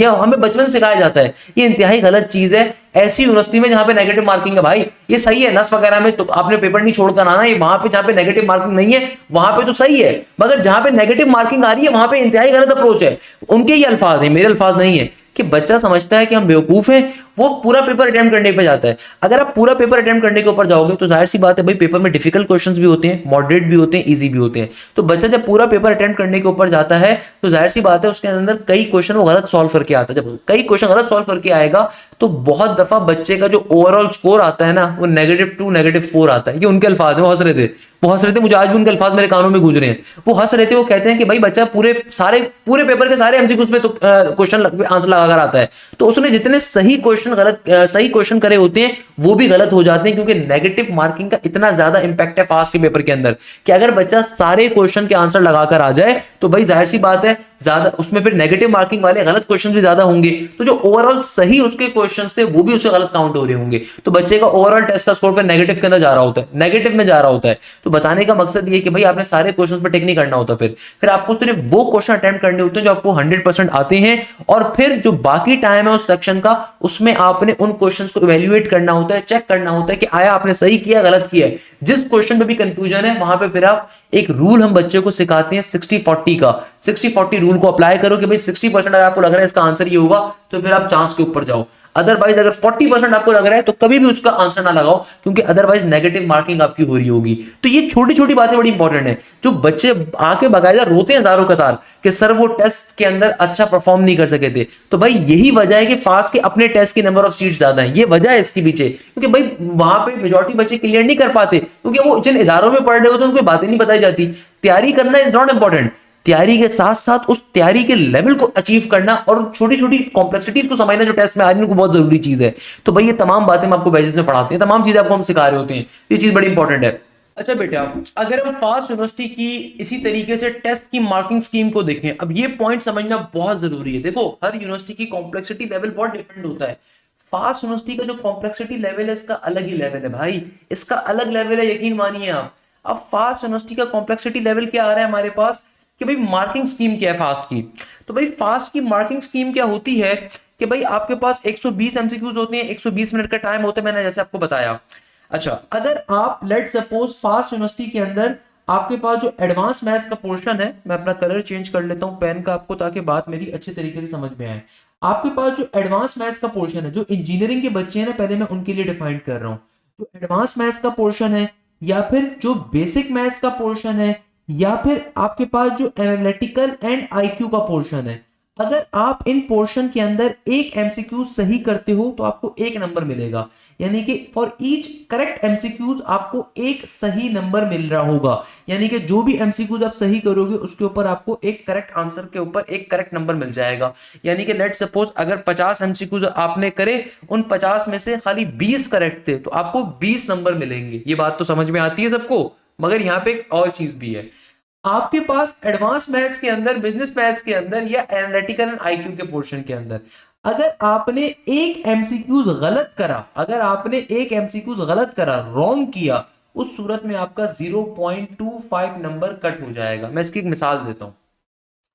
हमें बचपन से सिखाया जाता है। ये इंतहाई गलत चीज है। ऐसी यूनिवर्सिटी में जहां पे नेगेटिव मार्किंग है भाई, ये सही है, नस वगैरह में तो आपने पेपर नहीं छोड़कर आना, ये वहां पे जहां पे नेगेटिव मार्किंग नहीं है वहां पे तो सही है, मगर जहां पे नेगेटिव मार्किंग आ रही है वहां पे इंतहाई गलत अप्रोच है। उनके ये अल्फाज है, मेरे अल्फाज नहीं है, कि बच्चा समझता है कि हम बेवकूफ हैं, वो पूरा पेपर अटेम्प्ट करने पे जाता है। अगर आप पूरा पेपर अटेम्प्ट करने के ऊपर जाओगे तो जाहिर सी बात है भाई पेपर में डिफिकल्ट क्वेश्चंस भी होते हैं, मॉडरेट भी होते हैं, इजी भी होते हैं। तो बच्चा जब पूरा पेपर अटेम्प्ट करने के ऊपर जाता है तो जाहिर सी बात है उसके अंदर कई क्वेश्चन वो गलत सॉल्व करके आता है। जब कई क्वेश्चन गलत सॉल्व करके आएगा तो बहुत दफा बच्चे का जो ओवरऑल स्कोर आता है ना वो -2 -4 आता है। ये उनके अल्फाज है, वो हंस रहे थे, मुझे आज भी उनके अल्फाज मेरे कानों में गूंज रहे हैं। वो हंस रहे थे, वो कहते हैं कि भाई बच्चा पूरे पेपर के सारे एमसीक्यूज में तो क्वेश्चन आंसर लगाकर आता है, तो उसने जितने सही क्वेश्चन करे होते हैं वो भी गलत हो जाते हैं, क्योंकि नेगेटिव मार्किंग का इतना ज्यादा इंपैक्ट है फास्ट के पेपर के अंदर कि अगर बच्चा सारे क्वेश्चन के आंसर लगाकर आ जाए तो भाई जाहिर सी बात है ज्यादा उसमें फिर नेगेटिव मार्किंग वाले गलत क्वेश्चन भी ज्यादा होंगे, तो जो ओवरऑल सही उसके क्वेश्चंस थे वो भी उससे गलत काउंट हो रहे होंगे। तो बच्चे का ओवरऑल टेस्ट का स्कोर पे नेगेटिव के अंदर जा रहा होता है, नेगेटिव में जा रहा होता है। तो बताने का मकसद ये कि भाई आपने सारे क्वेश्चंस पे टिक नहीं करना होता, फिर आपको सिर्फ वो क्वेश्चन अटेम्प्ट करने होते हैं जो आपको 100% आते हैं, और फिर जो बाकी टाइम है उस सेक्शन का उसमें आपने उन क्वेश्चंस को इवैल्यूएट करना होता है, चेक करना होता है कि आया आपने सही किया गलत किया है। जिस क्वेश्चन पे भी कंफ्यूजन है वहां पे फिर आप एक रूल हम बच्चे को सिखाते हैं 60-40 का। 60-40 रूल को अप्लाई करो कि भाई 60% अगर आपको लग रहा है इसका आंसर ये होगा तो फिर आप चांस के ऊपर जाओ, अदरवाइज अगर 40% आपको लग रहा है तो कभी भी उसका आंसर ना लगाओ, क्योंकि अदरवाइज नेगेटिव मार्किंग आपकी हो रही होगी। तो ये छोटी छोटी बातें बड़ी इंपॉर्टेंट है। जो बच्चे आके बाकायदा रोते हैं हजारों कतार कि सर वो टेस्ट के अंदर अच्छा परफॉर्म नहीं कर सके थे, तो भाई यही वजह है कि फास्ट के अपने टेस्ट की नंबर ऑफ सीट ज्यादा है। ये वजह है इसके पीछे, क्योंकि भाई वहां पे मेजॉरिटी बच्चे क्लियर नहीं कर पाते, क्योंकि वो जिन इदारों में पढ़ रहे होते हैं उनको बातें नहीं बताई जाती। तैयारी करना इज नॉट इंपॉर्टेंट, तैयारी के साथ साथ उस तैयारी के लेवल को अचीव करना और छोटी छोटी कॉम्प्लेक्सिटीज को समझना जो टेस्ट में आज को बहुत जरूरी चीज है। तो भाई ये तमाम बातें हम आपको बैचेस में पढ़ाते हैं, तमाम चीजें आपको हम सिखा रहे होते हैं, ये चीज बड़ी इंपॉर्टेंट है। अच्छा बेटा, अगर हम फास्ट यूनिवर्सिटी की इसी तरीके से टेस्ट की मार्किंग स्कीम को देखें, अब ये पॉइंट समझना बहुत जरूरी है। देखो हर यूनिवर्सिटी की कॉम्प्लेक्सिटी लेवल बहुत डिफरेंट होता है। फास्ट यूनिवर्सिटी का जो कॉम्प्लेक्सिटी लेवल है इसका अलग ही लेवल है भाई, इसका अलग लेवल है, यकीन मानिए आप। अब फास्ट यूनिवर्सिटी का कॉम्प्लेक्सिटी लेवल क्या आ रहा है हमारे पास कि भाई मार्किंग स्कीम क्या है फास्ट की। तो भाई फास्ट की मार्किंग स्कीम क्या होती है कि भाई आपके पास 120 एमसीक्यूज होते हैं, 120 मिनट का टाइम होता है, मैंने जैसे आपको बताया। अच्छा, अगर आप लेट सपोज फास्ट यूनिवर्सिटी के अंदर आपके पास जो एडवांस मैथ्स का पोर्शन है, मैं अपना कलर चेंज कर लेता हूं पेन का आपको, ताकि बात मेरी अच्छे तरीके से समझ में आए। आपके पास जो एडवांस मैथ्स का पोर्शन है, जो इंजीनियरिंग के बच्चे हैं ना, पहले मैं उनके लिए डिफाइन कर रहा हूं। जो एडवांस मैथ्स का पोर्शन है, या फिर जो बेसिक मैथ्स का पोर्शन है, या फिर आपके पास जो एनालिटिकल एंड आईक्यू का पोर्शन है, अगर आप इन पोर्शन के अंदर एक एमसीक्यू सही करते हो तो आपको एक नंबर मिलेगा। यानी कि फॉर ईच करेक्ट एमसीक्यूज आपको एक सही नंबर मिल रहा होगा। यानी कि जो भी एमसीक्यूज आप सही करोगे उसके ऊपर आपको एक करेक्ट आंसर के ऊपर एक करेक्ट नंबर मिल जाएगा। यानी कि लेट सपोज अगर 50 एमसीक्यूज आपने करे, उन 50 में से खाली 20 करेक्ट थे तो आपको 20 नंबर मिलेंगे। ये बात तो समझ में आती है सबको। मगर यहाँ पे एक और चीज भी है, आपके पास एडवांस मैथ्स के अंदर, बिजनेस मैथ्स के अंदर, या एनालिटिकल एंड आईक्यू के पोर्शन के अंदर अगर आपने एक एमसीक्यूज गलत करा, अगर आपने एक एमसीक्यूज गलत करा, रॉन्ग किया, उस सूरत में आपका 0.25 नंबर कट हो जाएगा। मैं इसकी एक मिसाल देता हूं।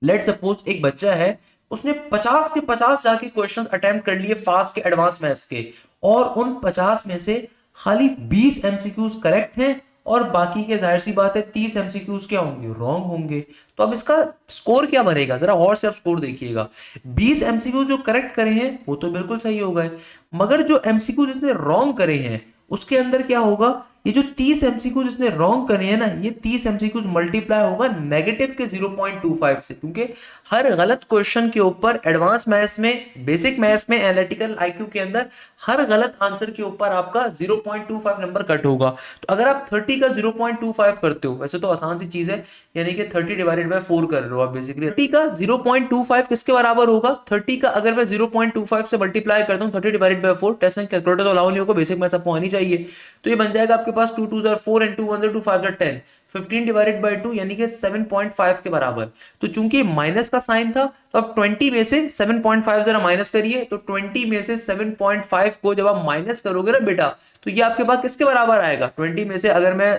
लेट सपोज एक बच्चा है, उसने 50 के 50 जाके क्वेश्चंस अटेम्प्ट कर लिए फास्ट के एडवांस मैथ्स के, और उन 50 में से खाली 20 एमसीक्यूज करेक्ट हैं और बाकी के जाहिर सी बात है 30 एमसीक्यूज क्या होंगे, रॉन्ग होंगे। तो अब इसका स्कोर क्या बनेगा, जरा और से आप स्कोर देखिएगा। 20 एमसीक्यूज जो करेक्ट करे हैं वो तो बिल्कुल सही हो गए, मगर जो एमसीक्यू जिसने रॉन्ग करे हैं उसके अंदर क्या होगा, ये जो 30 एमसीक्यू जिसने रॉन्ग करे हैं ना, ये 30 एमसीक्यूज मल्टीप्लाई होगा नेगेटिव के 0.25 से, क्योंकि हर गलत क्वेश्चन के ऊपर एडवांस मैथ्स में, बेसिक मैथ्स में, एनालिटिकल आईक्यू के अंदर हर गलत आंसर के ऊपर आपका 0.25 नंबर कट होगा। तो अगर आप 30 का 0.25 करते हो, वैसे तो आसान सी चीज है, यानी कि 30 डिवाइडेड बाय 4 कर रहे हो आप बेसिकली। 30 का 0.25 किसके बराबर होगा, 30 का अगर मैं 0.25 से मल्टीप्लाई करता हूँ 30 डिवाइडेड बाय 4, टेस्ट में कैलकुलेटर तो अलाउ नहीं होगा, बेसिक मैथ्स आपको आनी चाहिए। तो ये बन जाएगा आपके पास 2 2 4 एंड 2 1 2 5 10, 15 डिवाइडेड बाय 2 यानी कि 7.5 के बराबर। तो चूंकि माइनस का साइन था तो आप 20 में से 7.5 जरा माइनस करिए, तो 20 में से 7.5 को जब आप माइनस करोगे ना बेटा, तो ये आपके पास किसके बराबर आएगा, 20 में से अगर मैं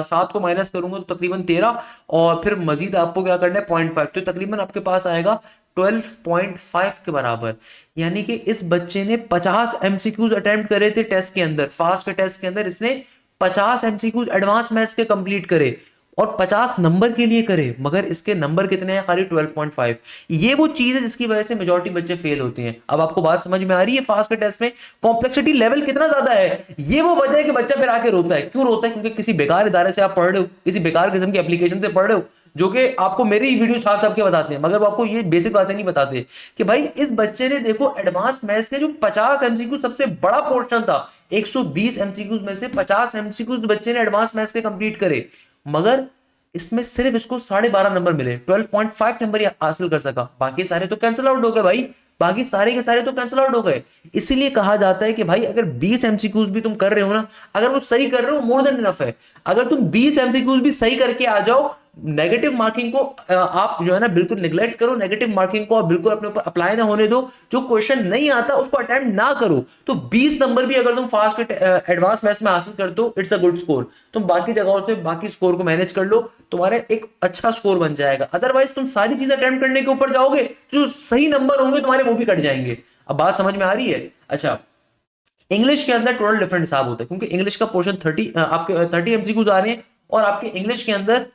7 को माइनस करूंगा तो तकरीबन 13, और फिर मजीद आपको क्या करना है 0.5, तो तकरीबन आपके पास आएगा 12.5 के बराबर। यानी कि इस बच्चे ने 50 एमसीक्यूज अटेम्प्ट करे थे टेस्ट के अंदर, फास्ट के टेस्ट के अंदर इसने 50 एमसीक्यूज एडवांस मैथ्स के कंप्लीट करे और 50 नंबर के लिए करे, मगर इसके नंबर कितने हैं, खाली 12.5। ये वो चीज है जिसकी वजह से मेजॉरिटी बच्चे फेल होते हैं। अब आपको बात समझ में आ रही है, फास्ट के टेस्ट में कॉम्प्लेक्सिटी लेवल कितना ज्यादा है। ये वो वजह है कि बच्चा फिर आके रोता है। क्यों रोता है, क्योंकि किसी बेकार इदारे से आप पढ़ रहे हो, किसी बेकार किस्म की एप्लीकेशन से पढ़ रहे हो, जो कि आपको मेरी वीडियो छाप छाप के बताते हैं, मगर वो आपको ये बेसिक बातें नहीं बताते कि भाई इस बच्चे ने देखो एडवांस मैथ्स के जो 50 एमसीक्यू सबसे बड़ा पोर्शन था, 120 एमसीक्यूज में से 50 एमसीक्यूज बच्चे ने एडवांस मैथ्स के कंप्लीट करे, मगर इसमें सिर्फ इसको 12.5 नंबर मिले, 12.5 नंबर हासिल कर सका, बाकी सारे तो कैंसिल आउट हो गए भाई, बाकी सारे के सारे तो कैंसिल आउट हो गए। इसीलिए कहा जाता है कि भाई अगर 20 एमसीक्यूज भी तुम कर रहे हो ना, अगर वो सही कर रहे हो मोर देन इनफ है। अगर तुम 20 एमसीक्यूज भी सही करके आ जाओ, नेगेटिव मार्किंग को आप जो है ना बिल्कुल निगलेक्ट करो, नेगेटिव मार्किंग को आप बिल्कुल अपने ऊपर अप्लाई ना होने दो, जो क्वेश्चन नहीं आता उसको अटेम्प्ट ना करो, तो 20 नंबर भी अगर तुम फास्ट के एडवांस मैथ्स में हासिल करते हो, इट्स अ गुड स्कोर। तुम बाकी जगहों से बाकी स्कोर को मैनेज कर लो, तुम्हारा एक अच्छा स्कोर बन जाएगा। अदरवाइज तुम सारी चीजें अटेम्प्ट करने के ऊपर जाओगे, जो सही नंबर होंगे तुम्हारे वो भी कट जाएंगे। अब बात समझ में आ रही है। अच्छा, इंग्लिश के अंदर टोटल डिफरेंट हिसाब होता है, क्योंकि इंग्लिश का पोर्शन 30 आपके 30 एमसीक्यूज आ रहे हैं और आपके इंग्लिश के अंदर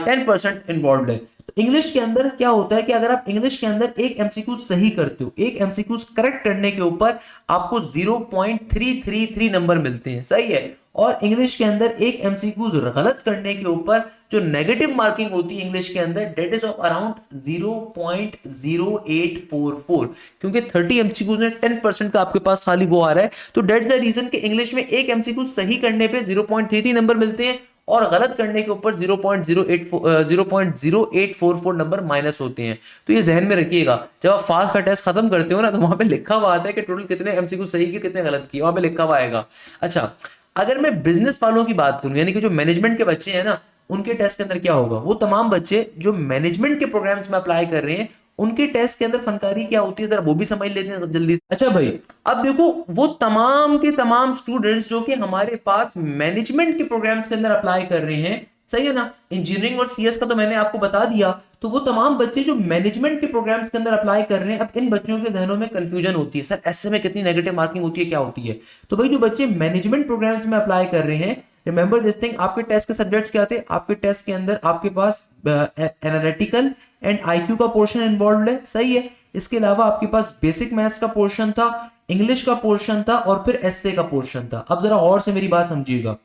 10% इन्वॉल्व है। तो इंग्लिश के अंदर क्या होता है कि अगर आप इंग्लिश के अंदर एक एमसीक्यू सही करते हो, एक एमसीक्यू करेक्ट करने के ऊपर आपको 0.333 नंबर मिलते हैं, सही है। और इंग्लिश के अंदर एक एमसीक्यू गलत करने के ऊपर जो नेगेटिव मार्किंग होती है इंग्लिश के अंदर, डेट इज ऑफ अराउंड 0.0844, क्योंकि 30 एमसीक्यू में 10% का आपके पास खाली वो आ रहा है। तो डेट्स द रीजन कि इंग्लिश में एक एमसीक्यू सही करने पे 0.33 नंबर मिलते हैं और गलत करने के ऊपर 0.0844 नंबर माइनस होते हैं। तो ये जहन में रखिएगा, जब आप फास्ट का टेस्ट खत्म करते हो ना, तो वहां पे लिखा हुआ आता है कि टोटल कितने एमसीक्यू सही किए कितने गलत किए, वहां पे लिखा हुआ आएगा। अच्छा, अगर मैं बिजनेस वालों की बात करूं, यानी कि जो मैनेजमेंट के बच्चे हैं ना, उनके टेस्ट के अंदर क्या होगा, वो तमाम बच्चे जो मैनेजमेंट के प्रोग्राम्स में अप्लाई कर रहे हैं, उनके टेस्ट के अंदर फनकारी क्या होती है, जरा वो भी समझ लेते हैं जल्दी से। अच्छा भाई, अब देखो वो तमाम के तमाम स्टूडेंट्स जो कि हमारे पास मैनेजमेंट के प्रोग्राम्स के अंदर अप्लाई कर रहे हैं, सही है ना, इंजीनियरिंग और सीएस का तो मैंने आपको बता दिया। तो वो तमाम बच्चे जो मैनेजमेंट के प्रोग्राम्स के अंदर अप्लाई कर रहे हैं, अब इन बच्चों के जहनों में कंफ्यूजन होती है, सर एसए में कितनी नेगेटिव मार्किंग होती है, क्या होती है। तो भाई जो बच्चे मैनेजमेंट प्रोग्राम्स में अप्लाई कर रहे हैं, रिमेंबर दिस थिंग, आपके टेस्ट के सब्जेक्ट्स क्या थे, आपके टेस्ट के अंदर आपके पास एनालिटिकल एंड आईक्यू का पोर्शन इन्वॉल्व है, सही है। इसके अलावा आपके पास बेसिक मैथ्स का पोर्शन था, इंग्लिश का पोर्शन था और फिर एसए का पोर्शन था। अब जरा और से मेरी बात समझिएगा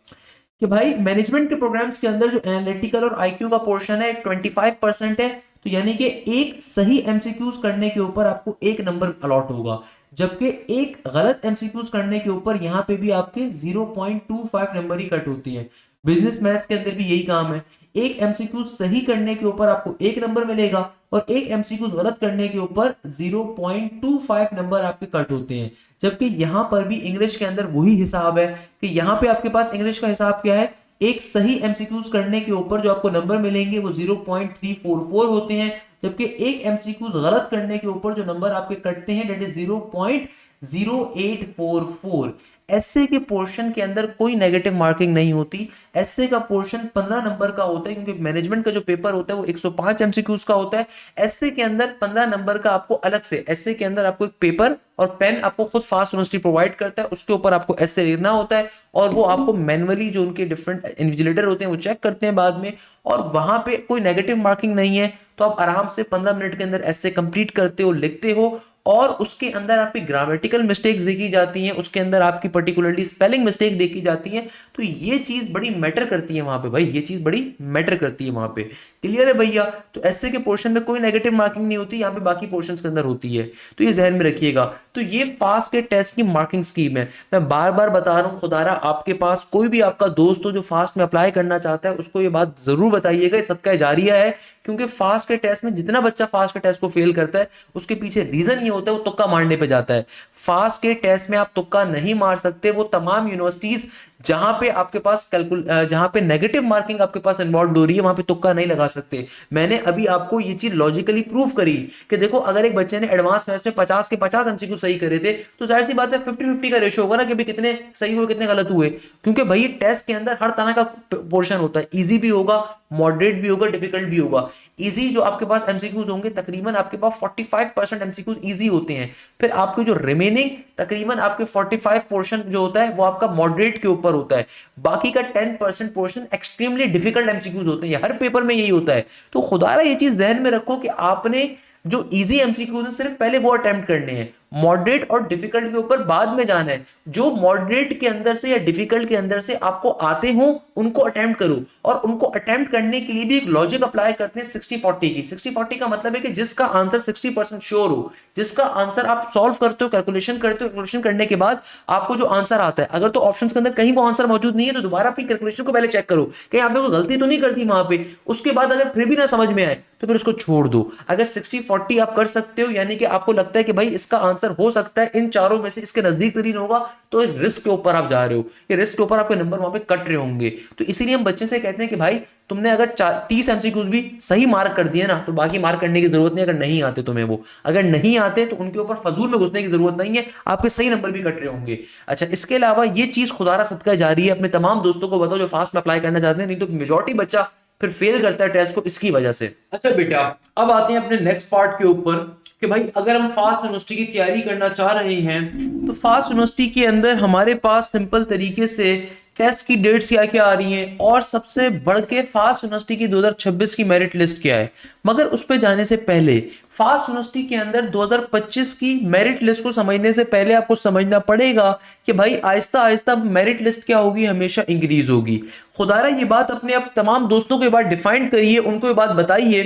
कि भाई मैनेजमेंट के प्रोग्राम्स के अंदर जो एनालिटिकल और आईक्यू का पोर्शन है 25% है, तो यानी कि एक सही एमसीक्यूज करने के ऊपर आपको एक नंबर अलॉट होगा, जबकि एक गलत एमसीक्यूज करने के ऊपर यहां पे भी आपके 0.25 नंबर ही कट होती है। बिजनेस मैथ्स के अंदर भी यही काम है, एक एमसीक्यू सही करने के ऊपर आपको एक नंबर मिलेगा और एक एमसीक्यू गलत करने के ऊपर 0.25 नंबर आपके कट होते हैं। जबकि यहां पर भी इंग्लिश के अंदर वही हिसाब है कि यहां पे आपके पास इंग्लिश का हिसाब क्या है, एक सही एमसीक्यूज करने के ऊपर जो आपको नंबर मिलेंगे वो 0.344 होते हैं, जबकि एक एमसीक्यूज गलत करने के ऊपर जो नंबर आपके कटते हैं डेट इज 0.0844। एसए के पोर्शन के अंदर कोई नेगेटिव मार्किंग नहीं होती। एसए का पोर्शन 15 नंबर का होता है, क्योंकि मैनेजमेंट का जो पेपर होता है वो 105 एमसीक्यूज का होता है। एसए के अंदर 15 नंबर का आपको अलग से, एसए के अंदर आपको एक पेपर और पेन आपको खुद फास्ट यूनिवर्सिटी प्रोवाइड करता है, उसके ऊपर आपको एसए लिखना होता है और वो आपको मैनुअली जो उनके डिफरेंट इन्विजिलेटर होते हैं वो चेक करते हैं बाद में, और वहां पे कोई नेगेटिव मार्किंग नहीं है। तो आप आराम से 15 मिनट के अंदर एसए कंप्लीट करते हो, लिखते हो, और उसके अंदर आपकी ग्रामेटिकल मिस्टेक्स देखी जाती हैं, उसके अंदर आपकी पर्टिकुलरली स्पेलिंग मिस्टेक देखी जाती है। तो ये चीज बड़ी मैटर करती है वहां पे भाई, ये चीज बड़ी मैटर करती है वहां पे। क्लियर है भैया? तो एसए के पोर्शन में कोई नेगेटिव मार्किंग नहीं होती, यहाँ पे बाकी पोर्शंस के अंदर होती है, तो ये जहन में रखिएगा। तो ये फास्ट के टेस्ट की मार्किंग स्कीम है। मैं बार बार बता रहा हूं, खुदारा आपके पास कोई भी आपका दोस्त हो जो फास्ट में अप्लाई करना चाहता है, उसको ये बात जरूर बताइएगा, ये सदका जारिया है। क्योंकि फास्ट के टेस्ट में जितना बच्चा फास्ट के टेस्ट को फेल करता है, उसके पीछे रीजन ये होता है वो तुक्का मारने पे जाता है। फास्ट के टेस्ट में आप तुक्का नहीं मार सकते। वो तमाम यूनिवर्सिटीज जहां पे आपके पास जहां पे नेगेटिव मार्किंग आपके पास इन्वॉल्व हो रही है, वहां पे तुक्का नहीं लगा सकते। मैंने अभी आपको ये चीज लॉजिकली प्रूव करी कि देखो, अगर एक बच्चे ने एडवांस मैथ्स में 50 के 50 एमसीक्यू सही करे थे, तो जाहिर सी बात है 50-50 का रेशियो होगा ना कि भाई कितने सही हुए कितने गलत हुए। क्योंकि भाई टेस्ट के अंदर हर तरह का पोर्शन होता है, इजी भी होगा, मॉडरेट भी होगा, डिफिकल्ट भी होगा। इजी जो आपके पास एमसीक्यूज होंगे, तकरीबन आपके पास 45% एमसीक्यूज इजी होते हैं। फिर आपके जो रिमेनिंग तकरीबन आपके 45 पोर्शन जो होता है वो आपका मॉडरेट के ऊपर होता है। बाकी का 10% पोर्शन एक्सट्रीमली डिफिकल्ट एमसीक्यूज होते हैं, हर पेपर में यही होता है। तो खुदारा ये चीज जहन में रखो कि आपने जो इजी एमसीक्यूज है सिर्फ पहले वो अटेम्प्ट करने हैं, मॉडरेट और डिफिकल्ट के ऊपर बाद में जाना है। जो मॉडरेट के अंदर से या डिफिकल्ट के अंदर से आपको आते हो उनको अटेम्प्ट करो, और उनको अटेम्प्ट करने के लिए भी एक लॉजिक अप्लाई करते हैं 60-40 की। 60-40 का मतलब है कि जिसका आंसर 60% श्योर हो, जिसका आंसर आप सॉल्व करते हो, कैलकुलेशन करते हो, कैलकुलेशन करने के बाद आपको जो आंसर आता है, अगर तो ऑप्शंस के अंदर कहीं वो आंसर मौजूद नहीं है, तो दोबारा अपनी कैलकुलेशन को पहले चेक करो कि आपने कोई गलती तो नहीं कर दी वहां पे। उसके बाद अगर फिर भी ना समझ में आए तो फिर उसको छोड़ दो। अगर 60-40 आप कर सकते हो, यानी कि आपको लगता है कि भाई इसका आंसर हो सकता है इन चारों में से इसके नजदीक तरीन होगा, तो रिस्क के ऊपर आप जा रहे हो, ये रिस्क के ऊपर आपके नंबर वहां पे कट रहे होंगे। तो इसीलिए हम बच्चे से कहते हैं कि भाई तुमने अगर 30 एमसीक्यूज भी सही मार्क कर दिए ना, तो बाकी मार्क करने की जरूरत नहीं। अगर नहीं आते तुम्हें वो, अगर नहीं आते तो उनके ऊपर फजूल में घुसने की जरूरत नहीं है, आपके सही नंबर भी कट रहे होंगे। अच्छा, इसके अलावा ये चीज खुदारा सदका जारी है, अपने तमाम दोस्तों को बताओ जो फास्ट में अप्लाई करना चाहते हैं, नहीं तो मेजॉरिटी बच्चा फिर फेल करता है टेस्ट को इसकी वजह से। अच्छा बेटा, अब आते हैं अपने नेक्स्ट पार्ट के ऊपर कि भाई अगर हम फास्ट यूनिवर्सिटी की तैयारी करना चाह रहे हैं, तो फास्ट यूनिवर्सिटी के अंदर हमारे पास सिंपल तरीके से टेस्ट की डेट्स क्या क्या आ रही हैं और सबसे बढ़ के फास्ट यूनिवर्सिटी की 2026 की मेरिट लिस्ट क्या है। मगर उस पर जाने से पहले फास्ट यूनिवर्सिटी के अंदर 2025 की मेरिट लिस्ट को समझने से पहले आपको समझना पड़ेगा कि भाई आहिस्ता आहिस्ता मेरिट लिस्ट क्या होगी, हमेशा इंक्रीज होगी। खुदारा ये बात अपने अब तमाम दोस्तों को ये बात डिफाइन करिए, उनको ये बात बताइए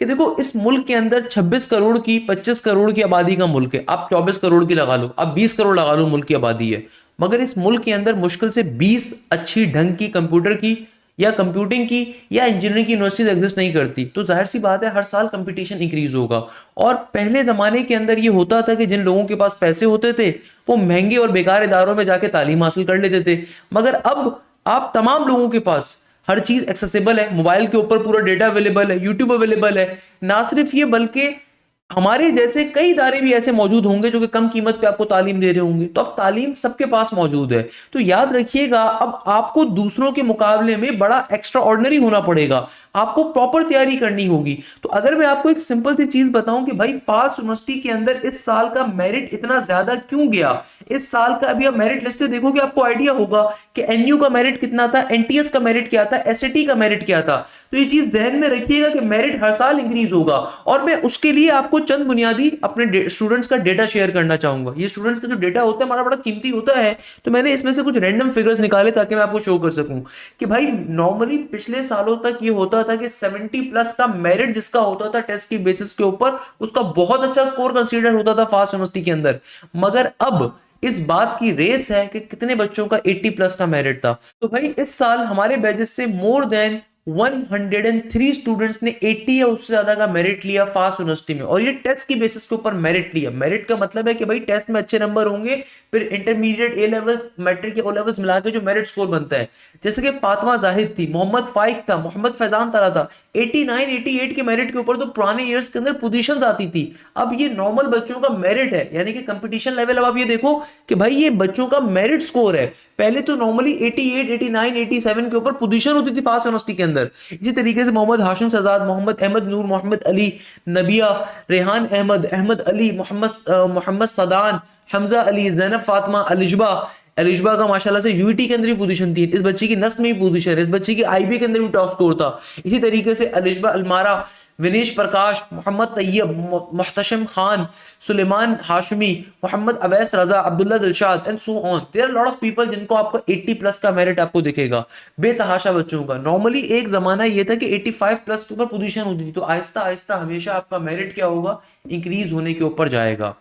कि देखो इस मुल्क के अंदर 26 करोड़ की 25 करोड़ की आबादी का मुल्क है। आप 24 करोड़ की लगा लो, आप 20 करोड़ लगा लो मुल्क की आबादी है, मगर इस मुल्क के अंदर मुश्किल से 20 अच्छी ढंग की कंप्यूटर की या कंप्यूटिंग की या इंजीनियरिंग की यूनिवर्सिटीज एग्जिस्ट नहीं करती। तो जाहिर सी बात है हर साल कंपटीशन इंक्रीज होगा। और पहले जमाने के अंदर ये होता था कि जिन लोगों के पास पैसे होते थे वो महंगे और बेकार इदारों में जाके तालीम हासिल कर लेते थे, मगर अब आप तमाम लोगों के पास हर चीज एक्सेसिबल है, मोबाइल के ऊपर पूरा डेटा अवेलेबल है, यूट्यूब अवेलेबल है। ना सिर्फ ये बल्कि हमारे जैसे कई इदारे भी ऐसे मौजूद होंगे जो कि कम कीमत पे आपको तालीम दे रहे होंगे। तो अब तालीम सबके पास मौजूद है। तो याद रखिएगा अब आपको दूसरों के मुकाबले में बड़ा एक्स्ट्रा ऑर्डिनरी होना पड़ेगा, आपको प्रॉपर तैयारी करनी होगी। तो अगर मैं आपको एक सिंपल सी चीज बताऊं कि भाई फास्ट यूनिवर्सिटी के अंदर इस साल का मेरिट इतना ज्यादा क्यों गया, इस साल का अभी आप मेरिट लिस्ट देखोगे आपको आइडिया होगा कि एनयू का मेरिट कितना था, एनटीएस का मेरिट क्या था, एसएटी का मेरिट क्या था। तो ये चीज जहन में रखिएगा कि मेरिट हर साल इंक्रीज होगा। और मैं उसके लिए आपको चंद बुनियादी अपने स्टूडेंट्स का डेटा शेयर करना चाहूंगा। ये स्टूडेंट्स का जो डेटा होता है हमारा बड़ा कीमती होता है, तो मैंने इसमें से कुछ रैंडम फिगर्स निकाले ताकि मैं आपको शो कर सकूं कि भाई नॉर्मली पिछले सालों तक ये होता था कि 70 प्लस का मेरिट जिसका होता था टेस्ट की बेसिस के ऊपर उसका बहुत अच्छा स्कोर कंसीडर होता था फास्ट यूनिवर्सिटी के अंदर। मगर अब इस बात की रेस है कि कितने बच्चों का 80 प्लस का मेरिट था। तो भाई इस साल हमारे बैचेस से मोर देन 103 स्टूडेंट्स ने 80 या उससे ज्यादा का मेरिट लिया फास्ट यूनिवर्सिटी में, और ये टेस्ट की बेसिस के ऊपर मेरिट लिया। मेरिट का मतलब है कि भाई टेस्ट में अच्छे नंबर होंगे, फिर intermediate A levels matric O levels मिला के जो मेरिट स्कोर बनता है। जैसे कि फातिमा जाहिद थी, मोहम्मद फाइक था, मोहम्मद फैजान तारा था, 89 88 के मेरिट के ऊपर तो पुराने ईयर्स के अंदर पोजीशंस आती थी। अब ये नॉर्मल बच्चों का मेरिट है, यानी कि कंपटीशन लेवल। अब आप ये देखो कि भाई ये बच्चों का मेरिट स्कोर है। पहले तो नॉर्मली 88 89 87 के ऊपर पोजीशन होती थी फास्ट यूनिवर्सिटी के अंदर। इसी तरीके से मोहम्मद हाशिम शहजाद, मोहम्मद अहमद नूर, मोहम्मद अली, नबिया, रेहान अहमद, अहमद अली, मोहम्मद सदान, हमजा अली, जैनब फातिमा, अलिजबा। अलिजबा का माशाल्लाह से यूईटी के अंदर भी पोजीशन थी, इस बच्ची की नस्ल में भी पोजीशन है, इस बच्ची की आईबी के अंदर भी टॉप स्कोर था। इसी तरीके से Alizba Almara, Vinesh Prakash, Mohammad Tayyab, Muhtasham Khan, Sulaiman Hashmi, Mohammad Awais Raza, Abdullah Dilshad and so on. There are lot of people जिनको आपको 80 प्लस का मेरिट आपको दिखेगा, बेतहाशा बच्चों का। नॉर्मली एक जमाना ये था कि 85 प्लस के ऊपर पोजीशन होती थी। तो आहिस्ता आहिस्ता हमेशा आपका मेरिट क्या होगा, इंक्रीज होने के ऊपर जाएगा।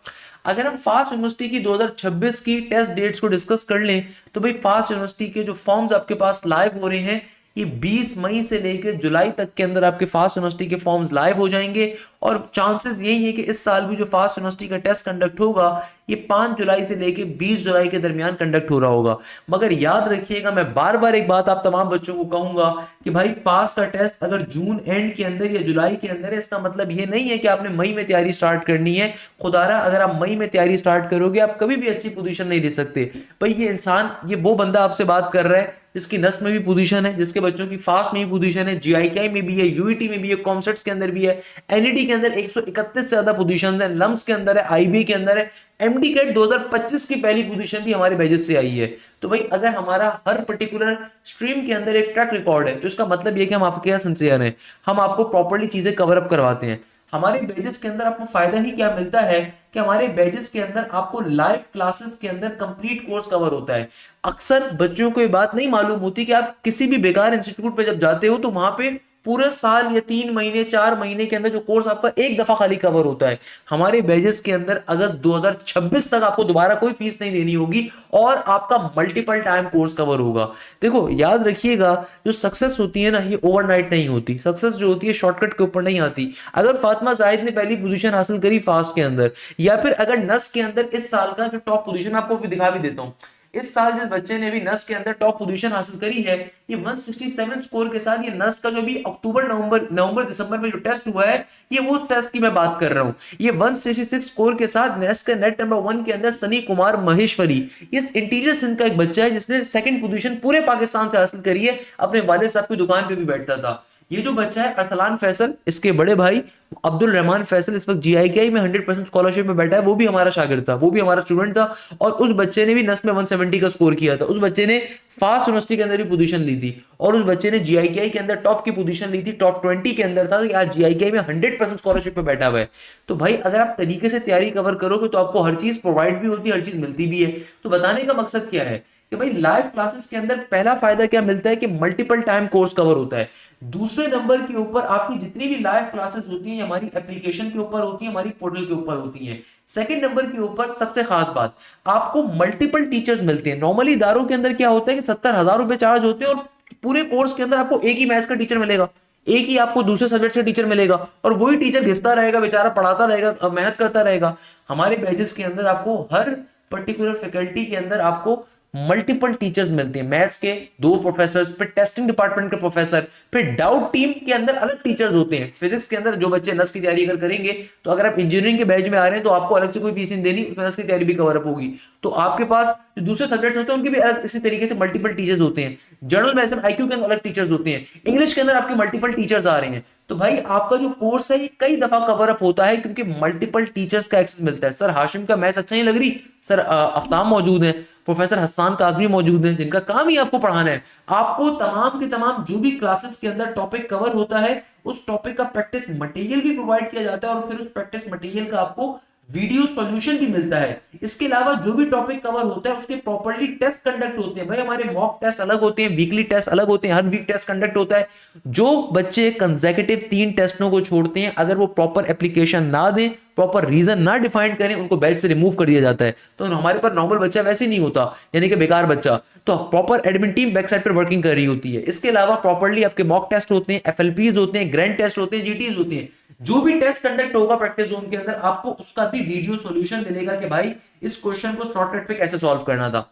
अगर हम फास्ट यूनिवर्सिटी की 2026 की टेस्ट डेट्स को डिस्कस कर लें तो भाई फास्ट यूनिवर्सिटी के जो फॉर्म्स आपके पास लाइव हो रहे हैं ये 20 मई से लेकर जुलाई तक के अंदर आपके फास्ट यूनिवर्सिटी के फॉर्म्स लाइव हो जाएंगे। और चांसेस यही है कि इस साल भी जो फास्ट यूनिवर्सिटी का टेस्ट कंडक्ट होगा ये 5 जुलाई से लेकर 20 जुलाई के दरमियान कंडक्ट हो रहा होगा। मगर याद रखिएगा, मैं बार बार एक बात आप तमाम बच्चों को कहूंगा कि भाई फास्ट का टेस्ट अगर जून एंड के अंदर या जुलाई के अंदर है, इसका मतलब ये नहीं है कि आपने मई में तैयारी स्टार्ट करनी है। खुदारा अगर आप मई में तैयारी स्टार्ट करोगे आप कभी भी अच्छी पोजीशन नहीं दे सकते। भाई ये इंसान, ये वो बंदा आपसे बात कर रहा है जिसकी नस्ल में भी पोजीशन है, जिसके बच्चों की फास्ट में भी पोजीशन है, जीआईके में भी है, यूईटी में भी है, कॉमसेट्स के अंदर भी है, एनईटी के अंदर 131 से ज्यादा पोजीशंस हैं, लम्स के अंदर है, आईबी के अंदर है, एमडी कैट 2025 की पहली पोजीशन भी हमारे बैचेस से आई है। तो भाई अगर हमारा हर पर्टिकुलर स्ट्रीम के अंदर एक ट्रैक रिकॉर्ड है तो इसका मतलब ये कि हम आपके यहाँ सिंसियर हैं, हम आपको प्रॉपर्ली चीजें कवर अप करवाते हैं। हमारे बैचेस के अंदर आपको फायदा ही क्या मिलता है कि हमारे बैचेस के अंदर आपको लाइव क्लासेस के अंदर कंप्लीट कोर्स कवर होता है। अक्सर बच्चों को ये बात नहीं मालूम होती कि आप किसी भी बेकार इंस्टीट्यूट पे जब जाते हो तो वहां पे पूरे साल या 3 महीने 4 महीने के अंदर जो कोर्स आपका एक दफा खाली कवर होता है, हमारे बैचेस के अंदर अगस्त 2026 तक आपको दोबारा कोई फीस नहीं देनी होगी और आपका मल्टीपल टाइम कोर्स कवर होगा। देखो याद रखिएगा, जो सक्सेस होती है ना ये ओवरनाइट नहीं होती। सक्सेस जो होती है शॉर्टकट के ऊपर नहीं आती। अगर फातिमा जाहिद ने पहली पोजीशन हासिल करी फास्ट के अंदर, या फिर अगर नस के अंदर इस साल का जो टॉप पोजीशन आपको भी दिखा भी देता हूं, इस साल जिस बच्चे ने भी नस के अंदर टॉप पोजीशन हासिल करी है ये 167 स्कोर के साथ, ये नस का जो भी अक्टूबर नवंबर दिसंबर में जो टेस्ट हुआ है ये वो टेस्ट की मैं बात कर रहा हूं। ये 166 स्कोर के साथ नस का नेट नंबर 1 के अंदर सनी कुमार महेश्वरी, ये इंटीरियर सिंध का एक बच्चा है जिसने सेकंड पोजीशन पूरे पाकिस्तान से हासिल करी है, अपने वालिद साहब की दुकान पे भी बैठता था। ये जो बच्चा है अरसलान फैसल, इसके बड़े भाई अब्दुल रहमान फैसल इस वक्त जीआईकेआई में 100% स्कॉलरशिप में बैठा है, वो भी हमारा शागिर्द था, वो भी हमारा स्टूडेंट था। और उस बच्चे ने भी नस में 170 का स्कोर किया था। उस बच्चे ने फास्ट यूनिवर्सिटी के अंदर भी पोजीशन ली थी, और उस बच्चे ने जीआईकेआई के अंदर टॉप की पोजीशन ली थी, टॉप 20 के अंदर था। आज जीआईकेआई में 100% स्कॉलरशिप पे बैठा हुआ है। तो भाई अगर आप तरीके से तैयारी कवर करोगे तो आपको हर चीज प्रोवाइड भी होती है, हर चीज मिलती भी है। तो बताने का मकसद क्या है कि भाई लाइव क्लासेस के अंदर पहला फायदा क्या मिलता है कि मल्टीपल टाइम कोर्स कवर होता है। दूसरे नंबर के ऊपर आपकी जितनी भी लाइव क्लासेस होती हैं हमारी एप्लीकेशन के ऊपर होती है, हमारी पोर्टल के ऊपर होती हैं। सेकंड नंबर के ऊपर सबसे खास बात, आपको मल्टीपल टीचर्स मिलते हैं। नॉर्मली इदारों के अंदर क्या होता है कि 70,000 रुपए चार्ज होते हैं और पूरे कोर्स के अंदर आपको एक ही मैथ्स का टीचर मिलेगा, एक ही आपको दूसरे सब्जेक्ट का टीचर मिलेगा, और वही टीचर घिसता रहेगा, बेचारा पढ़ाता रहेगा, मेहनत करता रहेगा। हमारे बैचेस के अंदर आपको हर पर्टिकुलर फैकल्टी के अंदर आपको मल्टीपल टीचर्स मिलते हैं। मैथ्स के 2 प्रोफेसर, फिर टेस्टिंग डिपार्टमेंट के प्रोफेसर, फिर डाउट टीम के अंदर अलग टीचर्स होते हैं। फिजिक्स के अंदर जो बच्चे नस की तैयारी अगर करेंगे, तो अगर आप इंजीनियरिंग के बैच में आ रहे हैं तो आपको अलग से कोई फीस नहीं देनी, उसमें नस की तैयारी भी कवर अप होगी। तो आपके पास जो दूसरे सब्जेक्ट्स होते हैं उनके भी अलग इसी तरीके से मल्टीपल टीचर्स होते हैं। जनरल मेडिसिन आईक्यू के अंदर अलग टीचर्स होते हैं, इंग्लिश के अंदर आपके मल्टीपल टीचर्स आ रहे हैं। तो भाई आपका जो कोर्स है ये कई दफा कवर अप होता है क्योंकि मल्टीपल टीचर्स का एक्सेस मिलता है। सर हाशिम का मैथ्स अच्छा नहीं लग रही, सर अफ्ताब मौजूद है, प्रोफेसर हसन काजमी मौजूद हैं, जिनका काम ही आपको पढ़ाना है। आपको तमाम के तमाम जो भी क्लासेस के अंदर टॉपिक कवर होता है उस टॉपिक का प्रैक्टिस मटेरियल भी प्रोवाइड किया जाता है, और फिर उस प्रैक्टिस मटेरियल का आपको वीडियो सॉल्यूशन भी मिलता है। इसके अलावा जो भी टॉपिक कवर होता है उसके प्रॉपर्ली टेस्ट कंडक्ट होते हैं। भाई हमारे मॉक टेस्ट अलग होते हैं, वीकली टेस्ट अलग होते हैं, हर वीक टेस्ट कंडक्ट होता है। जो बच्चे कंसेक्यूटिव 3 टेस्टों को छोड़ते हैं, अगर वो प्रॉपर एप्लीकेशन ना दें, प्रॉपर रीजन ना डिफाइन करें, उनको बैच से रिमूव कर दिया जाता है। तो हमारे पर नॉर्मल बच्चा वैसे नहीं होता, यानी कि बेकार बच्चा। तो proper admin team back side पर वर्किंग कर रही होती है। इसके अलावा प्रॉपर्ली आपके मॉक टेस्ट होते हैं, एफएलपीज होते हैं, ग्रैंड टेस्ट होते हैं, जीटीज होते हैं। जो भी टेस्ट कंडक्ट होगा प्रैक्टिस जोन के अंदर, आपको उसका भी वीडियो सॉल्यूशन मिलेगा कि भाई इस क्वेश्चन को शॉर्टकट पे कैसे सॉल्व करना था।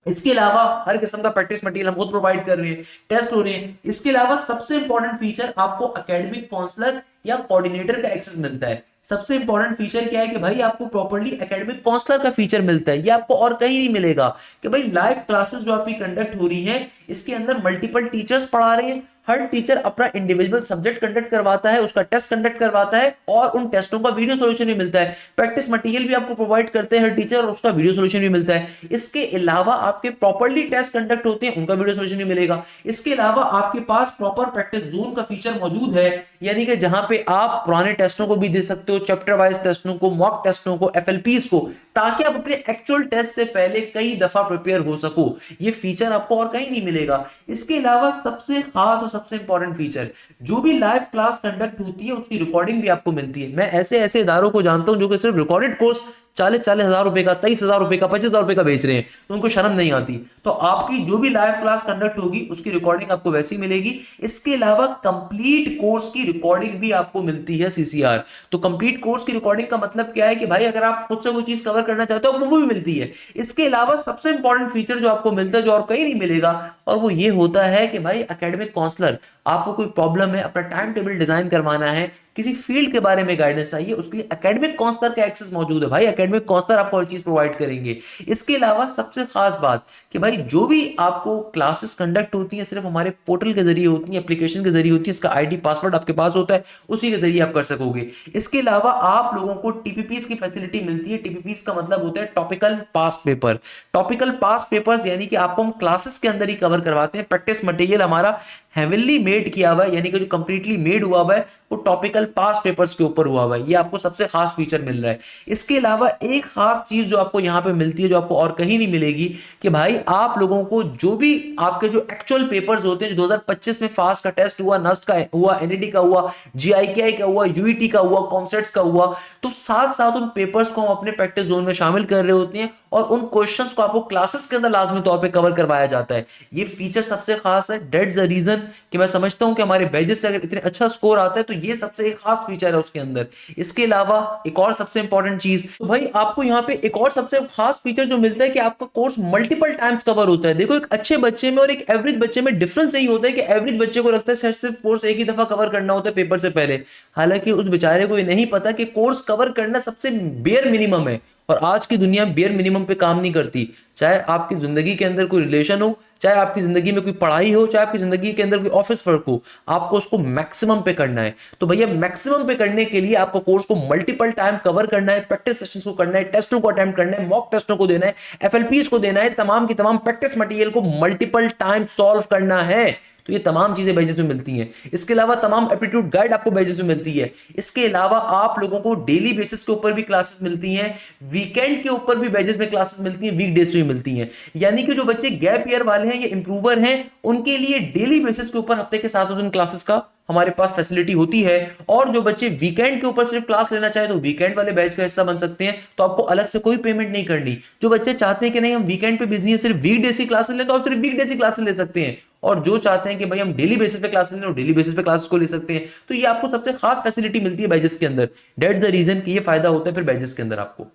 इसके अलावा हर किस्म का प्रैक्टिस मटेरियल हम खुद प्रोवाइड कर रहे हैं, टेस्ट हो रहे हैं। इसके अलावा सबसे इंपॉर्टेंट फीचर, आपको एकेडमिक काउंसलर या कोऑर्डिनेटर का एक्सेस मिलता है। सबसे इंपॉर्टेंट फीचर क्या है कि भाई आपको प्रॉपर्ली एकेडमिक काउंसलर का फीचर मिलता है। ये आपको और कहीं नहीं मिलेगा कि भाई लाइव क्लासेस जो आपकी कंडक्ट हो रही हैं इसके अंदर मल्टीपल टीचर्स पढ़ा रहे हैं, हर टीचर अपना इंडिविजुअल सब्जेक्ट कंडक्ट करवाता है, उसका टेस्ट कंडक्ट करवाता है, और उन टेस्टों का वीडियो सॉल्यूशन भी मिलता है। प्रैक्टिस मटेरियल भी आपको प्रोवाइड करते हैं हर टीचर, और उसका वीडियो सॉल्यूशन भी मिलता है। इसके अलावा आपके प्रॉपर्ली टेस्ट कंडक्ट होते हैं, उनका वीडियो सॉल्यूशन भी मिलेगा। इसके अलावा आपके पास प्रॉपर प्रैक्टिस जोन का फीचर मौजूद है, यानी कि जहां पे आप पुराने टेस्टों को भी दे सकते हो, चैप्टर वाइज टेस्टों को, मॉक टेस्टों को, एफएलपीज को, ताकि आप अपने एक्चुअल टेस्ट से पहले कई दफा प्रिपेयर हो सको। ये फीचर आपको और कहीं नहीं मिलेगा। इसके अलावा सबसे खास और सबसे इंपॉर्टेंट फीचर, जो भी लाइव क्लास कंडक्ट होती है उसकी रिकॉर्डिंग भी आपको मिलती है। मैं ऐसे ऐसे इदारों को जानता हूं जो कि सिर्फ रिकॉर्डेड कोर्स 40-40 हजार रुपए का, 23,000 रुपए का, 25,000 रुपए का बेच रहे हैं, तो उनको शर्म नहीं आती। तो आपकी जो भी लाइव क्लास कंडक्ट होगी उसकी रिकॉर्डिंग आपको वैसी मिलेगी। इसके अलावा कंप्लीट कोर्स की रिकॉर्डिंग भी आपको मिलती है सीसीआर। तो कंप्लीट कोर्स की रिकॉर्डिंग का मतलब क्या है कि भाई अगर आप खुद से कोई चीज कवर करना चाहते हो वो भी मिलती है। इसके अलावा सबसे इंपॉर्टेंट फीचर जो आपको मिलता है, जो और कहीं नहीं मिलेगा, और वो ये होता है कि भाई एकेडमिक काउंसलर, आपको कोई प्रॉब्लम है, अपना टाइम टेबल डिजाइन करवाना है, किसी फील्ड के बारे में गाइडेंस चाहिए, उसके लिए एकेडमिक काउंसलर का एक्सेस मौजूद है। भाई एकेडमिक काउंसलर आपको हर चीज प्रोवाइड करेंगे। इसके अलावा सबसे खास बात कि भाई जो भी आपको क्लासेस कंडक्ट होती है सिर्फ हमारे पोर्टल के जरिए होती है, एप्लीकेशन के जरिए होती है, इसका आईडी पासवर्ड आपके पास होता है, उसी के जरिए आप कर सकोगे। इसके अलावा आप लोगों को टीपीपीस की फैसिलिटी मिलती है। टीपीपीस का मतलब होता है topical past paper. Topical past papers यानी कि आपको हम क्लासेस के अंदर ही कवर करवाते हैं। प्रैक्टिस मटेरियल हमारा हेविली मेड किया हुआ है, यानी कि जो कंप्लीटली मेड हुआ हुआ है वो टॉपिकल पास्ट पेपर्स के ऊपर हुआ हुआ है। ये आपको सबसे खास फीचर मिल रहा है। इसके अलावा एक खास चीज जो आपको यहाँ पे मिलती है, जो आपको और कहीं नहीं मिलेगी, कि भाई आप लोगों को जो भी आपके जो एक्चुअल पेपर्स होते हैं, जो 2025 में फास्ट का टेस्ट हुआ, नस्ट का हुआ, एनईटी का हुआ, जीआईकेआई का हुआ, यूईटी का हुआ, कॉमसेट्स का हुआ, तो साथ साथ उन पेपर्स को हम अपने प्रैक्टिस जोन में शामिल कर रहे होते हैं, और उन क्वेश्चंस को आपको क्लासेस के अंदर लाजमी तौर पे कवर करवाया जाता है। ये फीचर सबसे खास है। दैट्स द रीजन कि मैं समझता हूं कि हमारे बैचेस से अगर इतने अच्छा स्कोर आता है तो ये सबसे एक खास फीचर है उसके अंदर। इसके अलावा एक और सबसे इंपॉर्टेंट चीज, तो भाई आपको यहाँ पे एक और सबसे खास फीचर जो मिलता है कि आपका कोर्स मल्टीपल टाइम्स कवर होता है। देखो, एक अच्छे बच्चे में और एक एवरेज बच्चे में डिफरेंस यही होता है कि एवरेज बच्चे को लगता है सिर्फ कोर्स एक ही दफा कवर करना होता है पेपर से पहले, हालांकि उस बेचारे को ये नहीं पता कि कोर्स कवर करना सबसे बेयर मिनिमम है, और आज की दुनिया बेयर मिनिमम पे काम नहीं करती। चाहे आपकी जिंदगी के अंदर कोई रिलेशन हो, चाहे आपकी जिंदगी में कोई पढ़ाई हो, चाहे आपकी जिंदगी के अंदर कोई ऑफिस वर्क हो, आपको उसको मैक्सिमम पे करना है। तो भैया मैक्सिमम पे करने के लिए आपको कोर्स को मल्टीपल टाइम कवर करना है, प्रैक्टिस सेशंस को करना है, टेस्टों को अटेम्प्ट करना है, मॉक टेस्टों को देना है, एफएलपीज को देना है, तमाम की तमाम प्रैक्टिस मटेरियल को मल्टीपल टाइम सॉल्व करना है। तो ये तमाम चीजें बैजेस में मिलती हैं। इसके अलावा तमाम एप्टीट्यूड गाइड आपको बैजेस में मिलती है। इसके अलावा आप लोगों को डेली बेसिस के ऊपर भी क्लासेस मिलती हैं, वीकेंड के ऊपर भी बैजेस में क्लासेस मिलती हैं, वीक डेज में मिलती हैं। यानी कि जो बच्चे गैप ईयर वाले हैं या इंप्रूवर हैं, उनके लिए डेली बेसिस के ऊपर हफ्ते के 7 दिन क्लासेस का हमारे पास फैसिलिटी होती है। और जो बच्चे वीकेंड के ऊपर सिर्फ क्लास लेना चाहे तो वीकेंड वाले बैच का हिस्सा बन सकते हैं, तो आपको अलग से कोई पेमेंट नहीं करनी। जो बच्चे चाहते हैं कि नहीं हम वीकेंड पे बिजी हैं, सिर्फ वीक डेज की क्लासेस लें, तो आप सिर्फ वीक डेज की क्लासेस ले सकते हैं। और जो चाहते हैं कि भाई हम डेली बेसिस पे क्लासेस लें, डेली बेसिस पे क्लासेस को ले सकते हैं। तो ये आपको सबसे खास फैसिलिटी मिलती है बैचेस के अंदर। दैट्स द रीजन कि ये फायदा होता है फिर बैचेस के अंदर आपको।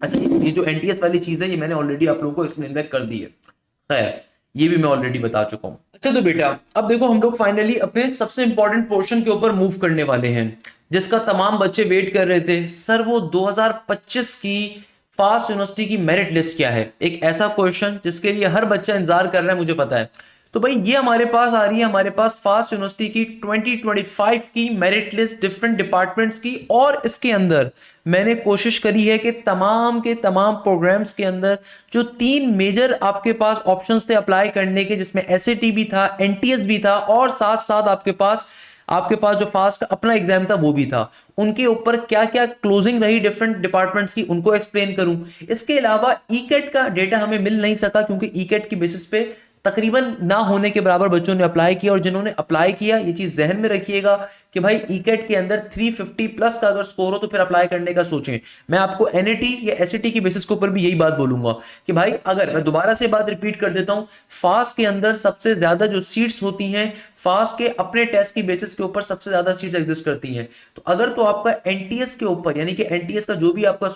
अच्छा, ये जो एनटीएस वाली चीज है ये मैंने ऑलरेडी आप लोगों को एक्सप्लेन बैक कर दी है, खैर ये भी मैं ऑलरेडी बता चुका हूं। अच्छा तो बेटा अब देखो हम लोग फाइनली अपने सबसे इंपॉर्टेंट पोर्शन के ऊपर मूव करने वाले हैं, जिसका तमाम बच्चे वेट कर रहे थे। सर वो 2025 की फास्ट यूनिवर्सिटी की मेरिट लिस्ट क्या है? एक ऐसा क्वेश्चन जिसके लिए हर बच्चा इंतजार कर रहा है, मुझे पता है। तो भाई ये हमारे पास आ रही है, हमारे पास फास्ट यूनिवर्सिटी की 2025 की मेरिट लिस्ट डिफरेंट डिपार्टमेंट्स की। और इसके अंदर मैंने कोशिश करी है कि तमाम के तमाम प्रोग्राम्स के अंदर जो 3 मेजर आपके पास ऑप्शंस थे अप्लाई करने के, जिसमें एसएटी भी था, एनटीएस भी था, और साथ साथ आपके पास जो फास्ट का अपना एग्जाम था वो भी था, उनके ऊपर क्या क्या क्लोजिंग रही डिफरेंट डिपार्टमेंट्स की उनको एक्सप्लेन करूं। इसके अलावा ईकेट का डेटा हमें मिल नहीं सका, क्योंकि ईकेट की बेसिस पे तकरीबन ना होने के बराबर बच्चों ने अप्लाई किया। और जिन्होंने अप्लाई किया, ये चीज जहन में रखिएगा कि भाई ईकेट के अंदर 350 प्लस का अगर स्कोर हो तो फिर अप्लाई करने का सोचें। मैं आपको एनईटी या एसईटी की बेसिस के ऊपर भी यही बात बोलूंगा कि भाई, अगर मैं दोबारा से बात रिपीट कर देता हूं, फास्ट के अंदर सबसे ज्यादा जो सीट्स होती हैं, फास्ट के अपने टेस्ट की बेसिस के ऊपर सबसे ज्यादा सीट्स एग्जिस्ट करती हैं। तो अगर तो आपका एनटीएस के ऊपर, यानी कि एनटीएस का जो भी आपका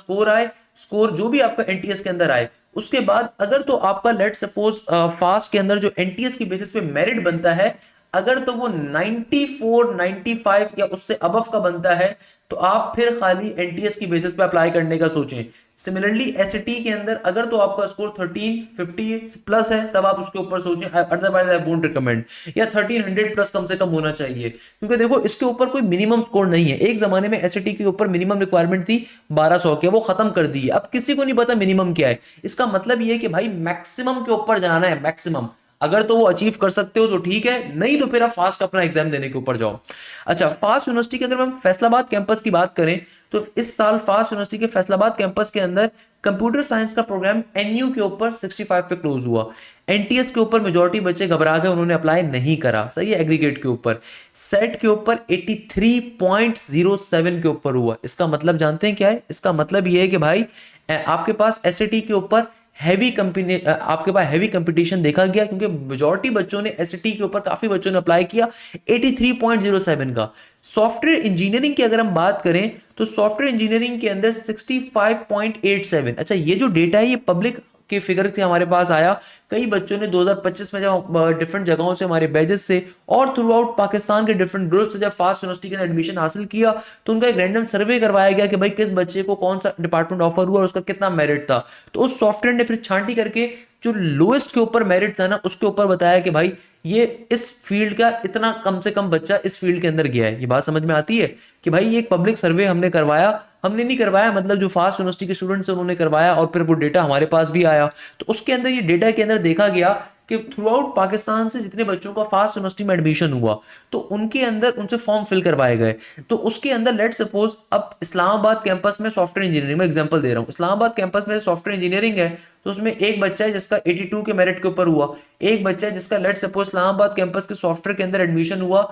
स्कोर जो भी आपका एनटीएस के अंदर आए, उसके बाद अगर तो आपका लेट सपोज फास्ट के अंदर जो एनटीएस की बेसिस पे मेरिट बनता है, अगर तो वो 94 95 या उससे अबव का बनता है, तो आप फिर खाली एनटीएस की बेसिस पे अप्लाई करने का सोचें। सिमिलरली एसटी के अंदर अगर तो आपका स्कोर 1350 प्लस है, तब आप उसके ऊपर सोचें, अदरवाइज आई वोंट रिकमेंड। या 1300 प्लस कम से कम होना चाहिए, क्योंकि देखो इसके ऊपर कोई मिनिमम स्कोर नहीं है। एक जमाने में एसटी के ऊपर मिनिमम रिक्वायरमेंट थी 1200 की, वो खत्म कर दी है। अब किसी को नहीं पता मिनिमम क्या है। इसका मतलब ये है कि भाई मैक्सिमम के ऊपर जाना है, मैक्सिमम। अगर तो वो अचीव कर सकते हो तो ठीक है, नहीं तो फिर आप फास्ट का अपना एग्जाम देने के ऊपर जाओ। अच्छा, फास्ट यूनिवर्सिटी की अगर हम फैसलाबाद कैंपस की बात करें, तो इस साल फास्ट यूनिवर्सिटी के फैसलाबाद कैंपस के अंदर कंप्यूटर साइंस का प्रोग्राम एनयू के ऊपर 65 पे क्लोज हुआ। एनटीएस के ऊपर मेजॉरिटी बच्चे घबरा गए, उन्होंने अप्लाई नहीं करा, सही है। एग्रीगेट के ऊपर, सेट के ऊपर 83.07 के ऊपर हुआ। इसका मतलब जानते हैं क्या है? इसका मतलब ये है कि भाई आपके पास एसएटी के ऊपर आपके पास हैवी कंपटीशन देखा गया, क्योंकि मेजॉरिटी बच्चों ने एसटी के ऊपर, काफी बच्चों ने अप्लाई किया 83.07 का। सॉफ्टवेयर इंजीनियरिंग की अगर हम बात करें, तो सॉफ्टवेयर इंजीनियरिंग के अंदर 65.87। अच्छा, ये जो डेटा है ये पब्लिक के फिगर थे, हमारे पास आया। कई बच्चों ने 2025 में जब डिफरेंट जगहों से, हमारे बैचेस से और थ्रू आउट पाकिस्तान के डिफरेंट ग्रुप से जब फास्ट यूनिवर्सिटी के अंदर एडमिशन हासिल किया, तो उनका एक रैंडम सर्वे करवाया गया कि भाई किस बच्चे को कौन सा डिपार्टमेंट ऑफर हुआ और उसका कितना मेरिट था। तो उस सॉफ्टवेयर ने फिर छांटी करके जो लोएस्ट के ऊपर मेरिट था ना, उसके ऊपर बताया कि भाई ये इस फील्ड का इतना कम से कम बच्चा इस फील्ड के अंदर गया है। ये बात समझ में आती है कि भाई ये एक पब्लिक सर्वे हमने करवाया, हमने नहीं करवाया, मतलब जो फास्ट यूनिवर्सिटी के स्टूडेंट्स हैं उन्होंने करवाया, और फिर वो डेटा हमारे पास भी आया। तो उसके अंदर, ये डेटा के अंदर देखा गया कि थ्रू आउट पाकिस्तान से जितने बच्चों का फास्ट यूनिवर्सिटी में एडमिशन हुआ, तो उनके अंदर उनसे फॉर्म फिल करवाए गए। तो उसके अंदर लेट सपोज अब इस्लामाबाद कैंपस में सॉफ्टवेयर इंजीनियरिंग में एग्जांपल दे रहा हूँ, इस्लामाबाद कैंपस में सॉफ्टवेयर इंजीनियरिंग है, तो उसमें एक बच्चा है जिसका 82 के मेरिट के ऊपर हुआ, एक बच्चा है जिसका लेट सपोज इस्लामाबाद कैंपस के सॉफ्टवेयर के अंदर एडमिशन हुआ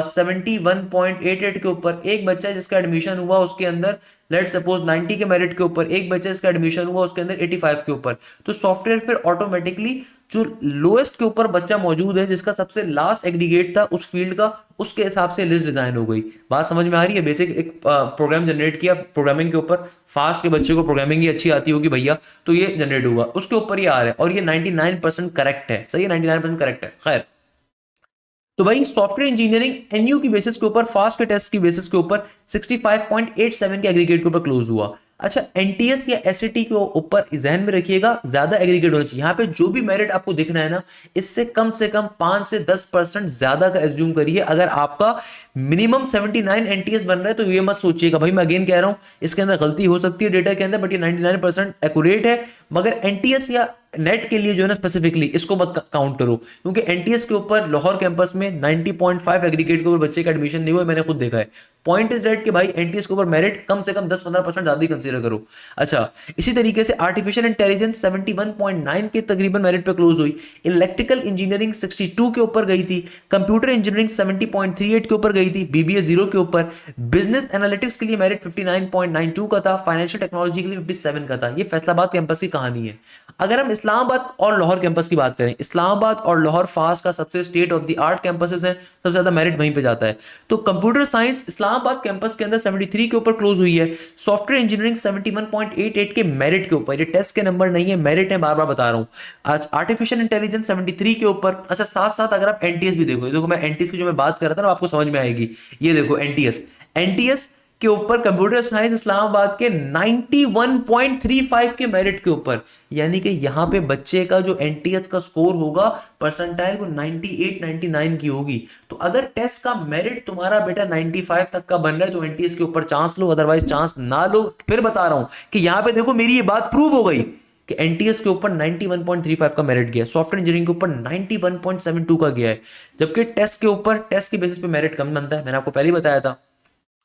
71.88 के ऊपर, एक बच्चा है जिसका एडमिशन हुआ उसके अंदर लेट सपोज 90 के मेरिट के ऊपर, एक बच्चे इसका एडमिशन हुआ उसके अंदर 85 के ऊपर। तो सॉफ्टवेयर फिर ऑटोमेटिकली जो लोएस्ट के ऊपर बच्चा मौजूद है, जिसका सबसे लास्ट एग्रीगेट था उस फील्ड का, उसके हिसाब से लिस्ट डिजाइन हो गई। बात समझ में आ रही है? बेसिक एक प्रोग्राम जनरेट किया प्रोग्रामिंग के ऊपर, फास्ट के बच्चे को प्रोग्रामिंग ही अच्छी आती होगी भैया, तो ये जनरेट हुआ, उसके ऊपर ही आ रहा है, और ये 99% करेक्ट है, सही है, 99% करेक्ट है। खैर, तो भाई सॉफ्टवेयर इंजीनियरिंग एनयू की बेसिस के ऊपर, फास्ट के टेस्ट की बेसिस के ऊपर 65.87 के एग्रीगेट के ऊपर क्लोज हुआ। अच्छा, एनटीएस या एसएटी के ऊपर ध्यान में रखिएगा, ज्यादा एग्रीगेट होना चाहिए। यहाँ पे जो भी मेरिट आपको दिख रहा है ना, इससे कम से कम 5 से 10% ज्यादा का एज्यूम करिए। अगर आपका मिनिमम 79 एनटीएस बन रहा है तो ये मत सोचिएगा भाई, मैं अगेन कह रहा हूं इसके अंदर गलती हो सकती है डेटा के अंदर, बट ये 99% एक्यूरेट है। मगर एनटीएस या नेट के लिए जो है ना स्पेसिफिकली इसको मत काउंट करो, क्योंकि एनटीएस के ऊपर लाहौर कैंपस में 90.5 एग्रीगेट के ऊपर बच्चे का एडमिशन नहीं हुआ, मैंने खुद देखा है। पॉइंट इज दैट कि भाई एनटीएस के ऊपर मेरिट कम से कम 10-15% ज्यादा ही कंसीडर करो। अच्छा, इसी तरीके से आर्टिफिशियल इंटेलिजेंस 71.9 के तकरीबन मेरिट पे क्लोज हुई। इलेक्ट्रिकल इंजीनियरिंग 62 के ऊपर गई थी। कंप्यूटर इंजीनियरिंग 70.38 के ऊपर गई थी, बीबीए 0 के ऊपर। बिजनेस एनालिटिक्स के लिए मेरिट 59.92 का था, फाइनेंशियल टेक्नोलॉजी के लिए 57 का था। ये फैसलाबाद कैंपस की कहानी है। अगर हम इस्लामाबाद और लाहौर कैंपस की बात करें, इस्लामाबाद और लाहौर फास्ट का सबसे state of the art campuses है, सबसे ज्यादा मेरिट वहीं पे जाता है। तो कंप्यूटर साइंस इस्लामाबाद कैंपस के अंदर 73 के ऊपर क्लोज हुई है। सॉफ्टवेयर इंजीनियरिंग 71.88 के मेरिट के ऊपर, ये टेस्ट के नंबर नहीं है, मेरिट है, बार बार बता रहा हूं। आज आर्टिफिशियल इंटेलिजेंस 73 के ऊपर। अच्छा, साथ साथ अगर आप एनटीएस भी देखो मैं एनटीएस की जो मैं बात कर रहा था ना, आपको समझ में आएगी। ये देखो एनटीएस, एनटीएस के ऊपर कंप्यूटर साइंस इस्लामाबाद के 91.35 के मेरिट के ऊपर, यानी कि यहां पे बच्चे का जो एनटीएस का स्कोर होगा परसेंटाइल वो 98 99 की होगी। तो अगर टेस्ट का मेरिट तुम्हारा बेटा 95 तक का बन रहा है तो एनटीएस के ऊपर चांस लो, अदरवाइज चांस ना लो। फिर बता रहा हूं कि यहां पे देखो मेरी ये बात प्रूव हो गई कि एनटीएस के ऊपर 91.35 का मेरिट गया, सॉफ्टवेयर इंजीनियरिंग के ऊपर 91.72 का गया है, जबकि टेस्ट के ऊपर टेस्ट के बेसिस पे मेरिट कम बनता है, मैंने आपको पहले ही बताया था।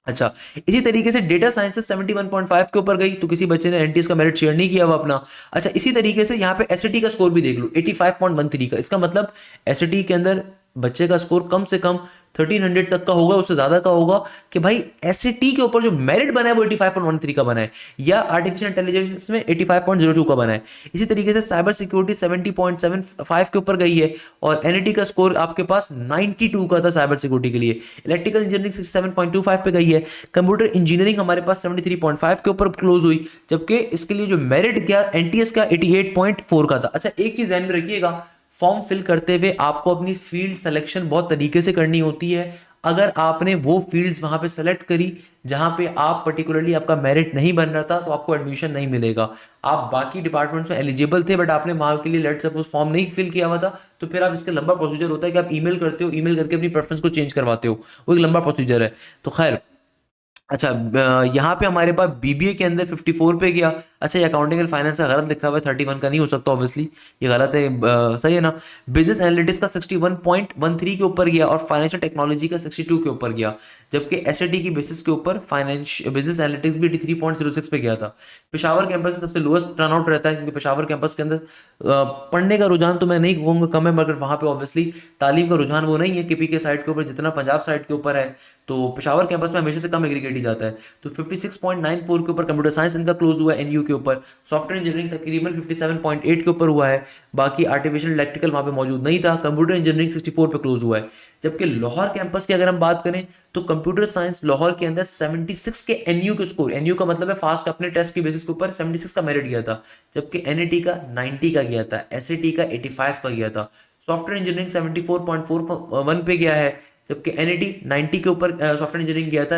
अच्छा, इसी तरीके से डेटा साइंसेस 71.5 के ऊपर गई, तो किसी बच्चे ने एनटीएस का मेरिट शेयर नहीं किया हुआ अपना। अच्छा, इसी तरीके से यहाँ पे एसएटी का स्कोर भी देख लो 85.13 का। इसका मतलब एसएटी के अंदर बच्चे का स्कोर कम से कम 1300 तक का होगा, उससे ज्यादा का होगा कि भाई एसएटी के ऊपर जो मेरिट बना है वो 85.13 का बना है, या आर्टिफिशियल इंटेलिजेंस में 85.02 का बना है। इसी तरीके से साइबर सिक्योरिटी 70.75 के ऊपर गई है, और एनईटी का स्कोर आपके पास 92 का था साइबर सिक्योरिटी के लिए। इलेक्ट्रिकल इंजीनियरिंग 67.25 पे गई है। कंप्यूटर इंजीनियरिंग हमारे पास 73.5 के ऊपर क्लोज हुई, जबकि इसके लिए जो मेरिट गया एनटीएस का 88.4 का था। अच्छा, एक चीज ध्यान में रखिएगा, फॉर्म फिल करते हुए आपको अपनी फील्ड सिलेक्शन बहुत तरीके से करनी होती है। अगर आपने वो फील्ड्स वहां पे सेलेक्ट करी जहां पे आप पर्टिकुलरली आपका मेरिट नहीं बन रहा था, तो आपको एडमिशन नहीं मिलेगा। आप बाकी डिपार्टमेंट्स में एलिजिबल थे, बट आपने वहां के लिए लेट सपोज फॉर्म नहीं फिल किया हुआ था, तो फिर आप इसका लंबा प्रोसीजर होता है कि आप ईमेल करते हो, ईमेल करके अपनी प्रेफरेंस को चेंज करवाते हो, वो एक लंबा प्रोसीजर है। तो खैर, अच्छा, यहाँ पे हमारे पास बीबीए के अंदर 54 पे गया। अच्छा, ये अकाउंटिंग एंड फाइनेंस का गलत लिखा हुआ है, 31 का नहीं हो सकता ऑब्वियसली, ये गलत है। सही है ना। बिजनेस एनालिटिक्स का 61.13 के ऊपर गया, और फाइनेंशियल टेक्नोलॉजी का 62 के ऊपर गया, जबकि एसएटी की बेसिस के ऊपर बिजनेस एनालिटिक्स भी 83.06 पे गया था। पेशावर कैंपस में सबसे लोएस्ट टर्नआउट रहता है, क्योंकि पेशावर कैंपस के अंदर पढ़ने का रुझान तो मैं नहीं कहूँगा कम है, मगर वहाँ पे ऑब्वियसली तालीम का रुझान वो नहीं है केपी के साइड के ऊपर जितना पंजाब साइड के ऊपर है। तो पेशावर कैंपस में हमेशा से कम एग्रीगेट ही जाता है। तो 56.94 के ऊपर कंप्यूटर साइंस इनका क्लोज हुआ है एनयू के ऊपर। सॉफ्टवेयर इंजीनियरिंग तकरीबन 57.8 के ऊपर हुआ है, बाकी आर्टिफिशियल इलेक्ट्रिकल वहाँ पे मौजूद नहीं था। कंप्यूटर इंजीनियरिंग 64 पे क्लोज हुआ है। जबकि लाहौर कैंपस की अगर हम बात करें तो कंप्यूटर साइंस लाहौर के अंदर 76 के एनयू के स्कोर, एनयू का मतलब है फास्ट, अपने टेस्ट की बेसिस के ऊपर 76 का मेरिट गया था, जबकि एनईटी का 90 का गया था, एसईटी का 85 का गया था। सॉफ्टवेयर इंजीनियरिंग 74.41 पे गया है, जबकि एनईटी 90 के ऊपर सॉफ्टवेयर इंजीनियरिंग गया था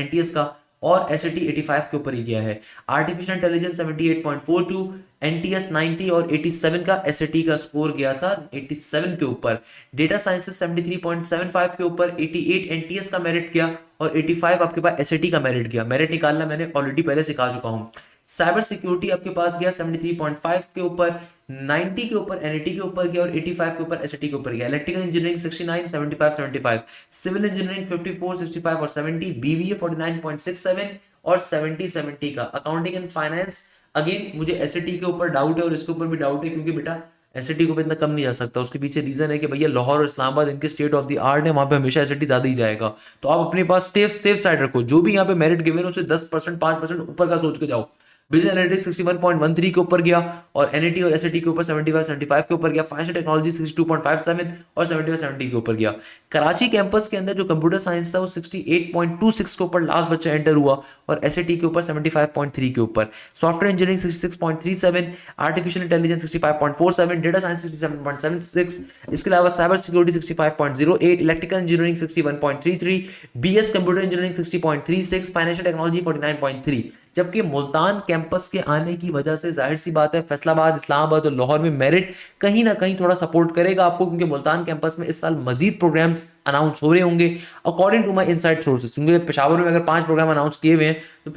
एनटीएस का, और एसएटी 85 के ऊपर ही गया है। आर्टिफिशियल इंटेलिजेंस 78.42, एनटीएस 90 और 87 का एसएटी का स्कोर गया था 87 के ऊपर। डेटा साइंसेस 73.75 के ऊपर 88 एनटीएस का मेरिट गया, और 85 आपके पास एसएटी का मेरिट गया। मेरिट निकालना मैंने ऑलरेडी पहले सिखा चुका हूं। साइबर सिक्योरिटी आपके पास गया 73.5 के ऊपर, 90 के ऊपर एनईटी के ऊपर गया, और 85 के ऊपर एसईटी के ऊपर गया। इलेक्ट्रिकल इंजीनियरिंग 69, 75, 75, सिविल इंजीनियरिंग 54, 65 और 70, बीबीए 49.67 और 70, 70 का। अकाउंटिंग एंड फाइनेंस अगेन मुझे एसईटी के ऊपर डाउट है और इसके ऊपर भी डाउट है, क्योंकि बेटा एसईटी को भी इतना कम नहीं जा सकता। उसके पीछे रीजन है कि भैया लाहौर और इस्लामाबाद इनके स्टेट ऑफ द आर्ट है, वहां पे हमेशा एसईटी ज्यादा ही जाएगा। तो आप अपने पास सेफ साइड रखो, जो भी यहाँ पे मेरिट गिवन है उसे 10% 5% ऊपर का सोच के जाओ। बिजनेस एनालिटिक्स 61.13 के ऊपर गया, और एनईटी और एसईटी के ऊपर 75 75 के ऊपर गया। फाइनेंशियल टेक्नोलॉजी 62.57 और 75 70 के ऊपर गया। कराची कैंपस के अंदर जो कंप्यूटर साइंस था वो 68.26 के ऊपर लास्ट बच्चा एंटर हुआ, और एसईटी के ऊपर 75.3 के ऊपर। Software engineering 66.37, artificial intelligence 65.47, data science 67.76, इसके अलावा cyber security 65.08, electrical engineering 61.33, BS computer engineering 60.36, financial technology 49.3। जबकि मुल्तान कैंपस के आने की वजह से जाहिर सी बात है फैसलाबाद, इस्लामाबाद और लाहौर में मेरिट कहीं ना कहीं थोड़ा सपोर्ट करेगा आपको, क्योंकि मुल्तान कैंपस में इस साल मजीद प्रोग्राम्स अनाउंस हो रहे होंगे according to my inside sources, क्योंकि पेशावर में अगर 5 प्रोग्राम अनाउंस किए हुए हैं तो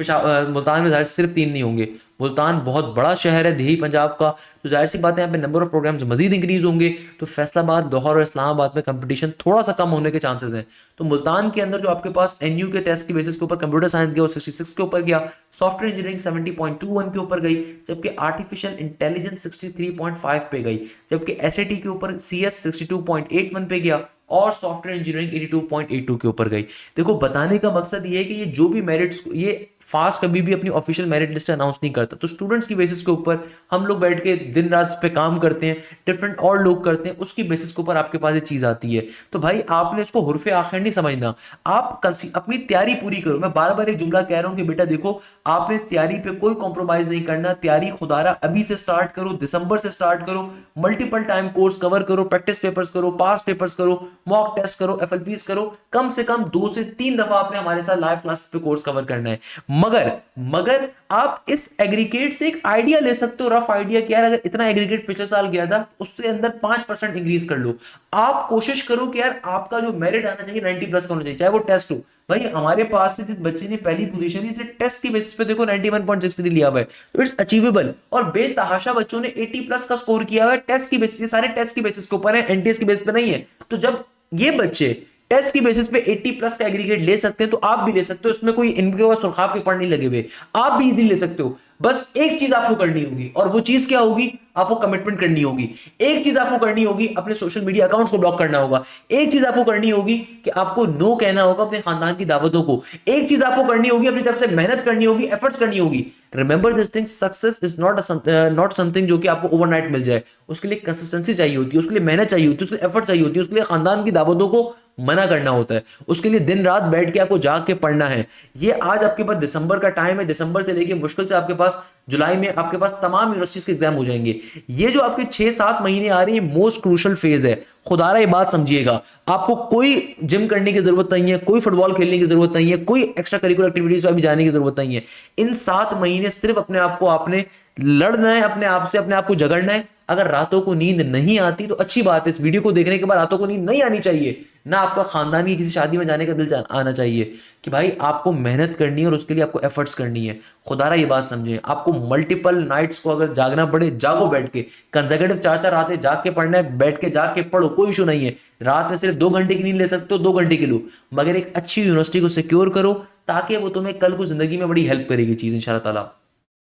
मुल्तान में जाहिर सिर्फ 3 नहीं होंगे। मुल्तान बहुत बड़ा शहर है देही पंजाब का, तो जाहिर सी बात है यहाँ पे नंबर ऑफ प्रोग्राम्स मजीद इंक्रीज होंगे, तो फैसलाबाद, लाहौर और इस्लामाबाद में कंपटीशन थोड़ा सा कम होने के चांसेस हैं। तो मुल्तान के अंदर जो आपके पास एनयू के टेस्ट की बेसिस के ऊपर कंप्यूटर साइंस गया वो 66 के ऊपर गया, सॉफ्टवेयर इंजीनियरिंग 70.21 के ऊपर गई, जबकि आर्टिफिशियल इंटेलिजेंस 63.5 पे गई, जबकि एसएटी के ऊपर सीएस 62.81 पे गया और सॉफ्टवेयर इंजीनियरिंग 82.82 के ऊपर गई। देखो बताने का मकसद ये है कि ये जो भी मेरिट्स, ये फास्ट कभी भी अपनी ऑफिशियल मेरिट लिस्ट अनाउंस नहीं करता, तो स्टूडेंट्स की बेसिस के ऊपर हम लोग बैठ के दिन रात इस पे काम करते हैं, डिफरेंट और लोग करते हैं, उसकी बेसिस के ऊपर आपके पास ये चीज आती है। तो भाई आपने इसको हुर्फे आखिर नहीं समझना, आप अपनी तैयारी पूरी करो। मैं बार बार एक जुमला कह रहा हूं कि बेटा देखो आपने तैयारी पे कोई कॉम्प्रोमाइज नहीं करना, तैयारी खुदारा अभी से स्टार्ट करो, दिसंबर से स्टार्ट करो, मल्टीपल टाइम कोर्स कवर करो, प्रैक्टिस पेपर्स करो, पास पेपर्स करो, मॉक टेस्ट करो, एफएलपीज करो, कम से कम 2 से 3 दफा आपने हमारे साथ लाइव क्लासेस पे कोर्स कवर करना है। मगर आप इस एग्रीगेट से एक आइडिया ले सकते हो, रफ आइडिया क्या है, अगर इतना एग्रीगेट पिछले साल गया था उससे अंदर 5% इंक्रीज कर लो। आप कोशिश करो कि यार आपका जो मेरिट आना चाहिए 90 प्लस का होना चाहिए, चाहे वो टेस्ट हो। भाई हमारे पास से जिस बच्चे ने पहली पोजीशन ली इसे टेस्ट की बेसिस पे देखो 91.63 लिया हुआ है, तो इट्स अचीवेबल। और बेतहाशा बच्चों ने 80 प्लस का स्कोर किया हुआ है टेस्ट की बेसिस, ये सारे टेस्ट की बेसिस के ऊपर है, एनटीएस की बेसिस पे नहीं है। तो जब ये बच्चे टेस्ट की बेसिस पे 80 प्लस का एग्रीगेट ले सकते हैं तो आप भी ले सकते हो, इसमें कोई इनके पास सुरखाब के पढ़ नहीं लगे हुए, आप भी इजीली ले सकते हो। बस एक चीज आपको करनी होगी, और वो चीज क्या होगी, आपको कमिटमेंट करनी होगी। एक चीज आपको करनी होगी, अपने सोशल मीडिया अकाउंट्स को ब्लॉक करना होगा। एक चीज आपको करनी होगी कि आपको नो कहना होगा अपने खानदान की दावतों को। एक चीज आपको करनी होगी, अपनी तरफ से मेहनत करनी होगी, एफर्ट्स करनी होगी। Remember this thing, success is not something जो कि आपको ओवरनाइट मिल जाए, उसके लिए कंसिस्टेंसी चाहिए होती है, उसके लिए मेहनत चाहिए होती है, उसके लिए एफर्ट चाहिए होती है, उसके लिए खानदान की दावतों को मना करना होता है, उसके लिए दिन रात बैठ के आपको जाग के पढ़ना है। ये आज आपके पास दिसंबर का टाइम है, दिसंबर से लेके मुश्किल से आपके पास जुलाई में आपके पास तमाम यूनिवर्सिटीज के एग्जाम हो जाएंगे। ये जो आपके 6-7 महीने आ रहे हैं मोस्ट क्रूशल फेज है, खुदारा ये बात समझिएगा। आपको कोई जिम करने की जरूरत नहीं है, कोई फुटबॉल खेलने की जरूरत नहीं है, कोई एक्स्ट्रा करिकुलर एक्टिविटीज पर भी जाने की जरूरत नहीं है। इन 7 महीने सिर्फ अपने आप को आपने लड़ना है, अपने आप से अपने आप को झगड़ना है। अगर रातों को नींद नहीं आती तो अच्छी बात है, इस वीडियो को देखने के बाद रातों को नींद नहीं आनी चाहिए, ना आपका खानदान की किसी शादी में जाने का दिल आना चाहिए, कि भाई आपको मेहनत करनी है और उसके लिए आपको एफर्ट्स करनी है। खुदारा ये बात समझें, आपको मल्टीपल नाइट्स को अगर जागना पड़े जागो, बैठ के कंसेक्यूटिव 4-4 रातें जाग के पढ़ना है, बैठ के जाग के पढ़ो, कोई इशू नहीं है। रात में सिर्फ 2 घंटे की नींद ले सकते हो, 2 घंटे की लो, मगर एक अच्छी यूनिवर्सिटी को सिक्योर करो, ताकि वो तुम्हें कल को जिंदगी में बड़ी हेल्प करेगी चीज इंशाल्लाह ताला।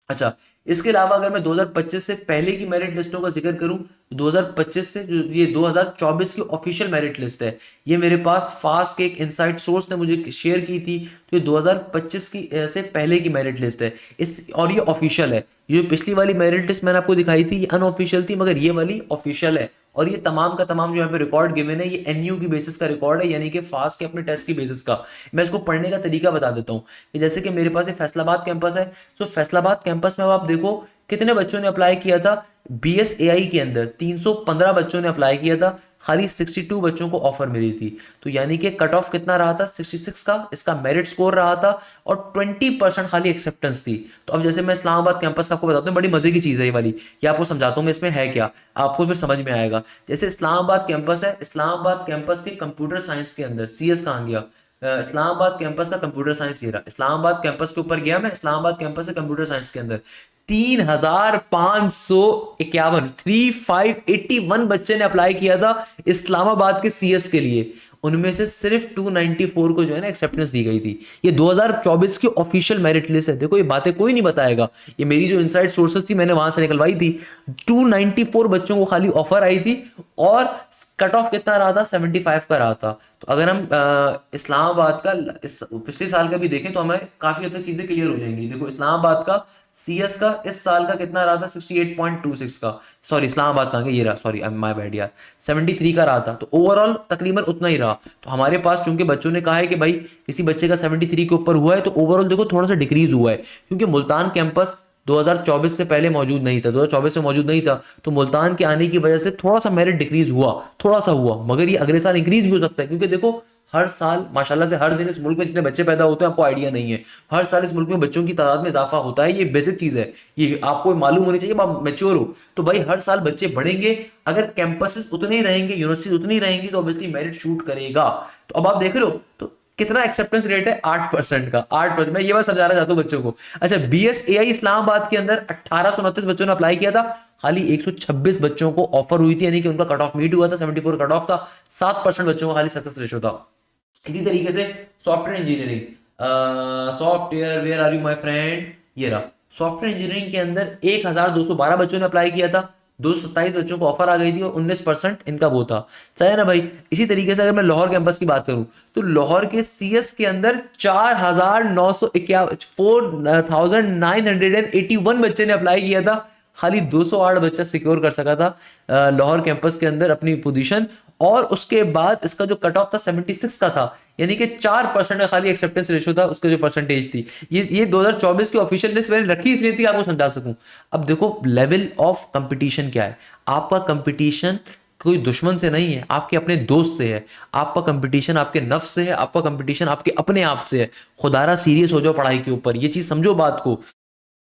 अच्छा, इसके अलावा अगर मैं 2025 से पहले की मेरिट लिस्टों का जिक्र करूं तो 2025 से जो ये 2024 की ऑफिशियल मेरिट लिस्ट है, ये मेरे पास फास्ट के एक इनसाइड सोर्स ने मुझे शेयर की थी। तो ये 2025 की से पहले की मेरिट लिस्ट है इस, और ये ऑफिशियल है। ये पिछली वाली मेरिट लिस्ट मैंने आपको दिखाई थी ये अनऑफिशियल थी, मगर ये वाली ऑफिशियल है। और ये तमाम का तमाम जो यहाँ पे रिकॉर्ड गिवन है ये एनयू की बेसिस का रिकॉर्ड है, यानी कि फास्ट के अपने टेस्ट की बेसिस का। मैं इसको पढ़ने का तरीका बता देता हूँ कि जैसे कि मेरे पास ये फैसलाबाद कैंपस है, तो फैसलाबाद कैंपस में अब आप देखो कितने बच्चों ने अप्लाई किया था। BSAI के अंदर 315 बच्चों ने अप्लाई किया था, खाली 62 बच्चों को ऑफर मिली थी। तो यानी कि कट ऑफ कितना रहा था 66 का, इसका मेरिट स्कोर रहा था, और 20% खाली एक्सेप्टेंस थी। तो अब जैसे मैं इस्लामाबाद कैंपस का आपको बताता हूँ, बड़ी मजे की चीज़ है ये वाली, ये आपको समझाता हूँ मैं इसमें है क्या, आपको फिर समझ में आएगा। जैसे इस्लामाबाद कैंपस है, इस्लामाबाद कैंपस के कंप्यूटर साइंस के अंदर CS कहाँ गया, इस्लामाबाद कैंपस का कंप्यूटर साइंस ये रहा, इस्लामाबाद कैंपस के ऊपर गया मैं, इस्लामाबाद कैंपस के कंप्यूटर साइंस के अंदर 3551 3581 बच्चे ने अप्लाई किया था इस्लामाबाद के CS के लिए। उनमें से सिर्फ 294 को जो है ना एक्सेप्टेंस दी गई थी। ये 2024 की ऑफिशियल मेरिट लिस्ट है। देखो ये बातें कोई नहीं बताएगा, ये मेरी जो इनसाइड सोर्सेस थी मैंने वहां से निकलवाई थी। 294 बच्चों को खाली ऑफर आई थी, और कट ऑफ कितना रहा था 75 का रहा था। तो अगर हम इस्लामाबाद का पिछले साल का भी देखें तो हमें काफी हद तक चीजें क्लियर हो जाएंगी। देखो इस्लामाबाद का CS का इस साल का कितना रहा था 68.26 का, सॉरी इस्लामाबाद का ये रहा, सॉरी माय बैड यार, 73 का रहा था। तो ओवरऑल तकरीबन उतना ही रहा। तो हमारे पास चूंकि बच्चों ने कहा है कि भाई किसी बच्चे का 73 के ऊपर हुआ है, तो ओवरऑल देखो थोड़ा सा डिक्रीज हुआ है, क्योंकि मुल्तान कैंपस 2024 से पहले मौजूद नहीं था, 2024 में मौजूद नहीं था, तो मुल्तान के आने की वजह से थोड़ा सा मेरिट डिक्रीज हुआ, थोड़ा सा हुआ, मगर ये अगले साल इंक्रीज भी हो सकता है। क्योंकि देखो हर साल माशाल्लाह से हर दिन इस मुल्क में जितने बच्चे पैदा होते हैं आपको आइडिया नहीं है, हर साल इस मुल्क में बच्चों की तादाद में इजाफा होता है। ये बेसिक चीज़ है, ये आपको मालूम होनी चाहिए, आप मेच्योर हो। तो भाई हर साल बच्चे बढ़ेंगे, अगर कैंपसेस उतने ही रहेंगे, यूनिवर्सिटीज उतनी ही रहेंगी, तो ऑब्वियसली मेरिट शूट करेगा। तो अब आप देख रहे हो तो कितना एक्सेप्टेंस रेट है, 8% का, 8%। मैं ये बात समझाना चाहता हूँ बच्चों को। अच्छा, BSAI इस्लामाबाद के अंदर 1829 बच्चों ने अप्लाई किया था, खाली 126 बच्चों को ऑफर हुई थी, यानी कि उनका कट ऑफ मीट हुआ था, 74 कट ऑफ था, 7% बच्चों का खाली सक्सेस रेशो था। इसी तरीके से software engineering, software where are you my friend, ये रहा। सॉफ्टवेयर इंजीनियरिंग के अंदर 1212 बच्चों ने अप्लाई किया था, 227 बच्चों को ऑफर आ गई थी और 19% इनका वो था, सही है ना भाई। इसी तरीके से अगर मैं लाहौर कैंपस की बात करूं तो लाहौर के CS के अंदर 4981 बच्चे ने अप्लाई किया था, खाली 208 बच्चा सिक्योर कर सका था लाहौर कैंपस के अंदर अपनी पोजीशन। और उसके बाद इसका जो कट ऑफ था 76 का था, यानी कि 4% का खाली एक्सेप्टेंस रेशो था, उसका जो परसेंटेज थी। ये 2024 की ऑफिशियल लिस्ट मैंने रखी इसलिए थी आपको समझा सकूं। अब देखो लेवल ऑफ कंपटीशन क्या है, आपका कंपटीशन कोई दुश्मन से नहीं है, आपके अपने दोस्त से है, आपका कंपटीशन आपके नफ्स से है, आपका कंपटीशन आपके अपने आप से है। खुदारा सीरियस हो जाओ पढ़ाई के ऊपर, ये चीज समझो बात को।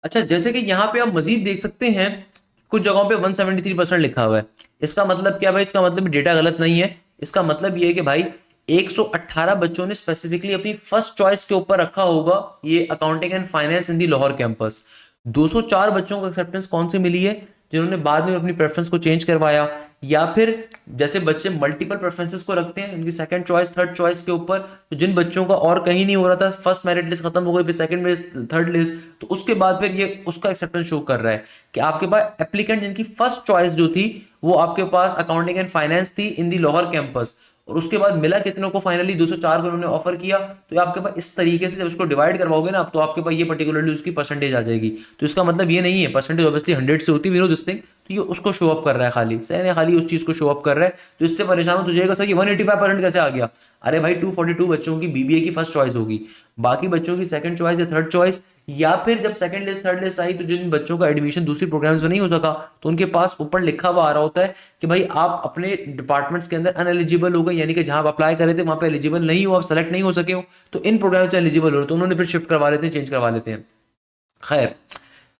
अच्छा, जैसे कि यहाँ पे आप मजीद देख सकते हैं, कुछ जगहों पे 173% लिखा हुआ है। इसका मतलब क्या भाई, इसका मतलब डेटा गलत नहीं है। इसका मतलब ये है कि भाई 118 बच्चों ने स्पेसिफिकली अपनी फर्स्ट चॉइस के ऊपर रखा होगा ये accounting and finance in the Lahore campus. 204 बच्चों को एक्सेप्टेंस कौन से मिली है, जिन्होंने बाद में अपनी प्रेफरेंस को चेंज करवाया, या फिर जैसे बच्चे मल्टीपल प्रेफरेंसेस को रखते हैं उनकी सेकंड चॉइस थर्ड चॉइस के ऊपर, तो जिन बच्चों का और कहीं नहीं हो रहा था, फर्स्ट मेरिट लिस्ट खत्म हो गई, फिर सेकंड लिस्ट, थर्ड लिस्ट, तो उसके बाद फिर ये उसका एक्सेप्टेंस शो कर रहा है कि आपके पास एप्लीकेंट जिनकी फर्स्ट चॉइस जो थी वो आपके पास अकाउंटिंग एंड फाइनेंस थी इन दी लाहौर कैंपस, और उसके बाद मिला कितनों को, फाइनली 204 को उन्होंने ऑफर किया। तो आपके पास इस तरीके से जब उसको डिवाइड करवाओगे ना, तो आपके पास ये पर्टिकुलरली उसकी परसेंटेज आ जाएगी। तो इसका मतलब ये नहीं है परसेंटेज ऑब्वियसली 100 से होती है, वी नो दिस थिंग। तो ये उसको शो अप कर रहा है, खाली सही है, खाली उस चीज को शो अप कर रहा है। तो इससे परेशान हो तुझे सर ये 185% कैसे आ गया। अरे भाई 242 बच्चों की BBA की फर्स्ट चॉइस होगी, बाकी बच्चों की सेकंड चॉइस या थर्ड चॉइस, या फिर जब सेकंड लिस्ट थर्ड लिस्ट आई तो जिन बच्चों का एडमिशन दूसरी प्रोग्राम्स में नहीं हो सका, तो उनके पास ऊपर लिखा हुआ आ रहा होता है कि भाई आप अपने डिपार्टमेंट्स के अंदर अनएलिजिबल हो गए, यानी कि जहां आप अप्लाई करे थे वहां पे एलिजिबल नहीं हो, आप सेलेक्ट नहीं हो सके हो, तो इन प्रोग्राम्स में एलिजिबल हो, तो उन्होंने फिर शिफ्ट करवा लेते हैं, चेंज करवा लेते हैं। खैर,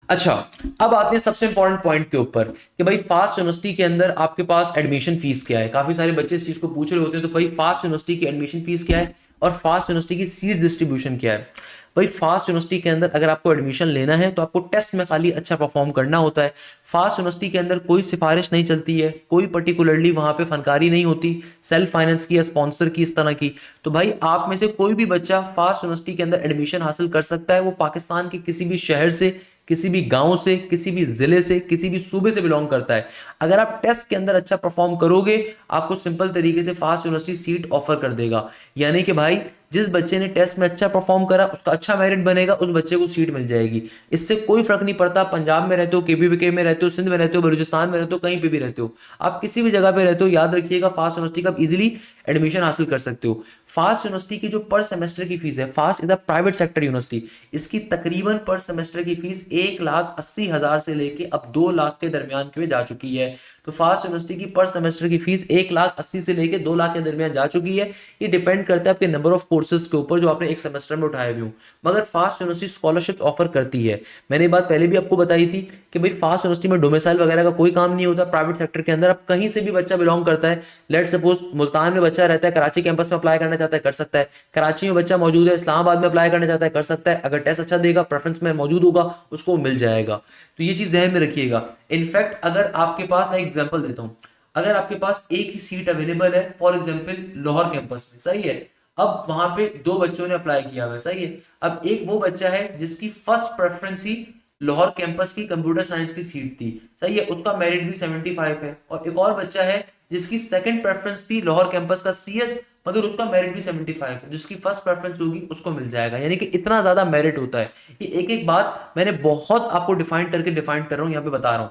अच्छा, अब आते हैं सबसे इंपॉर्टेंट पॉइंट के ऊपर कि भाई फास्ट यूनिवर्सिटी के अंदर आपके पास एडमिशन फीस क्या है। काफी सारे बच्चे इस चीज को पूछ रहे होते हैं, तो भाई फास्ट यूनिवर्सिटी की एडमिशन फीस क्या है और फास्ट यूनिवर्सिटी की सीट डिस्ट्रीब्यूशन क्या है। भाई फास्ट यूनिवर्सिटी के अंदर अगर आपको एडमिशन लेना है तो आपको टेस्ट में खाली अच्छा परफॉर्म करना होता है। फास्ट यूनिवर्सिटी के अंदर कोई सिफारिश नहीं चलती है, कोई पर्टिकुलरली वहां पे फनकारी नहीं होती, सेल्फ फाइनेंस की या स्पॉन्सर की इस तरह की। तो भाई आप में से कोई भी बच्चा फास्ट यूनिवर्सिटी के अंदर एडमिशन हासिल कर सकता है, वो पाकिस्तान के किसी भी शहर से, किसी भी गांव से, किसी भी जिले से, किसी भी सूबे से बिलोंग करता है। अगर आप टेस्ट के अंदर अच्छा परफॉर्म करोगे, आपको सिंपल तरीके से फास्ट यूनिवर्सिटी सीट ऑफर कर देगा। यानी कि भाई जिस बच्चे ने टेस्ट में अच्छा परफॉर्म करा, उसका अच्छा मेरिट बनेगा, उस बच्चे को सीट मिल जाएगी। इससे कोई फर्क नहीं पड़ता पंजाब में रहते हो, KPK में रहते हो, सिंध में रहते हो, बलूचिस्तान में रहते हो, कहीं पे भी रहते हो, आप किसी भी जगह पे रहते हो, याद रखिएगा फास्ट यूनिवर्सिटी का आप इजीली एडमिशन हासिल कर सकते हो। फास्ट यूनिवर्सिटी की जो पर सेमेस्टर की फीस है, fast is a private sector university, इसकी तकरीबन पर सेमेस्टर की फीस 1,80,000 से लेके अब 2 लाख के दरमियान में जा चुकी है। तो फास्ट यूनिवर्सिटी की पर सेमेस्टर की फीस 1,80,000 से लेके 2 लाख के दरमियान जा चुकी है। ये डिपेंड करता है आपके नंबर ऑफ कोर्सेज के ऊपर जो आपने एक सेमेस्टर में उठाए भी हो। मगर फास्ट यूनिवर्सिटी स्कॉलरशिप ऑफर करती है। मैंने ये बात पहले भी आपको बताई थी कि भाई फास्ट यूनिवर्सिटी में डोमिसाइल वगैरह का कोई काम नहीं होता। प्राइवेट सेक्टर के अंदर आप कहीं से भी बच्चा बिलोंग करता है, लेट सपोज मुल्तान में बच्चा रहता है, कराची कैंपस में अप्लाई करना चाहता है, कर सकता है। कराची में बच्चा मौजूद है, इस्लामाबाद में अप्लाई करना चाहता है, कर सकता है। अगर टेस्ट अच्छा देगा, प्रेफरेंस में मौजूद होगा, उसको मिल जाएगा। तो ये चीज ध्यान में रखिएगा। इनफैक्ट अगर आपके पास, मैं एग्जांपल देता हूँ, अगर आपके पास एक ही सीट अवेलेबल है फॉर एग्जांपल लाहौर कैंपस में, सही है, अब वहां पे 2 बच्चों ने अप्लाई किया हुआ है, सही है। अब एक वो बच्चा है जिसकी फर्स्ट प्रेफरेंस ही लाहौर कैंपस की कंप्यूटर साइंस की सीट थी, सही है, उसका मेरिट भी 75 है। और एक और बच्चा है जिसकी सेकंड प्रेफरेंस थी लाहौर कैंपस का CS, मगर उसका मेरिट भी 75 है। जिसकी फर्स्ट प्रेफरेंस होगी उसको मिल जाएगा, यानी कि इतना ज्यादा मेरिट होता है। ये एक एक बात मैंने बहुत आपको डिफाइन करके डिफाइन कर रहा हूं, यहाँ पे बता रहा हूँ।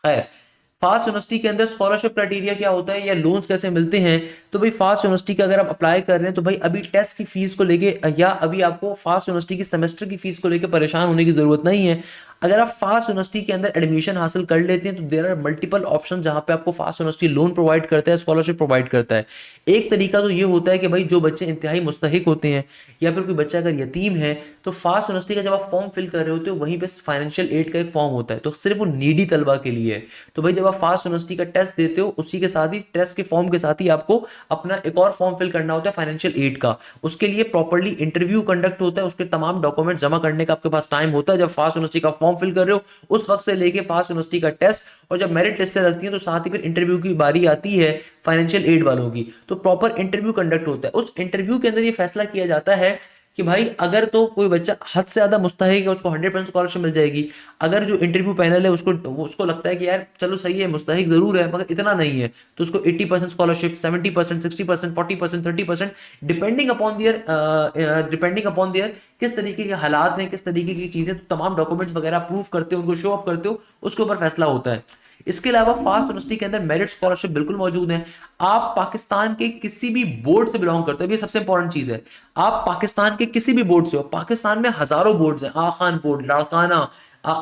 खैर, फास्ट यूनिवर्सिटी के अंदर स्कॉलरशिप क्राइटेरिया क्या होता है या लोन्स कैसे मिलते हैं? तो भाई फास्ट यूनिवर्सिटी का अगर आप अप्लाई कर रहे हैं तो भाई अभी टेस्ट की फीस को लेके या अभी आपको फास्ट यूनिवर्सिटी की सेमेस्टर की फीस को लेके परेशान होने की जरूरत नहीं है। अगर आप फास्ट यूनिवर्सिटी के अंदर एडमिशन हासिल कर लेते हैं तो देयर आर मल्टीपल ऑप्शन जहां पे आपको फास्ट यूनिवर्सिटी लोन प्रोवाइड करता है, स्कॉलरशिप प्रोवाइड करता है। एक तरीका तो ये होता है कि भाई जो बच्चे इंतहाई मुस्तहिक होते हैं या फिर कोई बच्चा अगर यतीम है तो फास्ट यूनिवर्सिटी का जब आप फॉर्म फिल कर रहे होते हो वहीं पे फाइनेंशियल एड का एक फॉर्म होता है, तो सिर्फ वो नीडी तलबा के लिए है। तो भाई जब आप फास्ट यूनिवर्सिटी का टेस्ट देते हो उसी के साथ ही टेस्ट के फॉर्म के साथ ही आपको अपना एक और फॉर्म फिल करना होता है फाइनेंशियल एड का। उसके लिए प्रॉपर्ली इंटरव्यू कंडक्ट होता है, उसके तमाम डॉक्यूमेंट जमा करने का आपके पास टाइम होता है। जब फास्ट यूनिवर्सिटी का फॉर्म फिल कर रहे हो उस वक्त से लेके फास्ट यूनिवर्सिटी का टेस्ट, और जब मेरिट लिस्टें लगती हैं तो साथ ही फिर इंटरव्यू की बारी आती है फाइनेंशियल एड वालों की, तो प्रॉपर इंटरव्यू कंडक्ट होता है। उस इंटरव्यू के अंदर ये फैसला किया जाता है कि भाई अगर तो कोई बच्चा हद से ज्यादा मुस्तहिक है उसको 100% स्कॉलरशिप मिल जाएगी। अगर जो इंटरव्यू पैनल है उसको लगता है कि यार चलो सही है, मुस्तहिक जरूर है मगर इतना नहीं है, तो उसको 80% स्कॉलरशिप, 70%, 60%, 40%, 30%, डिपेंडिंग अपॉन देयर किस तरीके के हालात हैं, किस तरीके की चीजें, तो तमाम डॉक्यूमेंट्स वगैरह प्रूव करते हो, उनको शो अप करते हो, उसके ऊपर फैसला होता है। इसके अलावा फास्ट यूनिवर्सिटी के अंदर मेरिट स्कॉलरशिप बिल्कुल मौजूद है। आप पाकिस्तान के किसी भी बोर्ड से बिलोंग करते हो, ये सबसे इंपॉर्टेंट चीज है। आप पाकिस्तान के किसी भी बोर्ड से हो, पाकिस्तान में हजारों बोर्ड्स हैं, आखान बोर्ड, लाड़काना,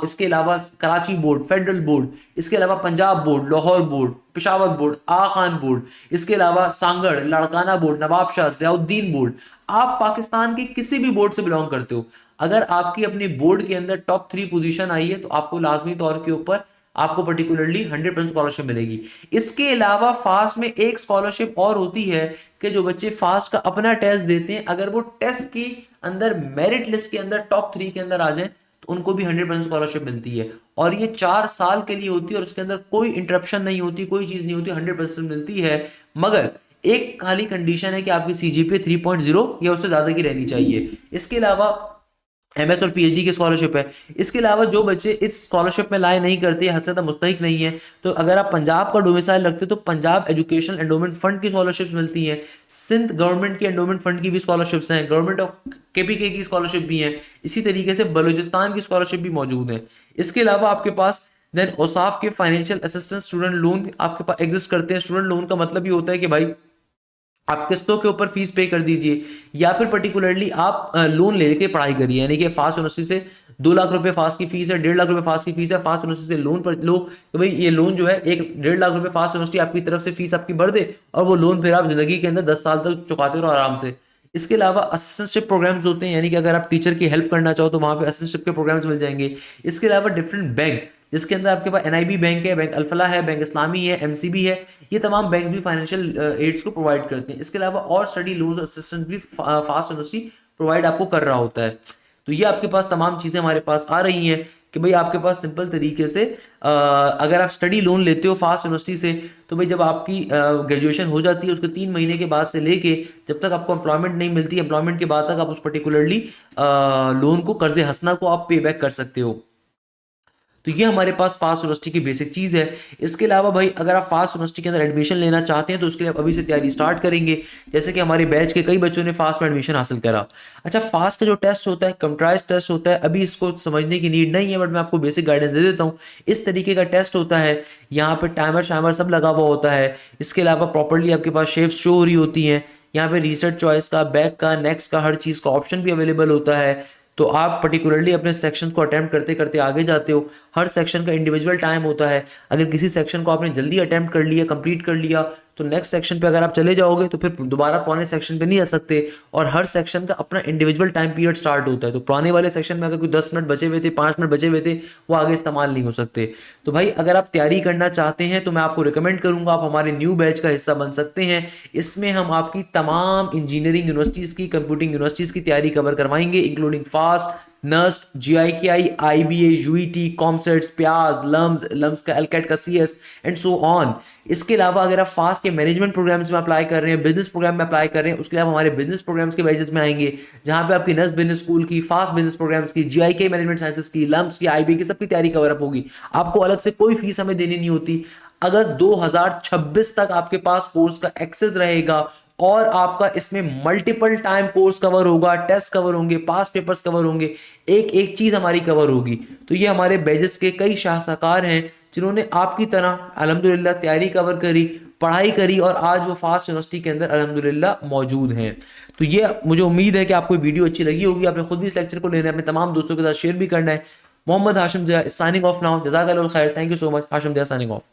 इसके अलावा कराची बोर्ड, फेडरल बोर्ड, इसके अलावा Punjab board, Lahore board, Peshawar board, Aga Khan board, इसके अलावा सांगड़, लाड़काना बोर्ड, नवाबशाह, ज़ियाउद्दीन बोर्ड। आप पाकिस्तान के किसी भी बोर्ड से बिलोंग करते हो, अगर आपकी अपने बोर्ड के अंदर टॉप 3 पोजीशन आई है तो आपको लाजमी तौर के ऊपर आपको पर्टिकुलरली 100% स्कॉलरशिप मिलेगी। इसके अलावा फास्ट में एक स्कॉलरशिप और होती है कि जो बच्चे फास्ट का अपना टेस्ट देते हैं, अगर वो टेस्ट के अंदर मेरिट लिस्ट के अंदर टॉप 3 के अंदर आ जाए तो उनको भी 100% स्कॉलरशिप मिलती है, और ये 4 साल के लिए होती है और उसके अंदर कोई इंटरप्शन नहीं होती, कोई चीज नहीं होती, 100% मिलती है। मगर एक खाली कंडीशन है कि आपकी सीजीपीए 3.0 या उससे ज्यादा की रहनी चाहिए। इसके अलावा एमएस और पीएचडी की स्कॉलरशिप है। इसके अलावा जो बच्चे इस स्कॉलरशिप में लाई नहीं करते, हद से ज्यादा मुस्तहिक नहीं है, तो अगर आप पंजाब का डोमिसाइल रखते हो तो पंजाब एजुकेशनल एंडोमेंट फंड की स्कॉलरशिप मिलती है, सिंध गवर्नमेंट की एंडोमेंट फंड की भी स्कॉलरशिप्स हैं, गवर्नमेंट ऑफ केपीके की स्कॉलरशिप भी है, इसी तरीके से बलूचिस्तान की स्कॉलरशिप भी मौजूद है। इसके अलावा आपके पास देन औसाफ के फाइनेंशियल असिस्टेंस स्टूडेंट लोन आपके पास एग्जिस्ट करते हैं। स्टूडेंट लोन का मतलब ये होता है कि भाई आप किस्तों के ऊपर फीस पे कर दीजिए या फिर पर्टिकुलरली आप लोन लेके पढ़ाई करिए, यानी कि फास्ट यूनिवर्सिटी से 2 लाख रुपए फास्ट की फीस है, 1.5 लाख रुपए फास्ट की फीस है, फास्ट यूनिवर्सिटी से लोन पर लो तो भाई ये लोन जो है 1.5 लाख रुपए फास्ट यूनिवर्सिटी आपकी तरफ से फीस आपकी भर दे और वो लोन फिर आप जिंदगी के अंदर 10 साल तक चुकाते रहो आराम से। इसके अलावा असिस्टेंटशिप प्रोग्राम्स होते हैं, यानी कि अगर आप टीचर की हेल्प करना चाहो तो वहां पे असिस्टेंटशिप के प्रोग्राम्स मिल जाएंगे। इसके अलावा डिफरेंट बैंक, जिसके अंदर आपके पास एनआईबी बैंक है, बैंक अल्फला है, बैंक इस्लामी है, एमसीबी है, ये तमाम बैंक्स भी फाइनेंशियल एड्स को प्रोवाइड करते हैं। इसके अलावा और स्टडी लोन असिस्टेंस भी फास्ट यूनिवर्सिटी प्रोवाइड आपको कर रहा होता है। तो ये आपके पास तमाम चीज़ें हमारे पास आ रही हैं कि भाई आपके पास सिंपल तरीके से अगर आप स्टडी लोन लेते हो फास्ट यूनिवर्सिटी से तो भाई जब आपकी ग्रेजुएशन हो जाती है उसके 3 महीने के बाद से लेके जब तक आपको एम्प्लॉयमेंट नहीं मिलती, एम्प्लॉयमेंट के बाद तक आप उस पर्टिकुलरली लोन को, कर्ज हसना को आप पे बैक कर सकते हो। तो ये हमारे पास फास्ट यूनिवर्सिटी की बेसिक चीज है। इसके अलावा भाई अगर आप फास्ट यूनिवर्सिटी के अंदर एडमिशन लेना चाहते हैं तो उसके लिए आप अभी से तैयारी स्टार्ट करेंगे, जैसे कि हमारे बैच के कई बच्चों ने फास्ट में एडमिशन हासिल करा। अच्छा, फास्ट का जो टेस्ट होता है कंप्यूटराइज टेस्ट होता है, अभी इसको समझने की नीड नहीं है बट मैं आपको बेसिक गाइडेंस दे देता हूँ। इस तरीके का टेस्ट होता है, यहाँ पे टाइमर शाइमर सब लगा हुआ होता है। इसके अलावा प्रॉपरली आपके पास शेप्स शो हो रही होती हैं, यहाँ पे रिसर्च चॉइस का, बैक का, नेक्स्ट का, हर चीज़ का ऑप्शन भी अवेलेबल होता है। तो आप पर्टिकुलरली अपने सेक्शन को अटेम्प्ट करते करते आगे जाते हो। हर सेक्शन का इंडिविजुअल टाइम होता है, अगर किसी सेक्शन को आपने जल्दी अटेम्प्ट कर लिया, कंप्लीट कर लिया, तो नेक्स्ट सेक्शन पे अगर आप चले जाओगे तो फिर दोबारा पुराने सेक्शन पे नहीं आ सकते, और हर सेक्शन का अपना इंडिविजुअल टाइम पीरियड स्टार्ट होता है। तो पुराने वाले सेक्शन में अगर कोई 10 मिनट बचे हुए थे, 5 मिनट बचे हुए थे, वो आगे इस्तेमाल नहीं हो सकते। तो भाई अगर आप तैयारी करना चाहते हैं तो मैं आपको रिकमेंड करूंगा आप हमारे न्यू बैच का हिस्सा बन सकते हैं। इसमें हम आपकी तमाम इंजीनियरिंग यूनिवर्सिटीज़ की, कंप्यूटिंग यूनिवर्सिटीज़ की तैयारी कवर करवाएंगे, including FAST, NUST, GIKI, IBA, UET, COMSATS, PIEAS, LUMS का, एलकेट का, सीएस एंड सो ऑन। इसके अलावा अगर आप फास्ट के मैनेजमेंट प्रोग्राम्स में अप्लाई कर रहे हैं, बिजनेस प्रोग्राम में अप्लाई कर रहे हैं, उसके अलावा हमारे बिजनेस प्रोग्राम्स के बैचेस में आएंगे जहां पे आपकी नस्ट बिजनेस स्कूल की, फास्ट बिजनेस प्रोग्राम्स की, जीआईके मैनेजमेंट साइंसेस की, लम्स की, आईबीए की, सबकी तैयारी कवर अप होगी। आपको अलग से कोई फीस हमें देनी नहीं होती। अगस्त 2026 तक आपके पास कोर्स का एक्सेस रहेगा, और आपका इसमें मल्टीपल टाइम कोर्स कवर होगा, टेस्ट कवर होंगे, पास पेपर्स कवर होंगे, एक एक चीज़ हमारी कवर होगी। तो ये हमारे बैचेस के कई शाहकार हैं जिन्होंने आपकी तरह अल्हम्दुलिल्लाह तैयारी कवर करी, पढ़ाई करी और आज वो फास्ट यूनिवर्सिटी के अंदर अल्हम्दुलिल्लाह मौजूद हैं। तो ये मुझे उम्मीद है कि आपको वीडियो अच्छी लगी होगी, आपने खुद भी इस लेक्चर को लेना है, अपने तमाम दोस्तों के साथ शेयर भी करना है। Mohammad Hashim Zia signing off now, जज़ाकल्लाहु खैर, thank you so much. Hashim Zia signing of.